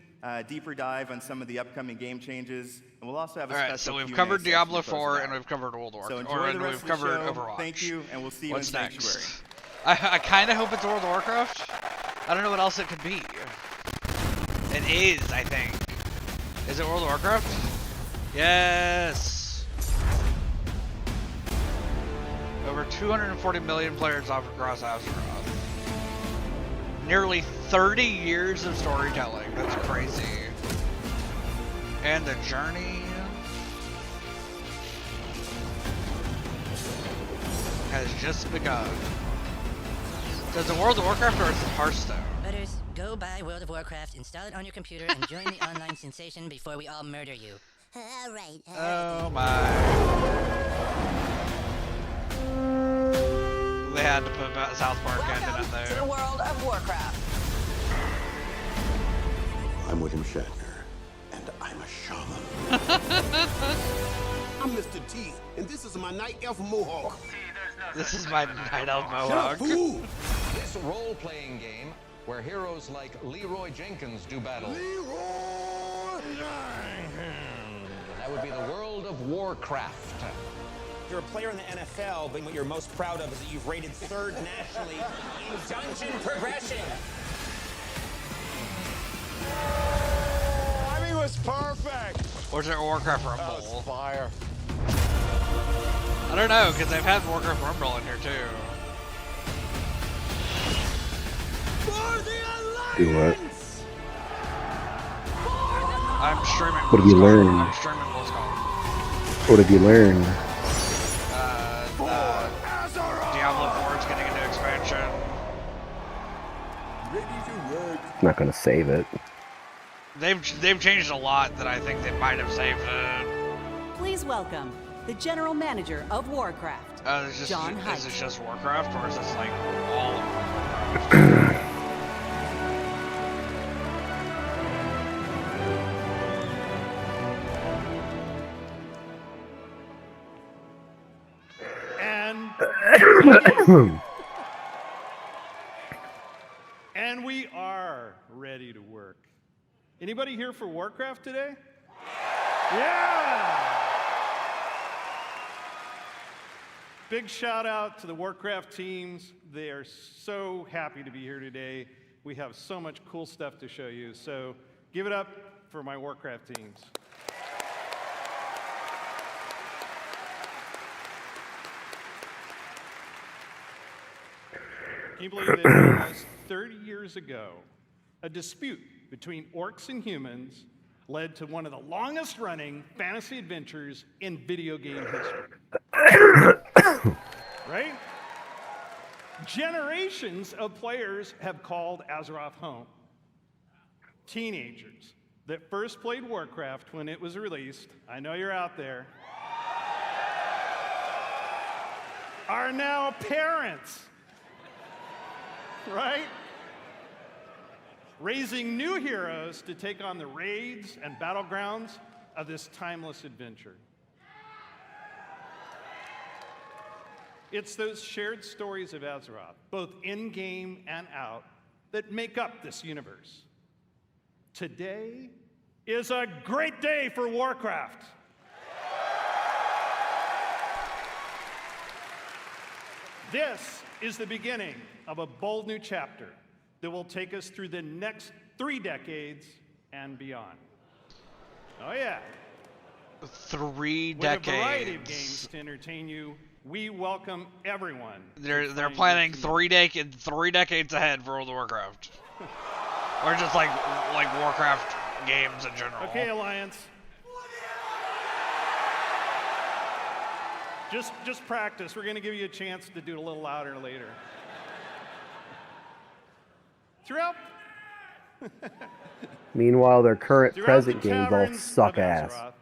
deeper dive on some of the upcoming game changes, and we'll also have a special so we've Q&A covered session Diablo to close 4 it out. and we've covered World of So Warcraft. enjoy the rest we've of the covered show. Overwatch. Thank you, and we'll see you What's in next? Sanctuary. I kind of hope it's World of Warcraft. I don't know what else it could be. It is, I think. Is it World of Warcraft? Yes. Over 240 million players off across Azeroth. Nearly 30 years of storytelling. That's crazy. And the journey has just begun. So is it World of Warcraft or is it Hearthstone? Butters, go buy World of Warcraft, install it on your computer, and join the online sensation before we all murder you. All right. Oh my. They had to put South Park ending in there. To the World of Warcraft. I'm William Shatner, and I'm a shaman. I'm Mr. T, and this is my night elf mohawk. This is my night elf Shut mohawk. up, fool! This role-playing game where heroes like Leroy Jenkins do battle. Leroy! That would be the World of Warcraft. You're a player in the NFL, but what you're most proud of is that you've rated third nationally in dungeon progression. I mean, it was perfect! Or is it Warcraft Rumble? That was fire. I don't know, because they've had Warcraft Rumble in here too. Do what? I'm streaming What have you BlizzCon. learned? I'm streaming BlizzCon. What have you learned? Diablo 4 is getting a new expansion. Not gonna save it. They've changed a lot that I think they might have saved it. Please welcome the General Manager of Warcraft, John Haidt. Is this just Warcraft, or is this like all of Warcraft? And we are ready to work. Anybody here for Warcraft today? Yeah! Big shout out to the Warcraft teams. They are so happy to be here today. We have so much cool stuff to show you. So give it up for my Warcraft teams. Can you believe that almost 30 years ago, a dispute between orcs and humans led to one of the longest running fantasy adventures in video game history? Right? Generations of players have called Azeroth home. Teenagers that first played Warcraft when it was released, I know you're out there, are now parents, right? Raising new heroes to take on the raids and battlegrounds of this timeless adventure. It's those shared stories of Azeroth, both in-game and out, that make up this universe. Today is a great day for Warcraft. This is the beginning of a bold new chapter that will take us through the next 3 decades and beyond. Oh yeah. 3 With decades. a variety of games to entertain you, we welcome everyone. They're planning 3 decades ahead for World of Warcraft. Or just like Warcraft games in general. Okay, Alliance. Just practice. We're going to give you a chance to do it a little louder later. Throughout Meanwhile, their current Throughout present the games all taverns suck of ass. Azeroth,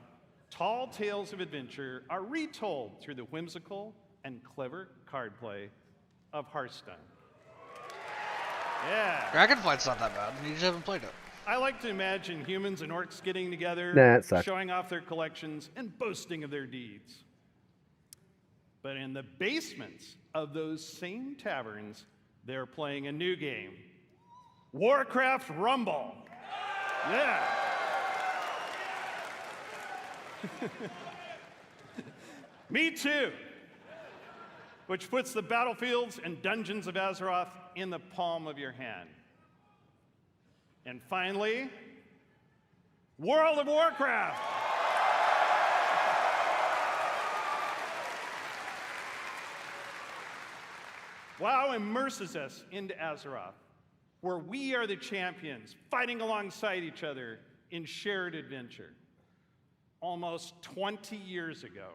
tall tales of adventure are retold through the whimsical and clever card play of Hearthstone. Yeah. Dragonflight's not that bad. You just haven't played it. I like to imagine humans and orcs getting together, Nah, it sucks. showing off their collections, and boasting of their deeds. But in the basements of those same taverns, they're playing a new game, Warcraft Rumble. Yeah. Me too. Which puts the battlefields and dungeons of Azeroth in the palm of your hand. And finally, World of Warcraft. WoW immerses us into Azeroth, where we are the champions, fighting alongside each other in shared adventure. Almost 20 years ago,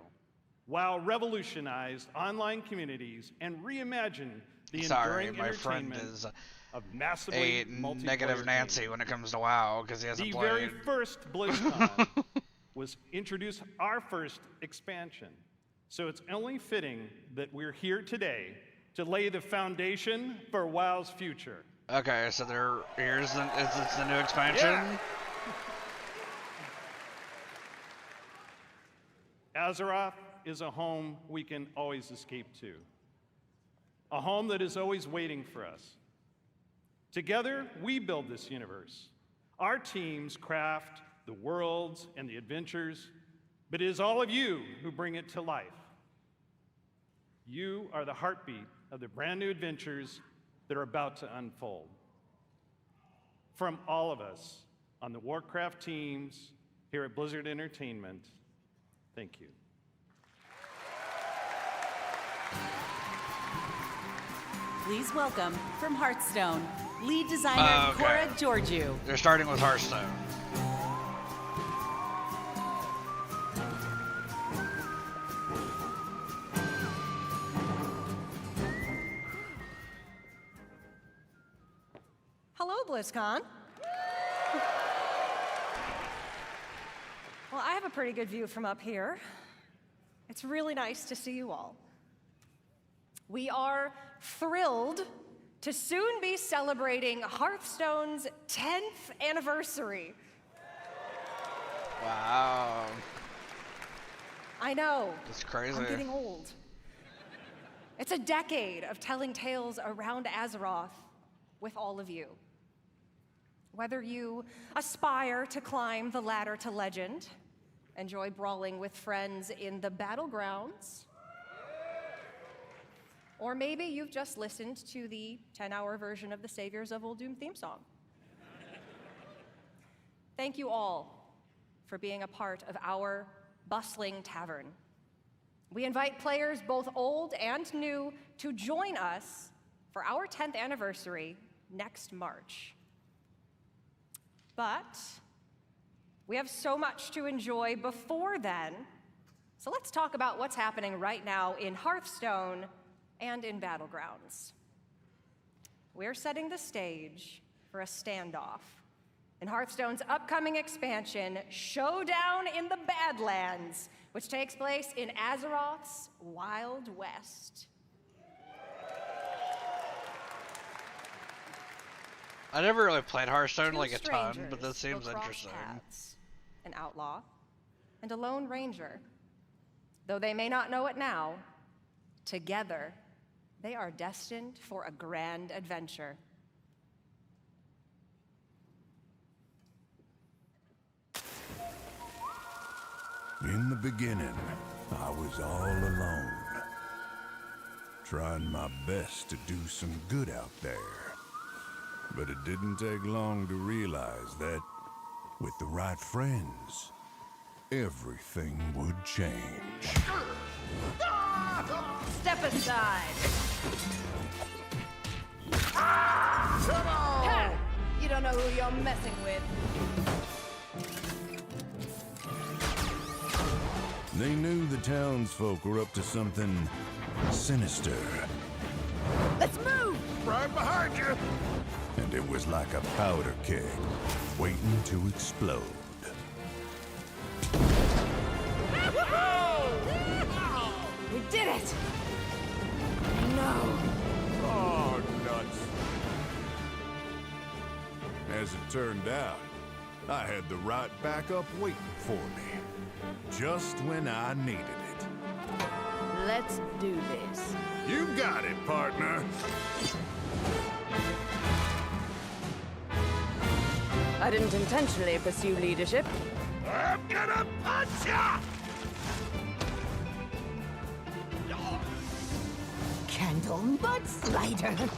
WoW revolutionized online communities and reimagined the Sorry, enduring my friend entertainment is of massively a multiplayer negative Nancy games. when it comes to WoW because he hasn't The played. very first Blizzcon was introduced our first expansion. So it's only fitting that we're here today to lay the foundation for WoW's future. Okay, so is this the new expansion? Yeah. Azeroth is a home we can always escape to. A home that is always waiting for us. Together, we build this universe. Our teams craft the worlds and the adventures, but it is all of you who bring it to life. You are the heartbeat of the brand new adventures that are about to unfold. From all of us on the Warcraft teams here at Blizzard Entertainment, thank you. Please welcome from Hearthstone, lead designer Cora Georgiou. They're starting with Hearthstone. Hello, BlizzCon. Well, I have a pretty good view from up here. It's really nice to see you all. We are thrilled to soon be celebrating Hearthstone's 10th anniversary. Wow. I know. That's crazy. I'm getting old. It's a decade of telling tales around Azeroth with all of you. Whether you aspire to climb the ladder to legend, enjoy brawling with friends in the battlegrounds, or maybe you've just listened to the 10-hour version of the Saviors of Uldum theme song. Thank you all for being a part of our bustling tavern. We invite players both old and new to join us for our 10th anniversary next March. But we have so much to enjoy before then, so let's talk about what's happening right now in Hearthstone and in Battlegrounds. We're setting the stage for a standoff in Hearthstone's upcoming expansion, Showdown in the Badlands, which takes place in Azeroth's Wild West. I never really played Hearthstone Two like a ton, strangers but this will seems cross interesting. paths. An outlaw and a lone ranger. Though they may not know it now, together they are destined for a grand adventure. In the beginning, I was all alone, trying my best to do some good out there. But it didn't take long to realize that, with the right friends, everything would change. Step aside. Ha! You don't know who you're messing with. They knew the townsfolk were up to something sinister. Let's move! Right behind you! And it was like a powder keg, waiting to explode. We did it! No. Oh, nuts. As it turned out, I had the right backup waiting for me, just when I needed it. Let's do this. You got it, partner. I didn't intentionally pursue leadership. I'm gonna punch ya! Candle mudslider.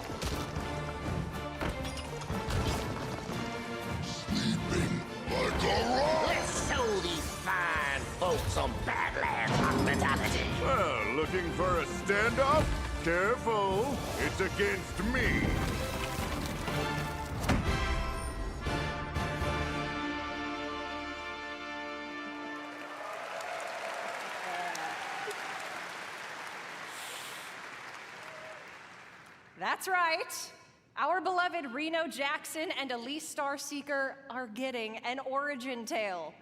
Sleeping like a rock. Let's show these fine folks some Badlands hospitality. Well, looking for a standoff? Careful, it's against me. That's right. Our beloved Reno Jackson and Elise Starseeker are getting an origin tale.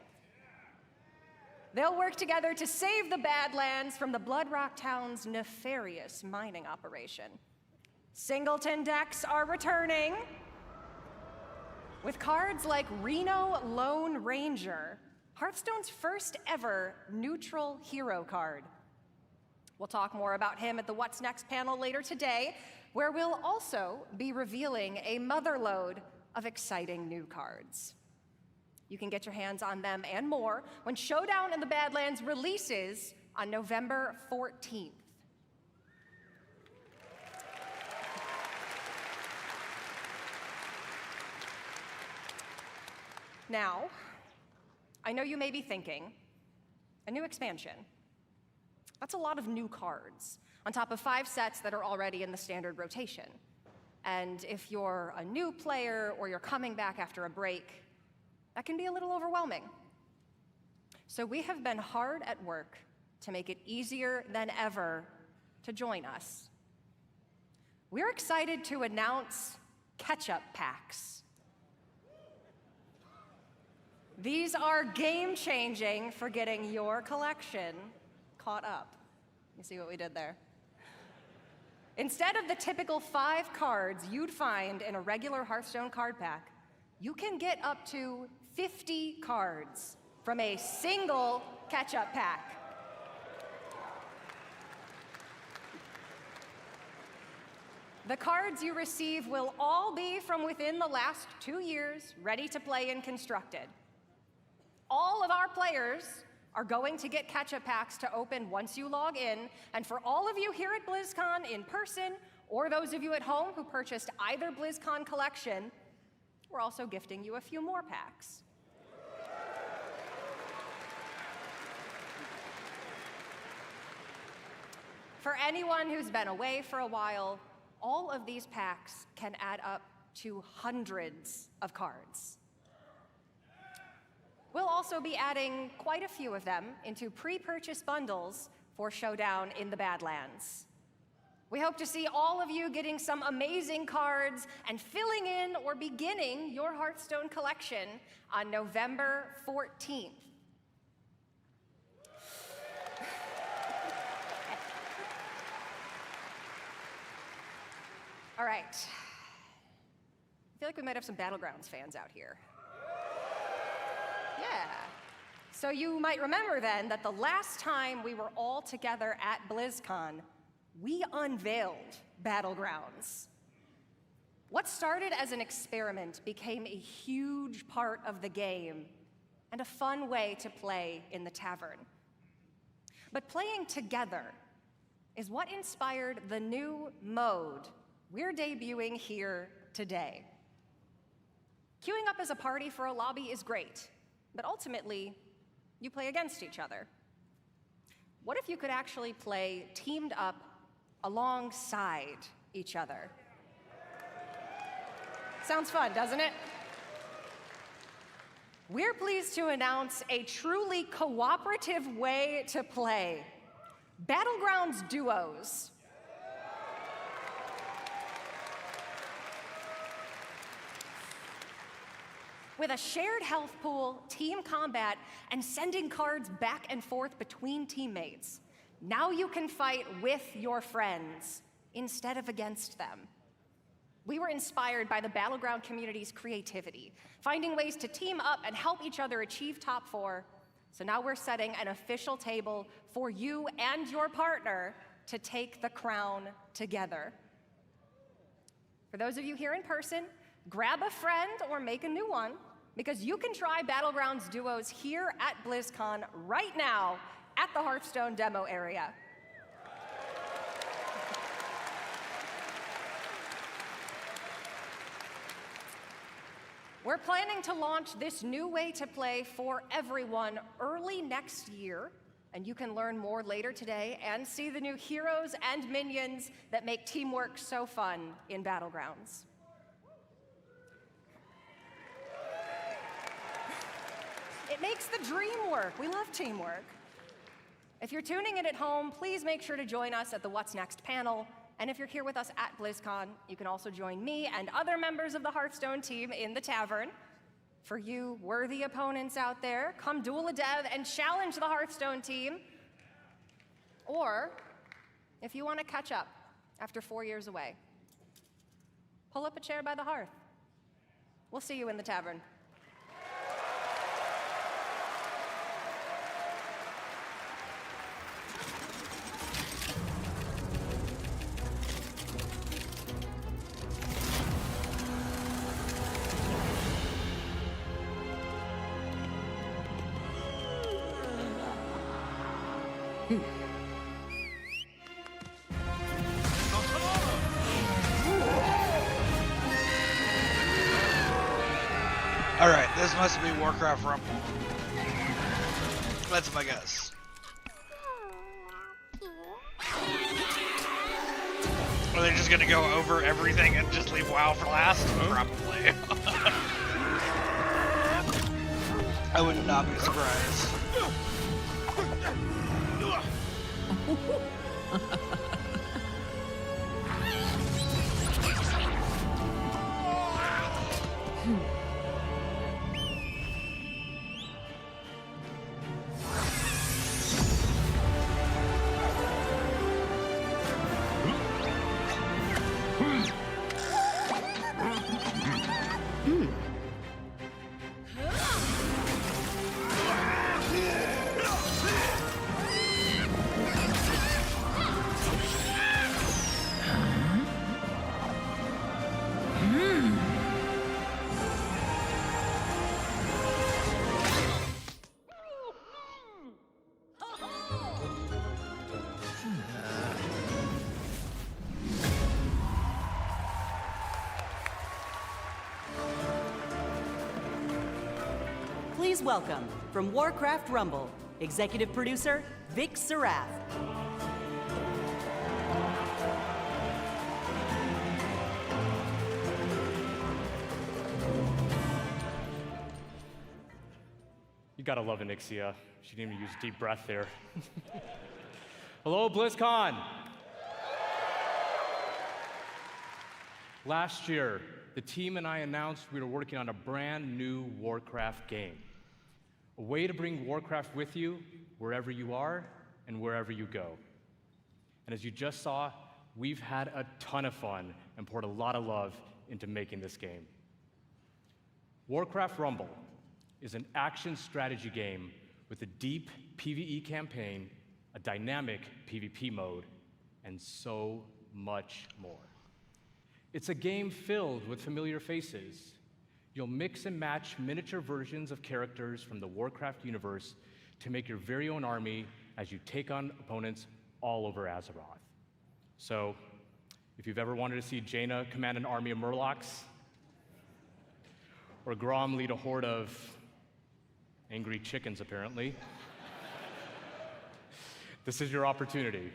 They'll work together to save the Badlands from the Bloodrock Town's nefarious mining operation. Singleton decks are returning. With cards like Reno Lone Ranger, Hearthstone's first ever neutral hero card. We'll talk more about him at the What's Next panel later today, where we'll also be revealing a motherlode of exciting new cards. You can get your hands on them and more when Showdown in the Badlands releases on November 14th. Now, I know you may be thinking, a new expansion. That's a lot of new cards, on top of 5 sets that are already in the standard rotation. And if you're a new player or you're coming back after a break, that can be a little overwhelming. So we have been hard at work to make it easier than ever to join us. We're excited to announce catch-up packs. These are game-changing for getting your collection caught up. You see what we did there? Instead of the typical 5 cards you'd find in a regular Hearthstone card pack, you can get up to 50 cards from a single catch-up pack. The cards you receive will all be from within the last 2 years, ready to play and constructed. All of our players are going to get catch-up packs to open once you log in, and for all of you here at BlizzCon in person, or those of you at home who purchased either BlizzCon collection, we're also gifting you a few more packs. For anyone who's been away for a while, all of these packs can add up to hundreds of cards. We'll also be adding quite a few of them into pre-purchase bundles for Showdown in the Badlands. We hope to see all of you getting some amazing cards and filling in or beginning your Hearthstone collection on November 14th. All right. I feel like we might have some Battlegrounds fans out here. Yeah. So you might remember then that the last time we were all together at BlizzCon, we unveiled Battlegrounds. What started as an experiment became a huge part of the game and a fun way to play in the tavern. But playing together is what inspired the new mode we're debuting here today. Queuing up as a party for a lobby is great, but ultimately, you play against each other. What if you could actually play teamed up alongside each other? Sounds fun, doesn't it? We're pleased to announce a truly cooperative way to play, Battlegrounds Duos. With a shared health pool, team combat, and sending cards back and forth between teammates, now you can fight with your friends instead of against them. We were inspired by the Battleground community's creativity, finding ways to team up and help each other achieve top 4. So now we're setting an official table for you and your partner to take the crown together. For those of you here in person, grab a friend or make a new one, because you can try Battlegrounds Duos here at BlizzCon right now at the Hearthstone demo area. We're planning to launch this new way to play for everyone early next year, and you can learn more later today and see the new heroes and minions that make teamwork so fun in Battlegrounds. It makes the dream work. We love teamwork. If you're tuning in at home, please make sure to join us at the What's Next panel. And if you're here with us at BlizzCon, you can also join me and other members of the Hearthstone team in the tavern. For you worthy opponents out there, come duel a dev and challenge the Hearthstone team. Or, if you want to catch up after 4 years away, pull up a chair by the hearth. We'll see you in the tavern. Alright, this must be Warcraft Rumble. That's my guess. Are they just gonna go over everything and just leave WoW for last? Probably. I would not be surprised. Please welcome, from Warcraft Rumble, executive producer, Vic Sarath. You gotta love Anixia. She didn't even use deep breath there. Hello, BlizzCon! Last year, the team and I announced we were working on a brand new Warcraft game. A way to bring Warcraft with you wherever you are and wherever you go. And as you just saw, we've had a ton of fun and poured a lot of love into making this game. Warcraft Rumble is an action strategy game with a deep PvE campaign, a dynamic PvP mode, and so much more. It's a game filled with familiar faces. You'll mix and match miniature versions of characters from the Warcraft universe to make your very own army as you take on opponents all over Azeroth. So, if you've ever wanted to see Jaina command an army of Murlocs, or Grom lead a horde of angry chickens, apparently, this is your opportunity.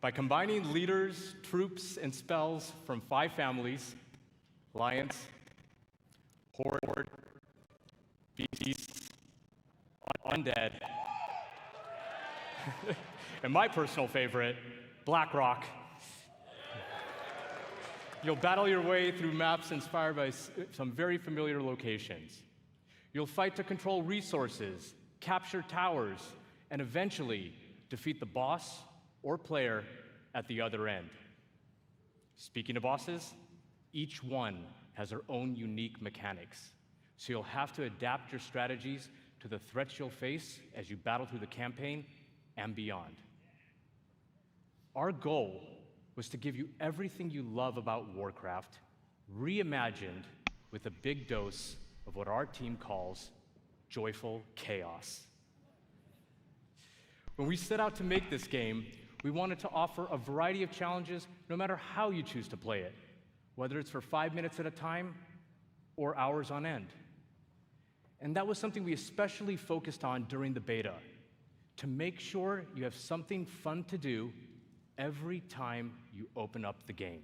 By combining leaders, troops, and spells from 5 families, Alliance, Horde, Beasts, Undead, and my personal favorite, Blackrock, you'll battle your way through maps inspired by some very familiar locations. You'll fight to control resources, capture towers, and eventually defeat the boss or player at the other end. Speaking of bosses, each one has their own unique mechanics, so you'll have to adapt your strategies to the threats you'll face as you battle through the campaign and beyond. Our goal was to give you everything you love about Warcraft, reimagined with a big dose of what our team calls joyful chaos. When we set out to make this game, we wanted to offer a variety of challenges no matter how you choose to play it, whether it's for 5 minutes at a time or hours on end. And that was something we especially focused on during the beta, to make sure you have something fun to do every time you open up the game.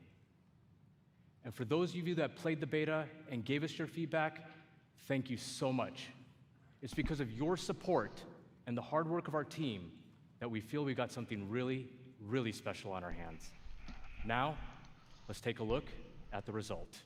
And for those of you that played the beta and gave us your feedback, thank you so much. It's because of your support and the hard work of our team that we feel we got something really, really special on our hands. Now, let's take a look at the result.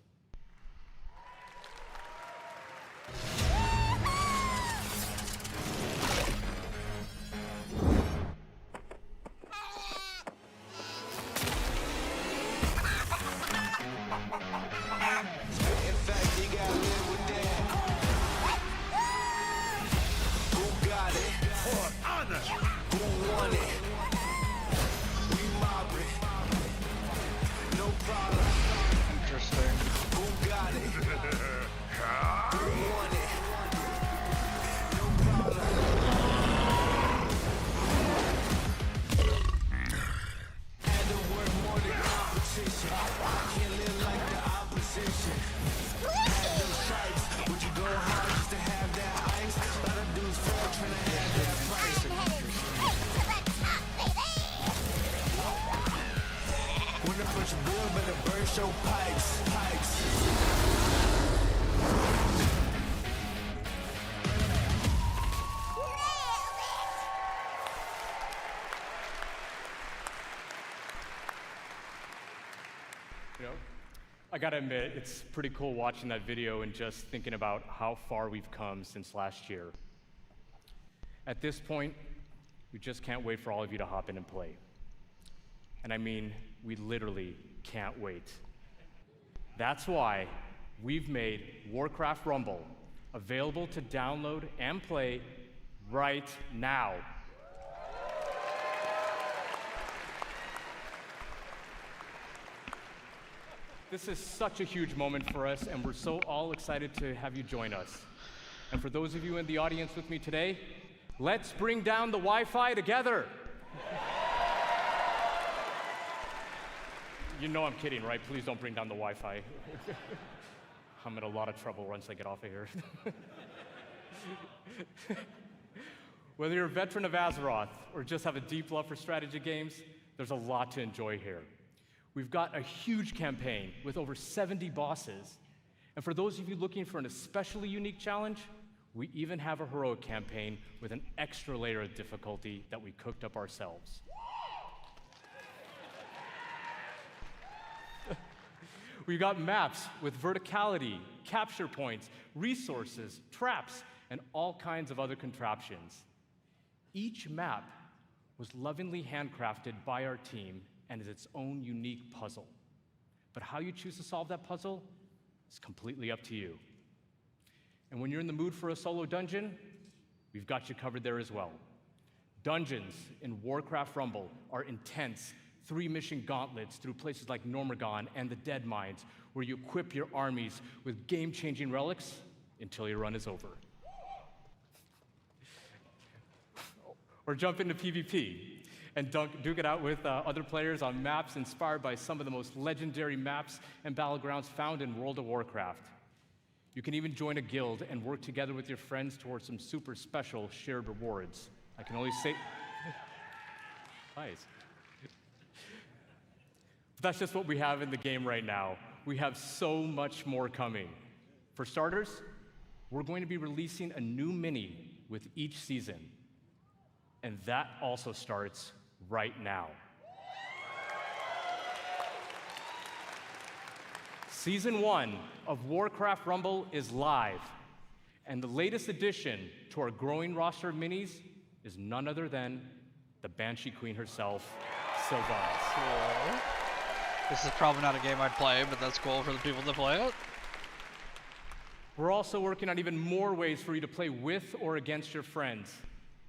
I gotta admit, it's pretty cool watching that video and just thinking about how far we've come since last year. At this point, we just can't wait for all of you to hop in and play. And I mean, we literally can't wait. That's why we've made Warcraft Rumble available to download and play right now. This is such a huge moment for us, and we're so all excited to have you join us. And for those of you in the audience with me today, let's bring down the Wi-Fi together. You know I'm kidding, right? Please don't bring down the Wi-Fi. I'm in a lot of trouble once I get off of here. Whether you're a veteran of Azeroth or just have a deep love for strategy games, there's a lot to enjoy here. We've got a huge campaign with over 70 bosses. And for those of you looking for an especially unique challenge, we even have a heroic campaign with an extra layer of difficulty that we cooked up ourselves. We've got maps with verticality, capture points, resources, traps, and all kinds of other contraptions. Each map was lovingly handcrafted by our team and is its own unique puzzle. But how you choose to solve that puzzle is completely up to you. And when you're in the mood for a solo dungeon, we've got you covered there as well. Dungeons in Warcraft Rumble are intense 3-mission gauntlets through places like Normagon and the Dead Mines, where you equip your armies with game-changing relics until your run is over. Or jump into PvP and duke it out with other players on maps inspired by some of the most legendary maps and battlegrounds found in World of Warcraft. You can even join a guild and work together with your friends towards some super special shared rewards. I can only say... Nice. But that's just what we have in the game right now. We have so much more coming. For starters, we're going to be releasing a new mini with each season. And that also starts right now. Season 1 of Warcraft Rumble is live, and the latest addition to our growing roster of minis is none other than the Banshee Queen herself, Sylvanas. Cool. This is probably not a game I'd play, but that's cool for the people that play it. We're also working on even more ways for you to play with or against your friends,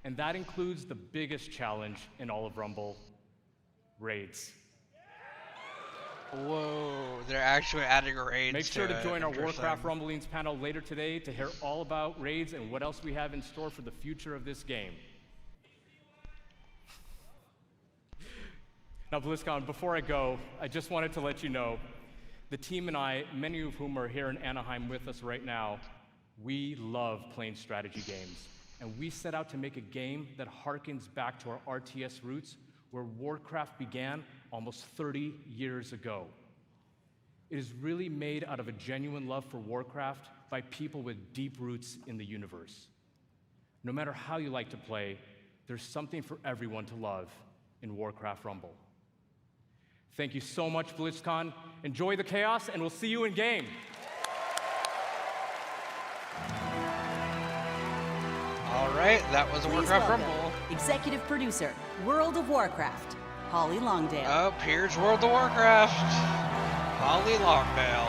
and that includes the biggest challenge in all of Rumble, raids. Whoa, they're actually adding raids. Make sure to join our Warcraft Rumblings panel later today to hear all about raids and what else we have in store for the future of this game. Now, Blizzcon, before I go, I just wanted to let you know, the team and I, many of whom are here in Anaheim with us right now, we love playing strategy games. And we set out to make a game that harkens back to our RTS roots, where Warcraft began almost 30 years ago. It is really made out of a genuine love for Warcraft by people with deep roots in the universe. No matter how you like to play, there's something for everyone to love in Warcraft Rumble. Thank you so much, Blizzcon. Enjoy the chaos, and we'll see you in game. All right, that was a Warcraft Rumble. Executive producer, World of Warcraft, Holly Longdale. Up here's World of Warcraft, Holly Longdale.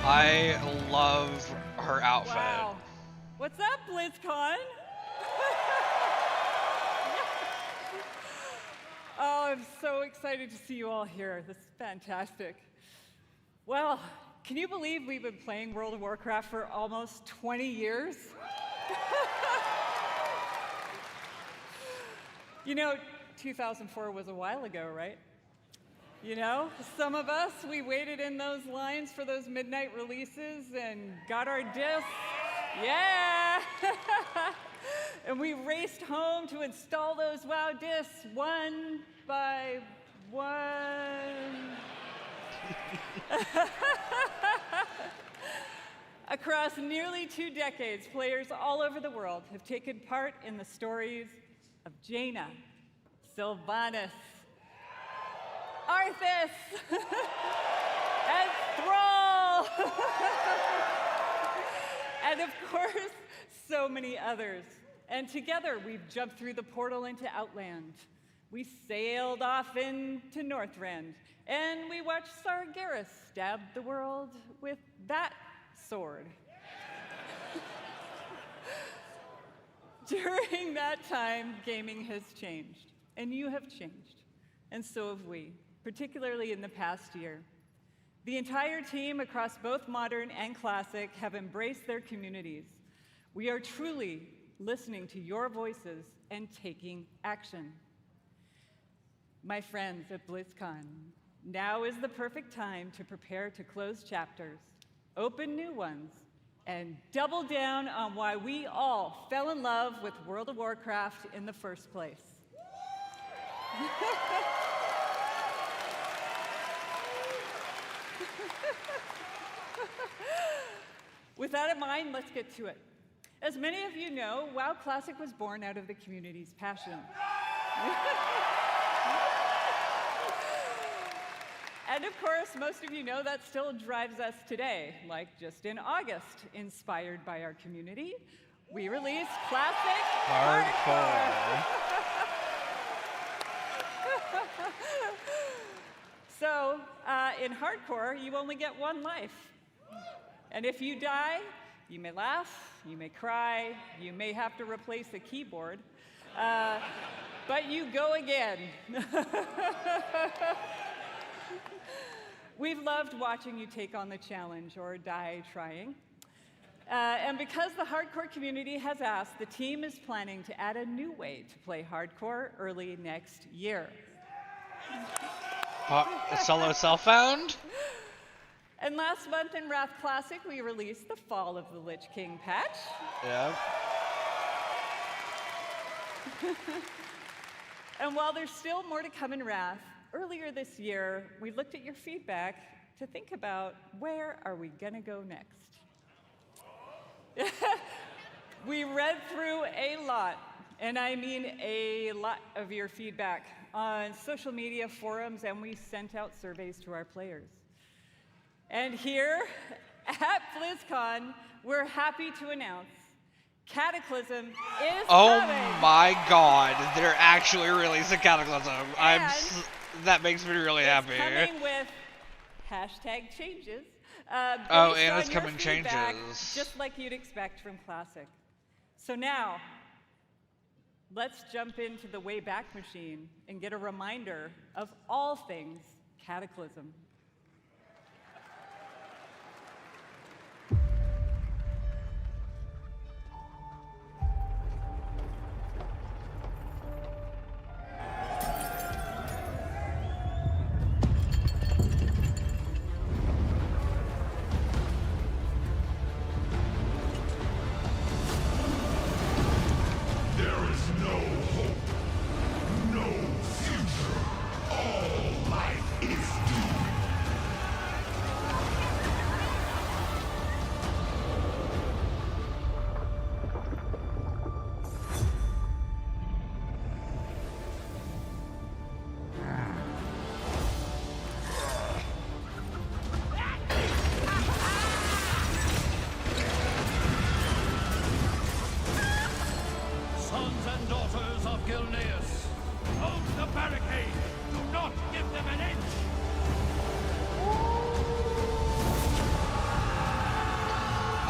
I love her outfit. Wow. What's up, BlizzCon? Oh, I'm so excited to see you all here. This is fantastic. Well, can you believe we've been playing World of Warcraft for almost 20 years? You know, 2004 was a while ago, right? You know, some of us, we waited in those lines for those midnight releases and got our discs. Yeah! And we raced home to install those WoW discs one by one. Across nearly 2 decades, players all over the world have taken part in the stories of Jaina, Sylvanas, Arthas, and Thrall, and of course, so many others. And together, we've jumped through the portal into Outland. We sailed off into Northrend, and we watched Sargeras stab the world with that sword. During that time, gaming has changed, and you have changed, and so have we, particularly in the past year. The entire team across both Modern and Classic have embraced their communities. We are truly listening to your voices and taking action. My friends at BlizzCon, now is the perfect time to prepare to close chapters, open new ones, and double down on why we all fell in love with World of Warcraft in the first place. With that in mind, let's get to it. As many of you know, WoW Classic was born out of the community's passion. And of course, most of you know that still drives us today. Like just in August, inspired by our community, we released Classic Hardcore. So, in hardcore, you only get one life. And if you die, you may laugh, you may cry, you may have to replace the keyboard, but you go again. We've loved watching you take on the challenge or die trying. And because the hardcore community has asked, the team is planning to add a new way to play hardcore early next year. Solo self-found? And last month in Wrath Classic, we released the Fall of the Lich King patch. Yeah. And while there's still more to come in Wrath, earlier this year, we looked at your feedback to think about where are we gonna go next. We read through a lot, and I mean a lot of your feedback on social media forums, and we sent out surveys to our players. And here at BlizzCon, we're happy to announce Cataclysm is coming. My god, they're actually releasing Cataclysm. That makes me really happy. Coming with hashtag changes. And it's coming feedback, changes. just like you'd expect from Classic. So now, let's jump into the Wayback Machine and get a reminder of all things Cataclysm.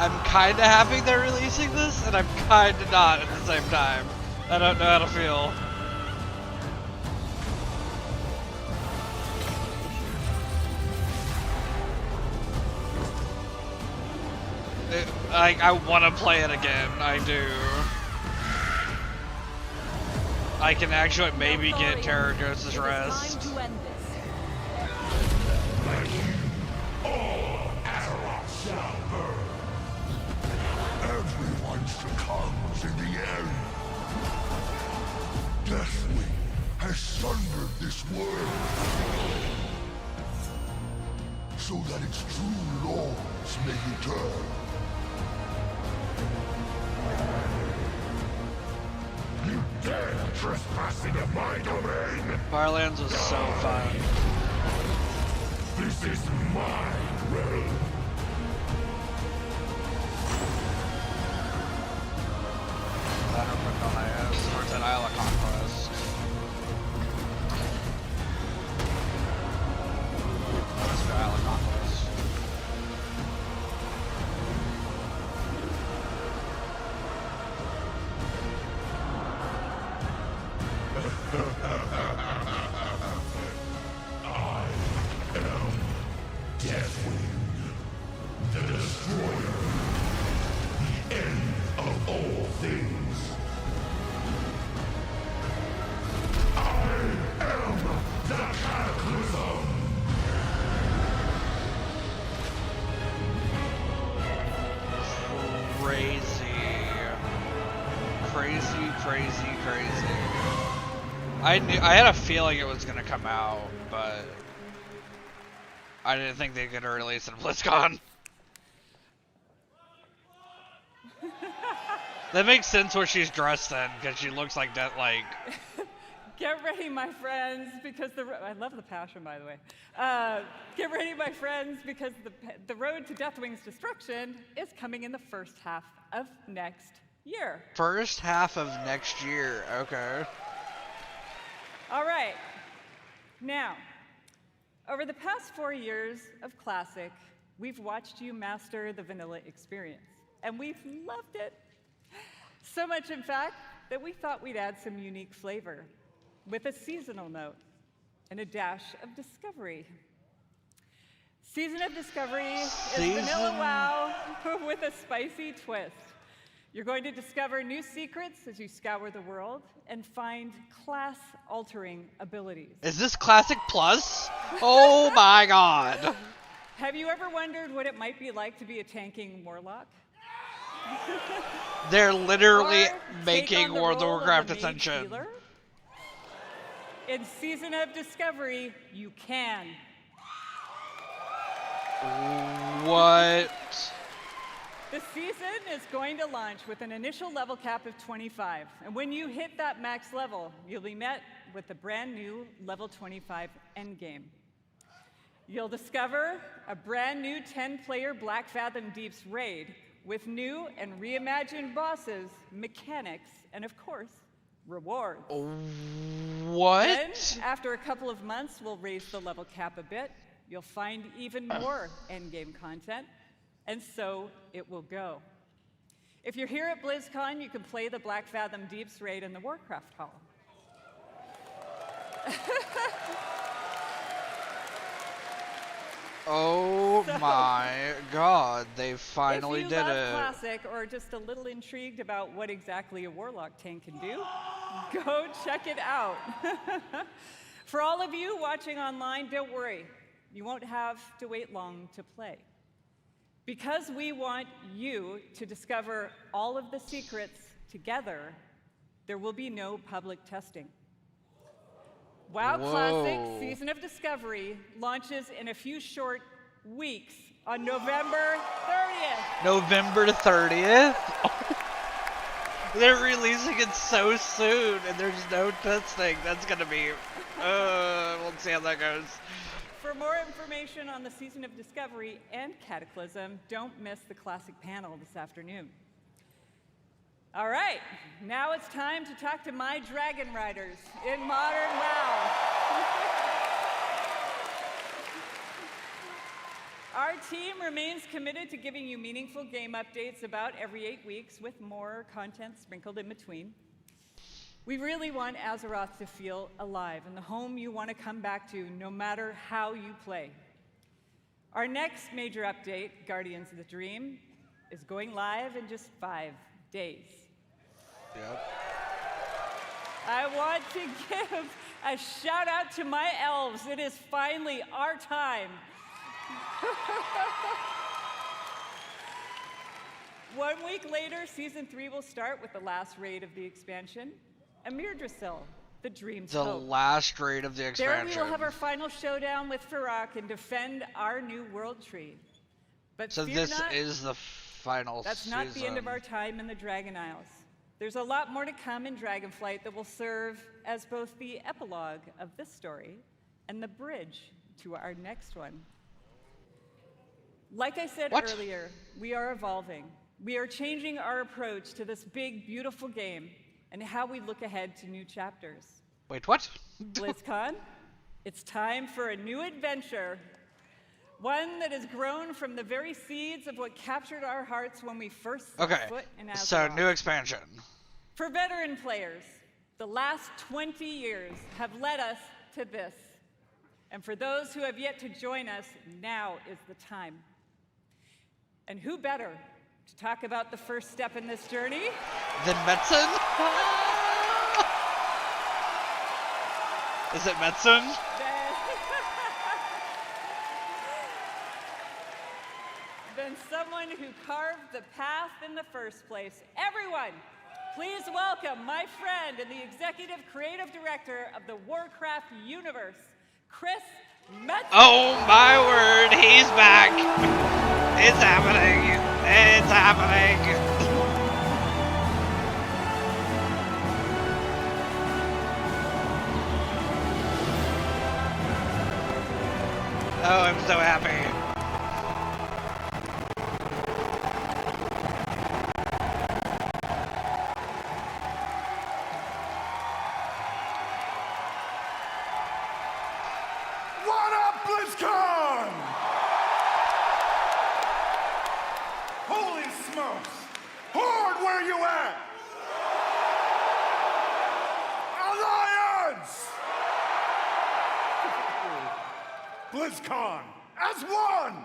I'm kinda happy they're releasing this, and I'm kinda not at the same time. I don't know how to feel. I want to play it again, I do. I can actually maybe get Terragos's Rest. Everyone succumbs in the end. Deathwing has sundered this world so that its true lords may return. You dare trespass into my domain? Barlands was so fun. This is my realm. I don't know what that is. Or is that Isle of Conquest? That's the Isle of Conquest. I am Deathwing, the Destroyer, the end of all things. I am the Cataclysm. Crazy. I had a feeling it was gonna come out, but I didn't think they could release it at BlizzCon. That makes sense what she's dressed in, because she looks like that, like... Get ready, my friends, because I love the passion, by the way. Get ready, my friends, because the road to Deathwing's destruction is coming in the first half of next year. First half of next year, okay. All right. Now, Over the past 4 years of Classic, we've watched you master the vanilla experience, and we've loved it. So much, in fact, that we thought we'd add some unique flavor with a seasonal note and a dash of discovery. Season of Discovery is vanilla wow with a spicy twist. You're going to discover new secrets as you scour the world and find class-altering abilities. Is this Classic Plus? Oh my god. Have you ever wondered what it might be like to be a tanking warlock? They're literally Or making take on the World of role Warcraft a mage Ascension. healer? In Season of Discovery, you can. What? The season is going to launch with an initial level cap of 25. And when you hit that max level, you'll be met with the brand new level 25 endgame. You'll discover a brand new 10-player Black Fathom Deeps raid with new and reimagined bosses, mechanics, and of course, rewards. What? Then, after a couple of months, we'll raise the level cap a bit. You'll find even more endgame content, and so it will go. If you're here at BlizzCon, you can play the Black Fathom Deeps raid in the Warcraft Hall. Oh my god, they finally if did you love it. Classic or just a little intrigued about what exactly a Warlock tank can do, go check it out. For all of you watching online, don't worry. You won't have to wait long to play. Because we want you to discover all of the secrets together, there will be no public testing. WoW Classic Whoa. Season of Discovery launches in a few short weeks on November 30th. November 30th? They're releasing it so soon, and there's no testing. That's gonna be, we'll see how that goes. For more information on the Season of Discovery and Cataclysm, don't miss the Classic panel this afternoon. All right, now it's time to talk to my Dragon Riders in Modern WoW. Our team remains committed to giving you meaningful game updates about every 8 weeks with more content sprinkled in between. We really want Azeroth to feel alive and the home you want to come back to no matter how you play. Our next major update, Guardians of the Dream, is going live in just 5 days. Yep. I want to give a shout out to my elves. It is finally our time. 1 week later, Season 3 will start with the last raid of the expansion, Amirdrasil, the Dream's The Hope. last raid of the There expansion. we will have our final showdown with Farak and defend our new world tree. But So fear this not, is the final that's season. not the end of our time in the Dragon Isles. There's a lot more to come in Dragonflight that will serve as both the epilogue of this story and the bridge to our next one. Like I said earlier, we are evolving. We are changing our approach to this big, beautiful game and how we look ahead to new chapters. Wait, what? BlizzCon, it's time for a new adventure. One that has grown from the very seeds of what captured our hearts when we first set Okay, foot in Azeroth. so new expansion. For veteran players, the last 20 years have led us to this. And for those who have yet to join us, now is the time. And who better to talk about the first step in this journey? Then Metzen? Is it Metzen? Than someone who carved the path in the first place. Everyone, please welcome my friend and the executive creative director of the Warcraft universe, Chris Metzen. Oh my word, he's back. It's happening. It's happening. Oh, I'm so happy. What up, BlizzCon as one!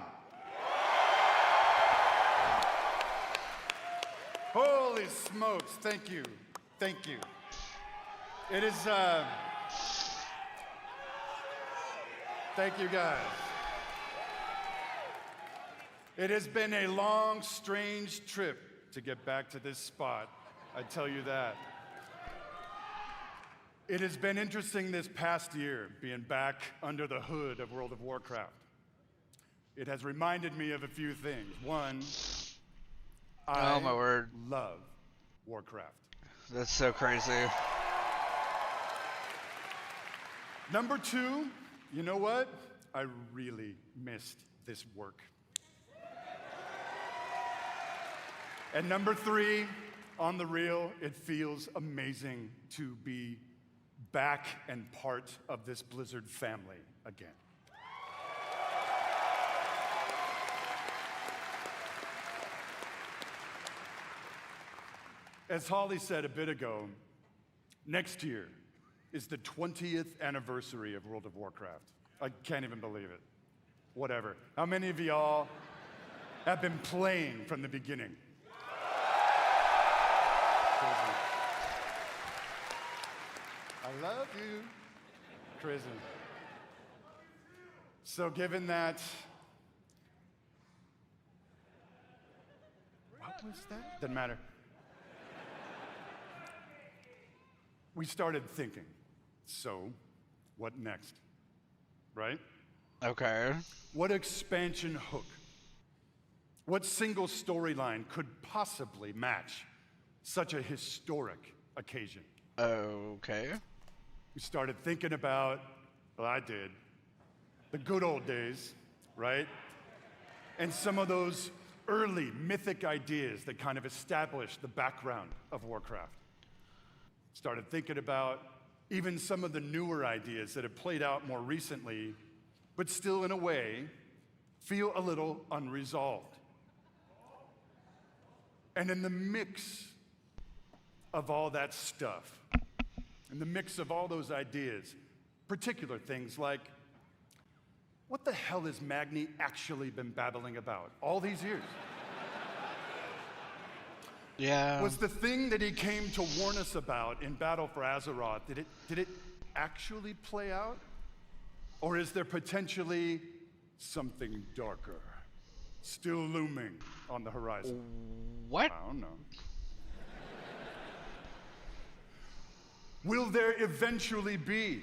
Holy smokes, thank you. Thank you. It is, thank you guys. It has been a long, strange trip to get back to this spot, I tell you that. It has been interesting this past year, being back under the hood of World of Warcraft. It has reminded me of a few things. One, Oh my word. love Warcraft. That's so crazy. Number two, you know what? I really missed this work. And number three, on the real, it feels amazing to be back and part of this Blizzard family again. As Holly said a bit ago, next year is the 20th anniversary of World of Warcraft. I can't even believe it. Whatever. How many of y'all have been playing from the beginning? I love you. Crazy. So given that, what was that? Doesn't matter. We started thinking, so what next? Right? Okay. What expansion hook? What single storyline could possibly match such a historic occasion? Okay. We started thinking about, well, I did, the good old days, right? And some of those early mythic ideas that kind of established the background of Warcraft. Started thinking about even some of the newer ideas that have played out more recently, but still in a way feel a little unresolved. And in the mix of all that stuff, in the mix of all those ideas, particular things like, what the hell has Magni actually been babbling about all these years? Yeah. Was the thing that he came to warn us about in Battle for Azeroth, did it actually play out? Or is there potentially something darker still looming on the horizon? What? I don't know. Will there eventually be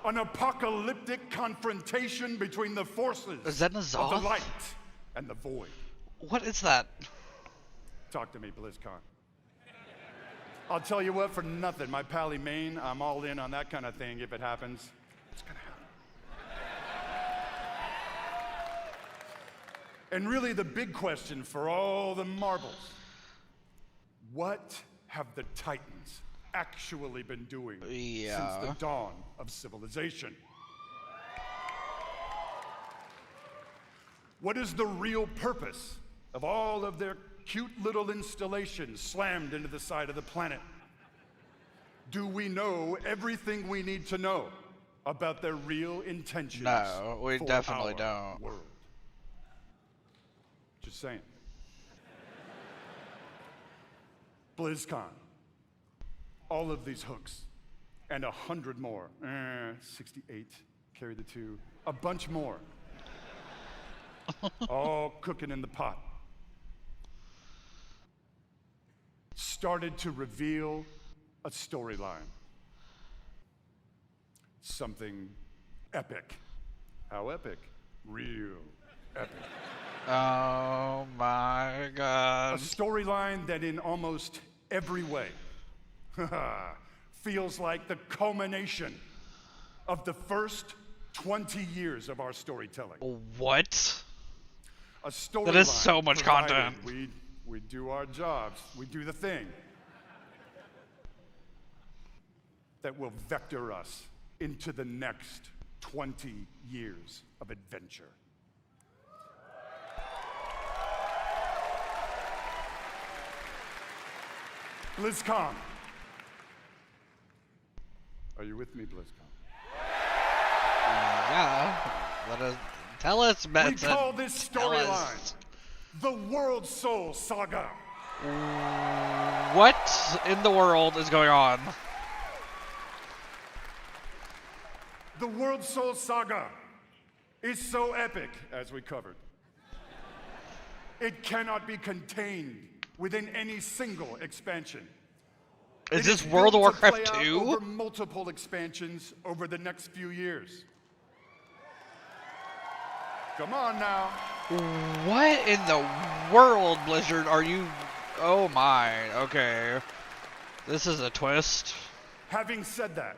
an apocalyptic confrontation between the forces Is that of N'Zoth? the light and the void? What is that? Talk to me, BlizzCon. I'll tell you what, for nothing, my pally Maine, I'm all in on that kind of thing if it happens. It's gonna happen. And really the big question for all the marbles, what have the Titans actually been doing since the dawn of civilization? What is the real purpose of all of their cute little installations slammed into the side of the planet? Do we know everything we need to know about their real intentions? No, we for definitely our don't. world? Just saying. BlizzCon. All of these hooks and 100 more. 68, carry the 2. A bunch more. All cooking in the pot. Started to reveal a storyline. Something epic. How epic? Real epic. Oh my god. A storyline that in almost every way feels like the culmination of the first 20 years of our storytelling. What? A storyline. That is so much provided content. We do our jobs. We do the thing that will vector us into the next 20 years of adventure. BlizzCon. Are you with me, BlizzCon? Yeah. Tell us, Benson. We call this storyline the World Soul Saga. What in the world is going on? The World Soul Saga is so epic, as we covered. It cannot be contained within any single expansion. Is this World of Warcraft 2? Over multiple expansions over the next few years. Come on now. What in the world, Blizzard, are you... Oh my, okay. This is a twist. Having said that,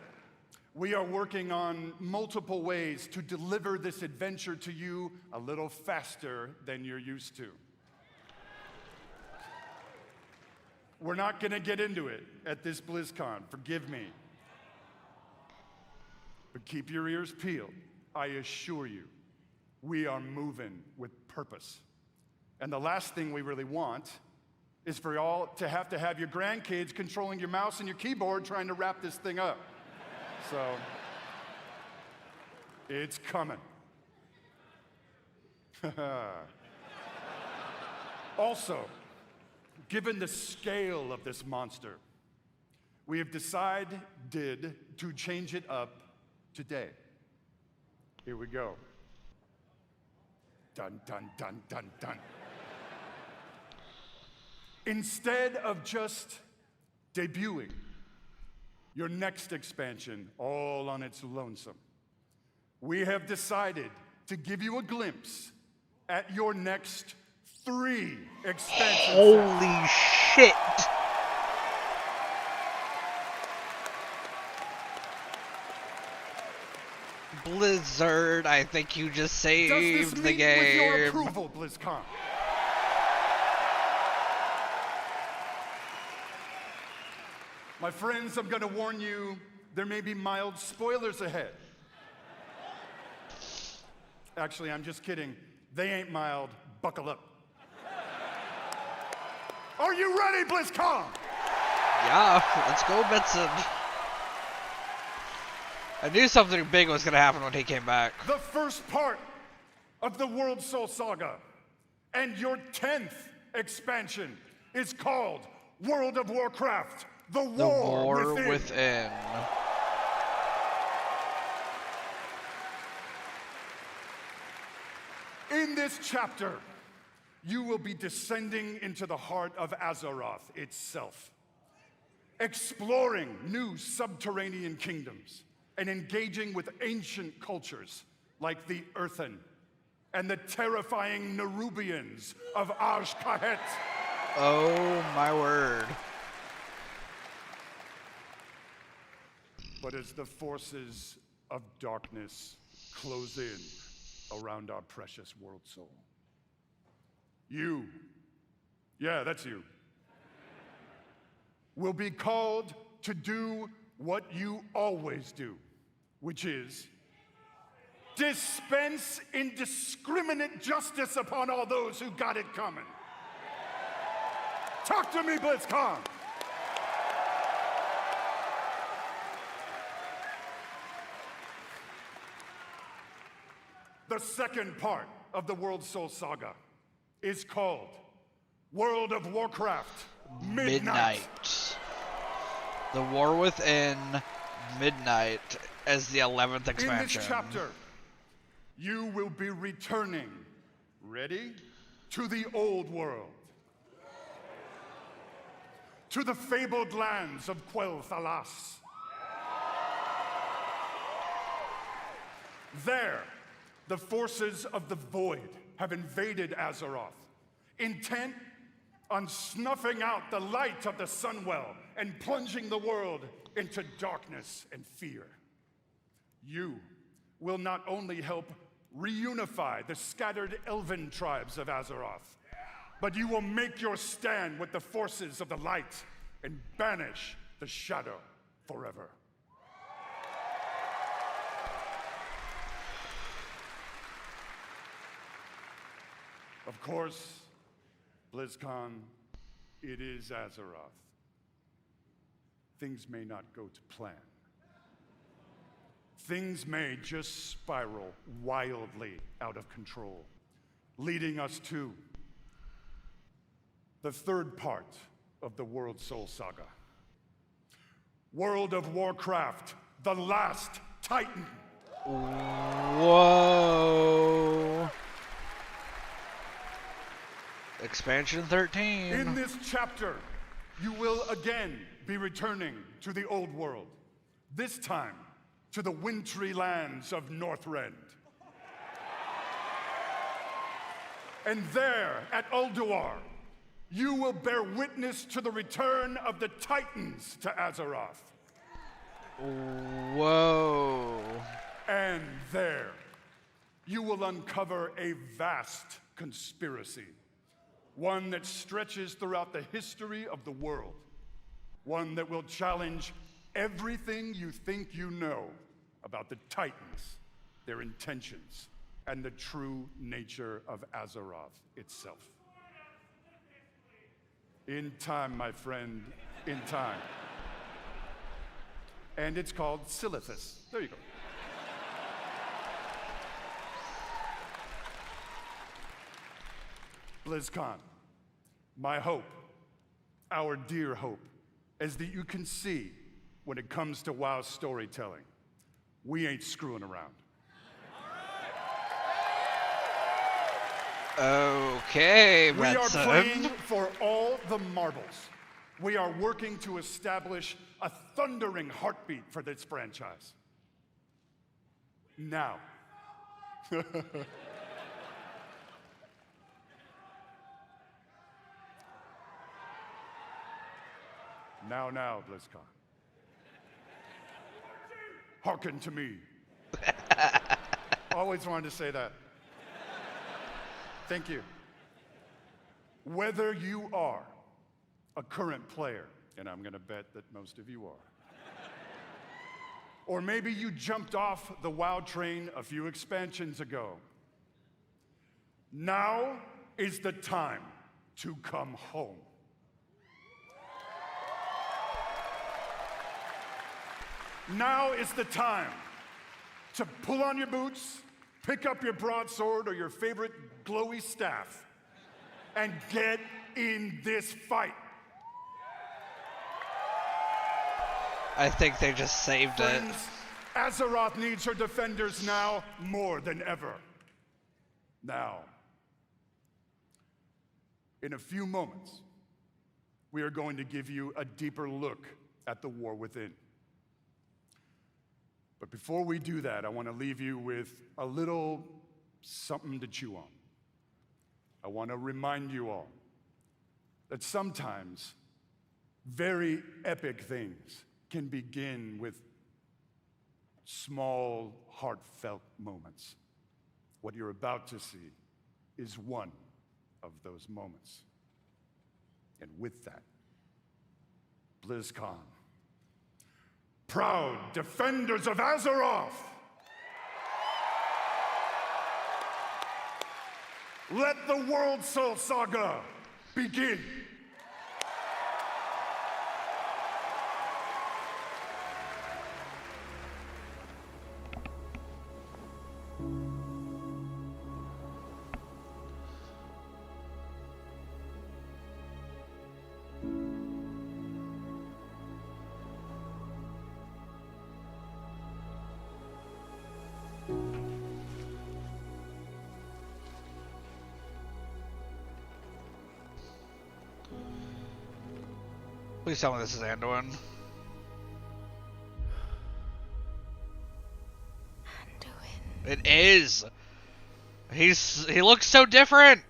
we are working on multiple ways to deliver this adventure to you a little faster than you're used to. We're not going to get into it at this Blizzcon, forgive me. But keep your ears peeled. I assure you, we are moving with purpose. And the last thing we really want is for y'all to have your grandkids controlling your mouse and your keyboard trying to wrap this thing up. So, it's coming. Also, given the scale of this monster, we have decided to change it up today. Here we go. Dun, dun, dun, dun, dun. Instead of just debuting your next expansion all on its lonesome, we have decided to give you a glimpse at your next 3 expansions. Holy shit! Blizzard, I think you just saved the game. With your approval, BlizzCon? My friends, I'm going to warn you, there may be mild spoilers ahead. Actually, I'm just kidding. They ain't mild. Buckle up. Are you ready, BlizzCon? Yeah, let's go, Benson. I knew something big was going to happen when he came back. The first part of the World Soul Saga and your 10th expansion is called World of Warcraft, The War Within. In this chapter, you will be descending into the heart of Azeroth itself, exploring new subterranean kingdoms and engaging with ancient cultures like the Earthen and the terrifying Nerubians of Azj-Kahet. Oh my word. But as the forces of darkness close in around our precious world soul, you, yeah, that's you, will be called to do what you always do, which is dispense indiscriminate justice upon all those who got it coming. Talk to me, BlizzCon. The second part of the World Soul Saga is called World of Warcraft Midnight. The War Within Midnight as the 11th expansion. In this chapter, you will be returning, ready, to the old world, to the fabled lands of Quel'Thalas. There, the forces of the Void have invaded Azeroth, intent on snuffing out the light of the Sunwell and plunging the world into darkness and fear. You will not only help reunify the scattered elven tribes of Azeroth, but you will make your stand with the forces of the light and banish the shadow forever. Of course, BlizzCon, it is Azeroth. Things may not go to plan. things may just spiral wildly out of control, leading us to the third part of the World Soul Saga. World of Warcraft, the Last Titan. Whoa. Expansion 13. In this chapter, you will again be returning to the old world, this time to the wintry lands of Northrend. And there, at Ulduar, you will bear witness to the return of the Titans to Azeroth. Whoa. And there, you will uncover a vast conspiracy, one that stretches throughout the history of the world, one that will challenge everything you think you know about the Titans, their intentions, and the true nature of Azeroth itself. In time, my friend, in time. And it's called Silithus. There you go. Blizzcon, my hope, our dear hope, is that you can see when it comes to WoW storytelling, we ain't screwing around. Okay, we are Betson. playing for all the marbles. We are working to establish a thundering heartbeat for this franchise. Now. Now, BlizzCon. Hearken to me. Always wanted to say that. Thank you. Whether you are a current player, and I'm going to bet that most of you are, or maybe you jumped off the WoW train a few expansions ago, now is the time to come home. Now is the time to pull on your boots, pick up your broadsword or your favorite glowy staff, and get in this fight. I think they just saved Friends, it. Azeroth needs her defenders now more than ever. Now, in a few moments, we are going to give you a deeper look at the war within. But before we do that, I want to leave you with a little something to chew on. I want to remind you all that sometimes very epic things can begin with small, heartfelt moments. What you're about to see is one of those moments. And with that, BlizzCon, proud defenders of Azeroth, let the World Soul Saga begin. Please tell me this is Anduin. It is. He looks so different.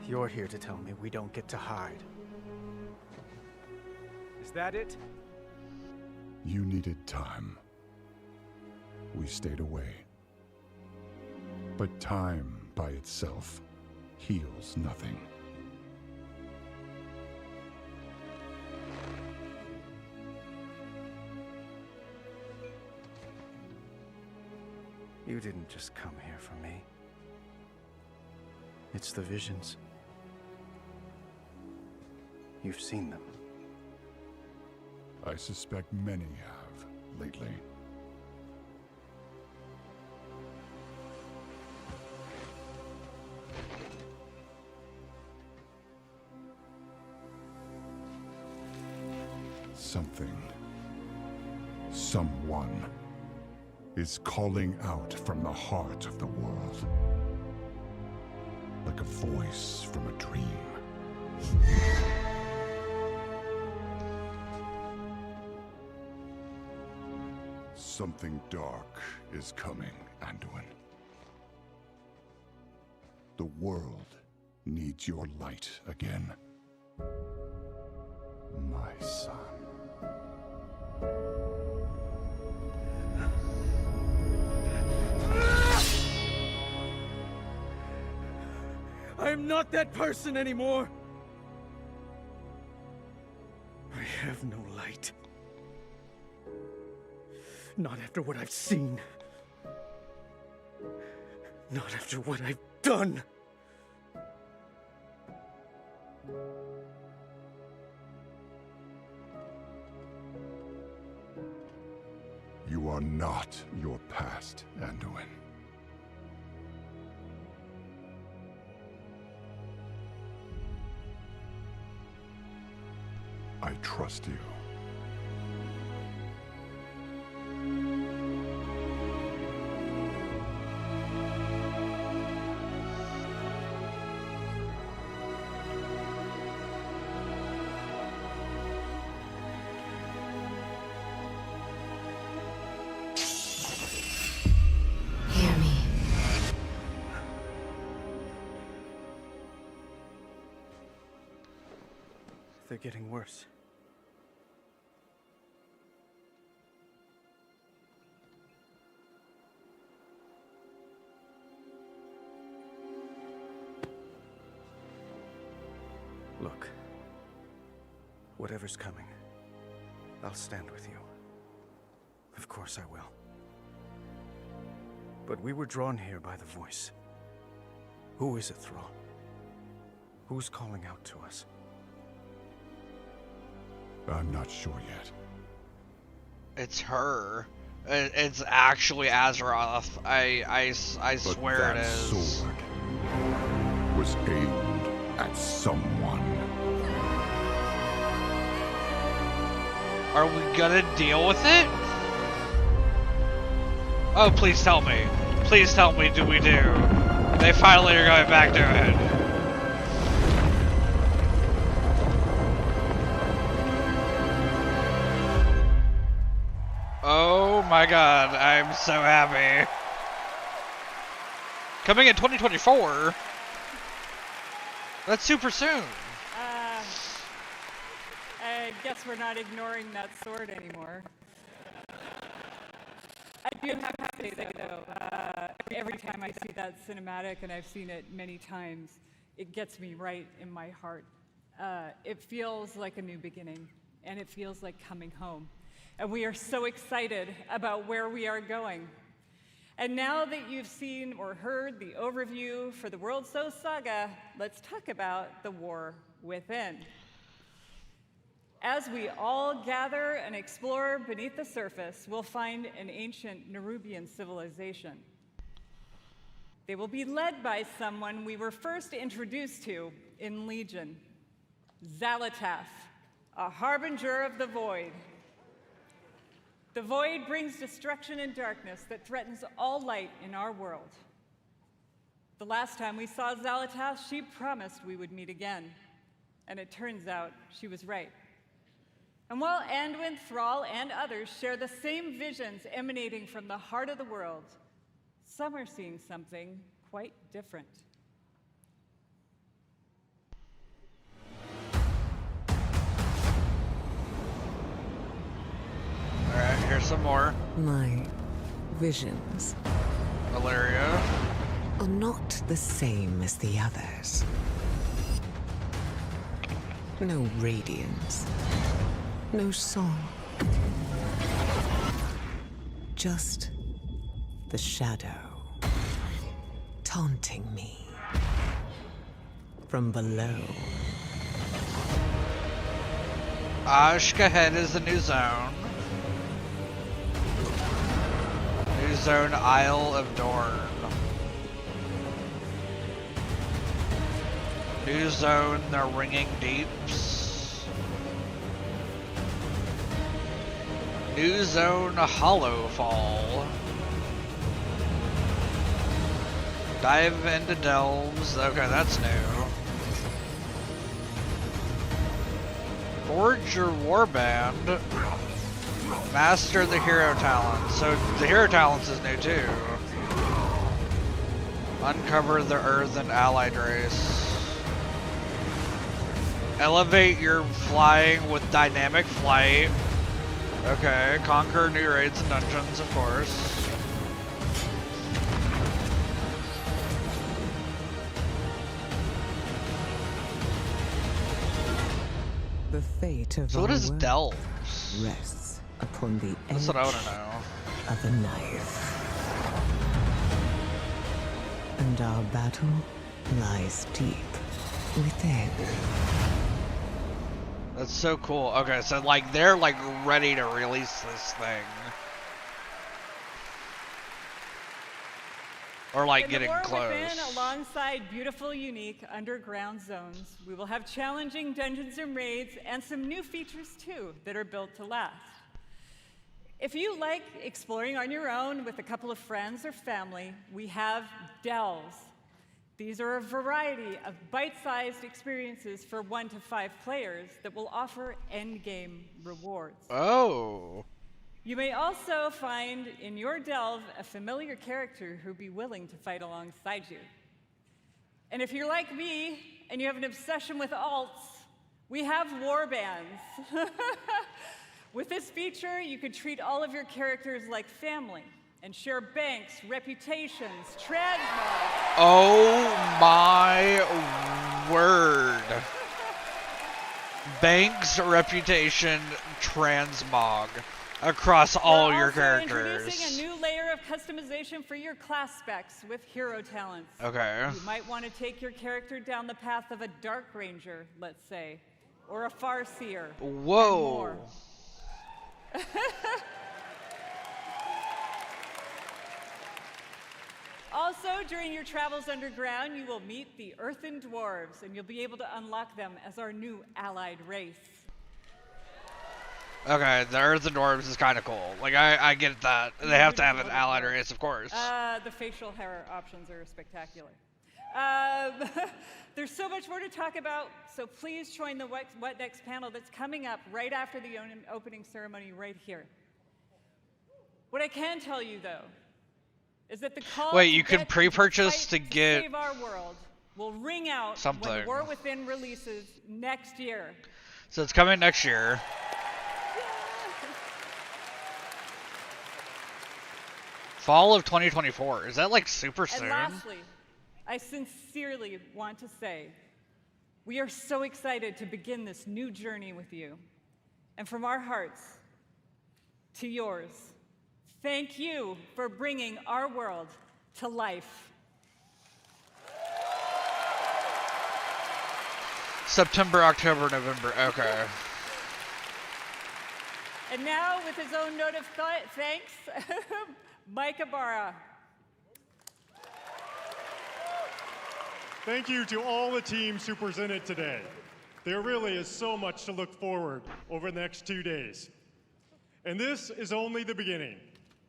You're here to tell me we don't get to hide. Is that it? You needed time. We stayed away. But time by itself heals nothing. You didn't just come here for me. It's the visions. You've seen them. I suspect many have lately. Something, someone, is calling out from the heart of the world. Like a voice from a dream. Something dark is coming, Anduin. The world needs your light again. My son. I am not that person anymore. I have no light. Not after what I've seen. Not after what I've done. You are not your past, Anduin. I trust you. Hear me. They're getting worse. Look, whatever's coming, I'll stand with you. Of course I will. But we were drawn here by the voice. Who is it, Thrall? Who's calling out to us? I'm not sure yet. It's her. It's actually Azeroth. I swear it is. That sword was aimed at someone. Are we gonna deal with it? Oh, please tell me. Please tell me, do we do? They finally are going back to it. Oh my god, I'm so happy. Coming in 2024? That's super soon. I guess we're not ignoring that sword anymore. I do have to say that, though, every time I see that cinematic, and I've seen it many times, it gets me right in my heart. It feels like a new beginning, and it feels like coming home. And we are so excited about where we are going. And now that you've seen or heard the overview for the World So Saga, let's talk about the war within. As we all gather and explore beneath the surface, we'll find an ancient Nerubian civilization. They will be led by someone we were first introduced to in Legion, Xal'atath, a harbinger of the Void. The Void brings destruction and darkness that threatens all light in our world. The last time we saw Xal'atath, she promised we would meet again, and it turns out she was right. And while Anduin, Thrall, and others share the same visions emanating from the heart of the world, some are seeing something quite different. Alright, here's some more. My visions Valeria are not the same as the others. No radiance. No song. Just the shadow, taunting me from below. Ashkahead is the new zone. New zone, Isle of Dorn. New zone, the Ringing Deeps. New zone, Hollowfall. Dive into delves. Okay, that's new. Forge your warband. Master the hero talents. So the hero talents is new too. Uncover the earth and allied race. Elevate your flying with dynamic flight. Okay, conquer new raids and dungeons, of course. The fate of So what our is world delves? rests upon the That's edge what I want to know. of a knife. And our battle lies deep within. That's so cool. Okay, so like they're like ready to release this thing. Or like In getting the War close. Within, alongside beautiful, unique underground zones, we will have challenging dungeons and raids and some new features too that are built to last. If you like exploring on your own with a couple of friends or family, we have delves. These are a variety of bite-sized experiences for 1 to 5 players that will offer endgame rewards. Oh. You may also find in your delve a familiar character who'd be willing to fight alongside you. And if you're like me and you have an obsession with alts, we have warbands. With this feature, you could treat all of your characters like family and share banks, reputations, transmogs. Oh my word. Banks, reputation, transmog across all your characters. Introducing a new layer of customization for your class specs with hero talents. Okay. You might want to take your character down the path of a Dark Ranger, let's say, or a Farseer. Whoa. Also, during your travels underground, you will meet the Earthen Dwarves, and you'll be able to unlock them as our new allied race. Okay, the Earthen Dwarves is kind of cool. Like, I get that. They have to have an allied race, of course. The facial hair options are spectacular. There's so much more to talk about, so please join the What Next panel that's coming up right after the opening ceremony right here. What I can tell you, though, is that the call Wait, you can pre-purchase to get save our world will ring out something when the War Within releases next year. So it's coming next year. Fall of 2024. Is that like super soon? And lastly, I sincerely want to say, we are so excited to begin this new journey with you. And from our hearts to yours, thank you for bringing our world to life. September, October, November. Okay. And now, with his own note of thanks, Mike Ibarra. Thank you to all the teams who presented today. There really is so much to look forward over the next 2 days. And this is only the beginning.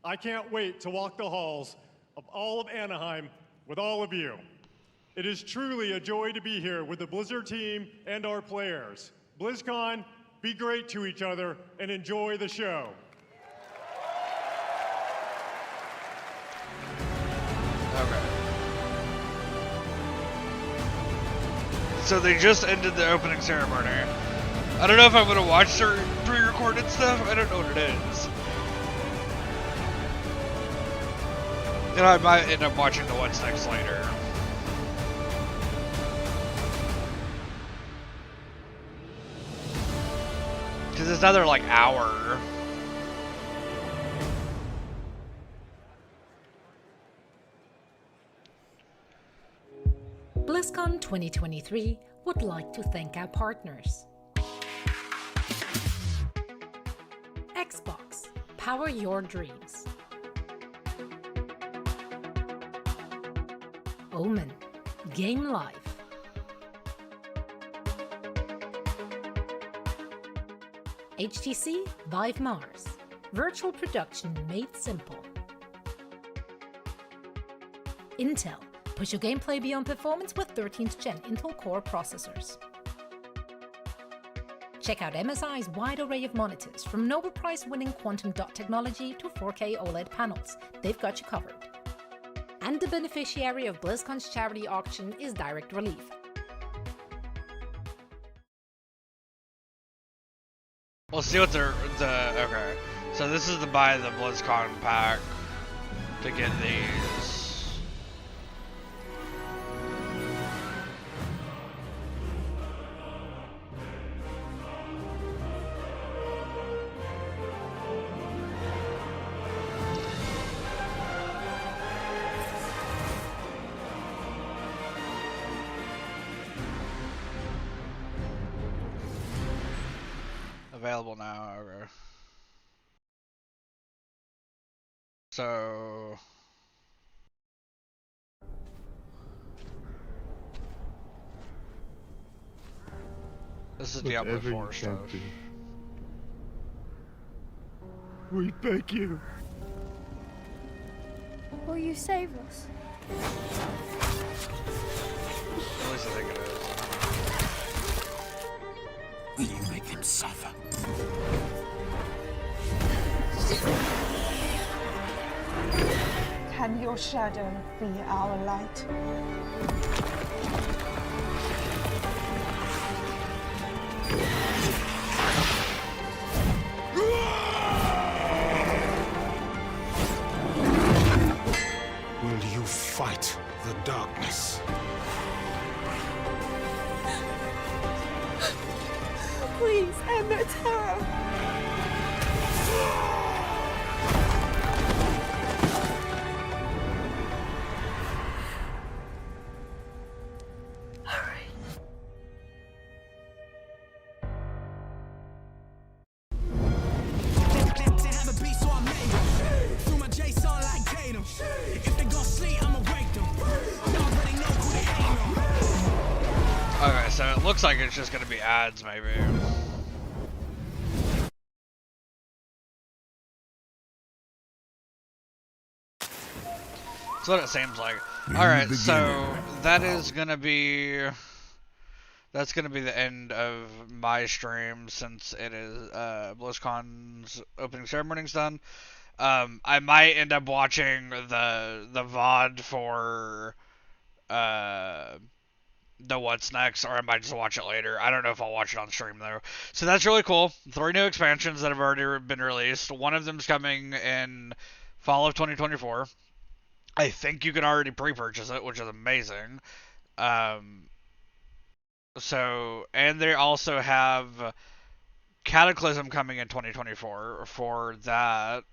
I can't wait to walk the halls of all of Anaheim with all of you. It is truly a joy to be here with the Blizzard team and our players. Blizzcon, be great to each other and enjoy the show. Okay. So they just ended the opening ceremony. I don't know if I'm gonna watch their pre-recorded stuff. I don't know what it is. And I might end up watching the What's Next later. Because it's another like hour. Blizzcon 2023 would like to thank our partners. Xbox, power your dreams. Omen, game life. HTC Vive Mars, virtual production made simple. Intel, push your gameplay beyond performance with 13th gen Intel Core processors. Check out MSI's wide array of monitors, from Nobel Prize-winning quantum dot technology to 4K OLED panels. They've got you covered. And the beneficiary of BlizzCon's charity auction is Direct Relief. We'll see what okay. So this is to buy the BlizzCon pack to get these. Available now. Okay. So this is Diablo 4 stuff. We beg you. Will you save us? At least I think it is. Will you make them suffer? Can your shadow be our light? Will you fight the darkness? Please end the terror. Okay, so it looks like it's just gonna be ads, maybe. That's what it seems like. Alright, so that's gonna be the end of my stream, since it is BlizzCon's opening ceremony's done. I might end up watching the VOD for the what's next, or I might just watch it later. I don't know if I'll watch it on stream though. So that's really cool. 3 new expansions that have already been released. One of them's coming in fall of 2024. I think you can already pre-purchase it, which is amazing. So, and they also have Cataclysm coming in 2024 for that.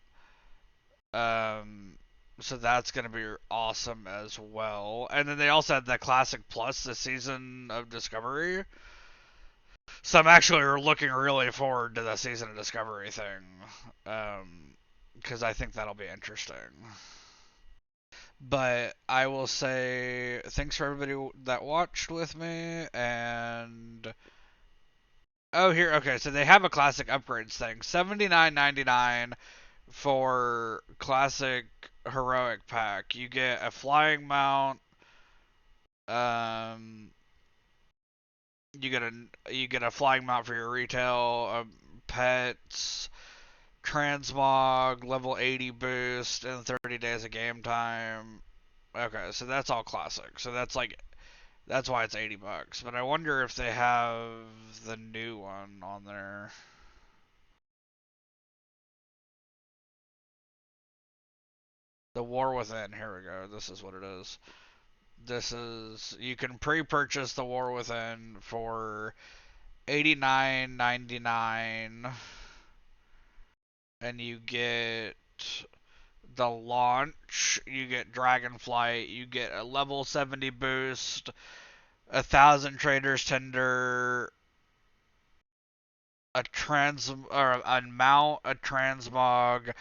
So that's going to be awesome as well. And then they also had the Classic Plus, the Season of Discovery. So I'm actually looking really forward to the Season of Discovery thing. Because I think that'll be interesting. But I will say thanks for everybody that watched with me, and oh, here, okay, so they have a classic upgrades thing. $79.99 for classic heroic pack. You get a flying mount, you get a flying mount for your retail, pets, transmog, level 80 boost, and 30 days of game time. Okay, so that's all classic. So that's why it's $80. But I wonder if they have the new one on there. The War Within. Here we go. This is what it is. You can pre-purchase the War Within for $89.99, and you get the launch, you get Dragonflight, you get a level 70 boost, 1,000 traders tender a mount, a transmog,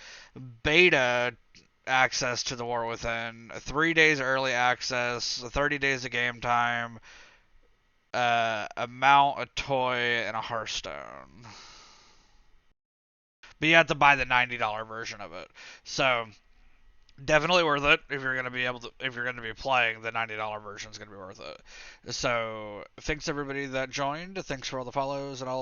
beta access to the War Within, 3 days early access, 30 days of game time, a mount, a toy, and a Hearthstone. But you have to buy the $90 version of it. So definitely worth it if you're gonna be playing. The $90 version is gonna be worth it. So thanks everybody that joined. Thanks for all the follows and all of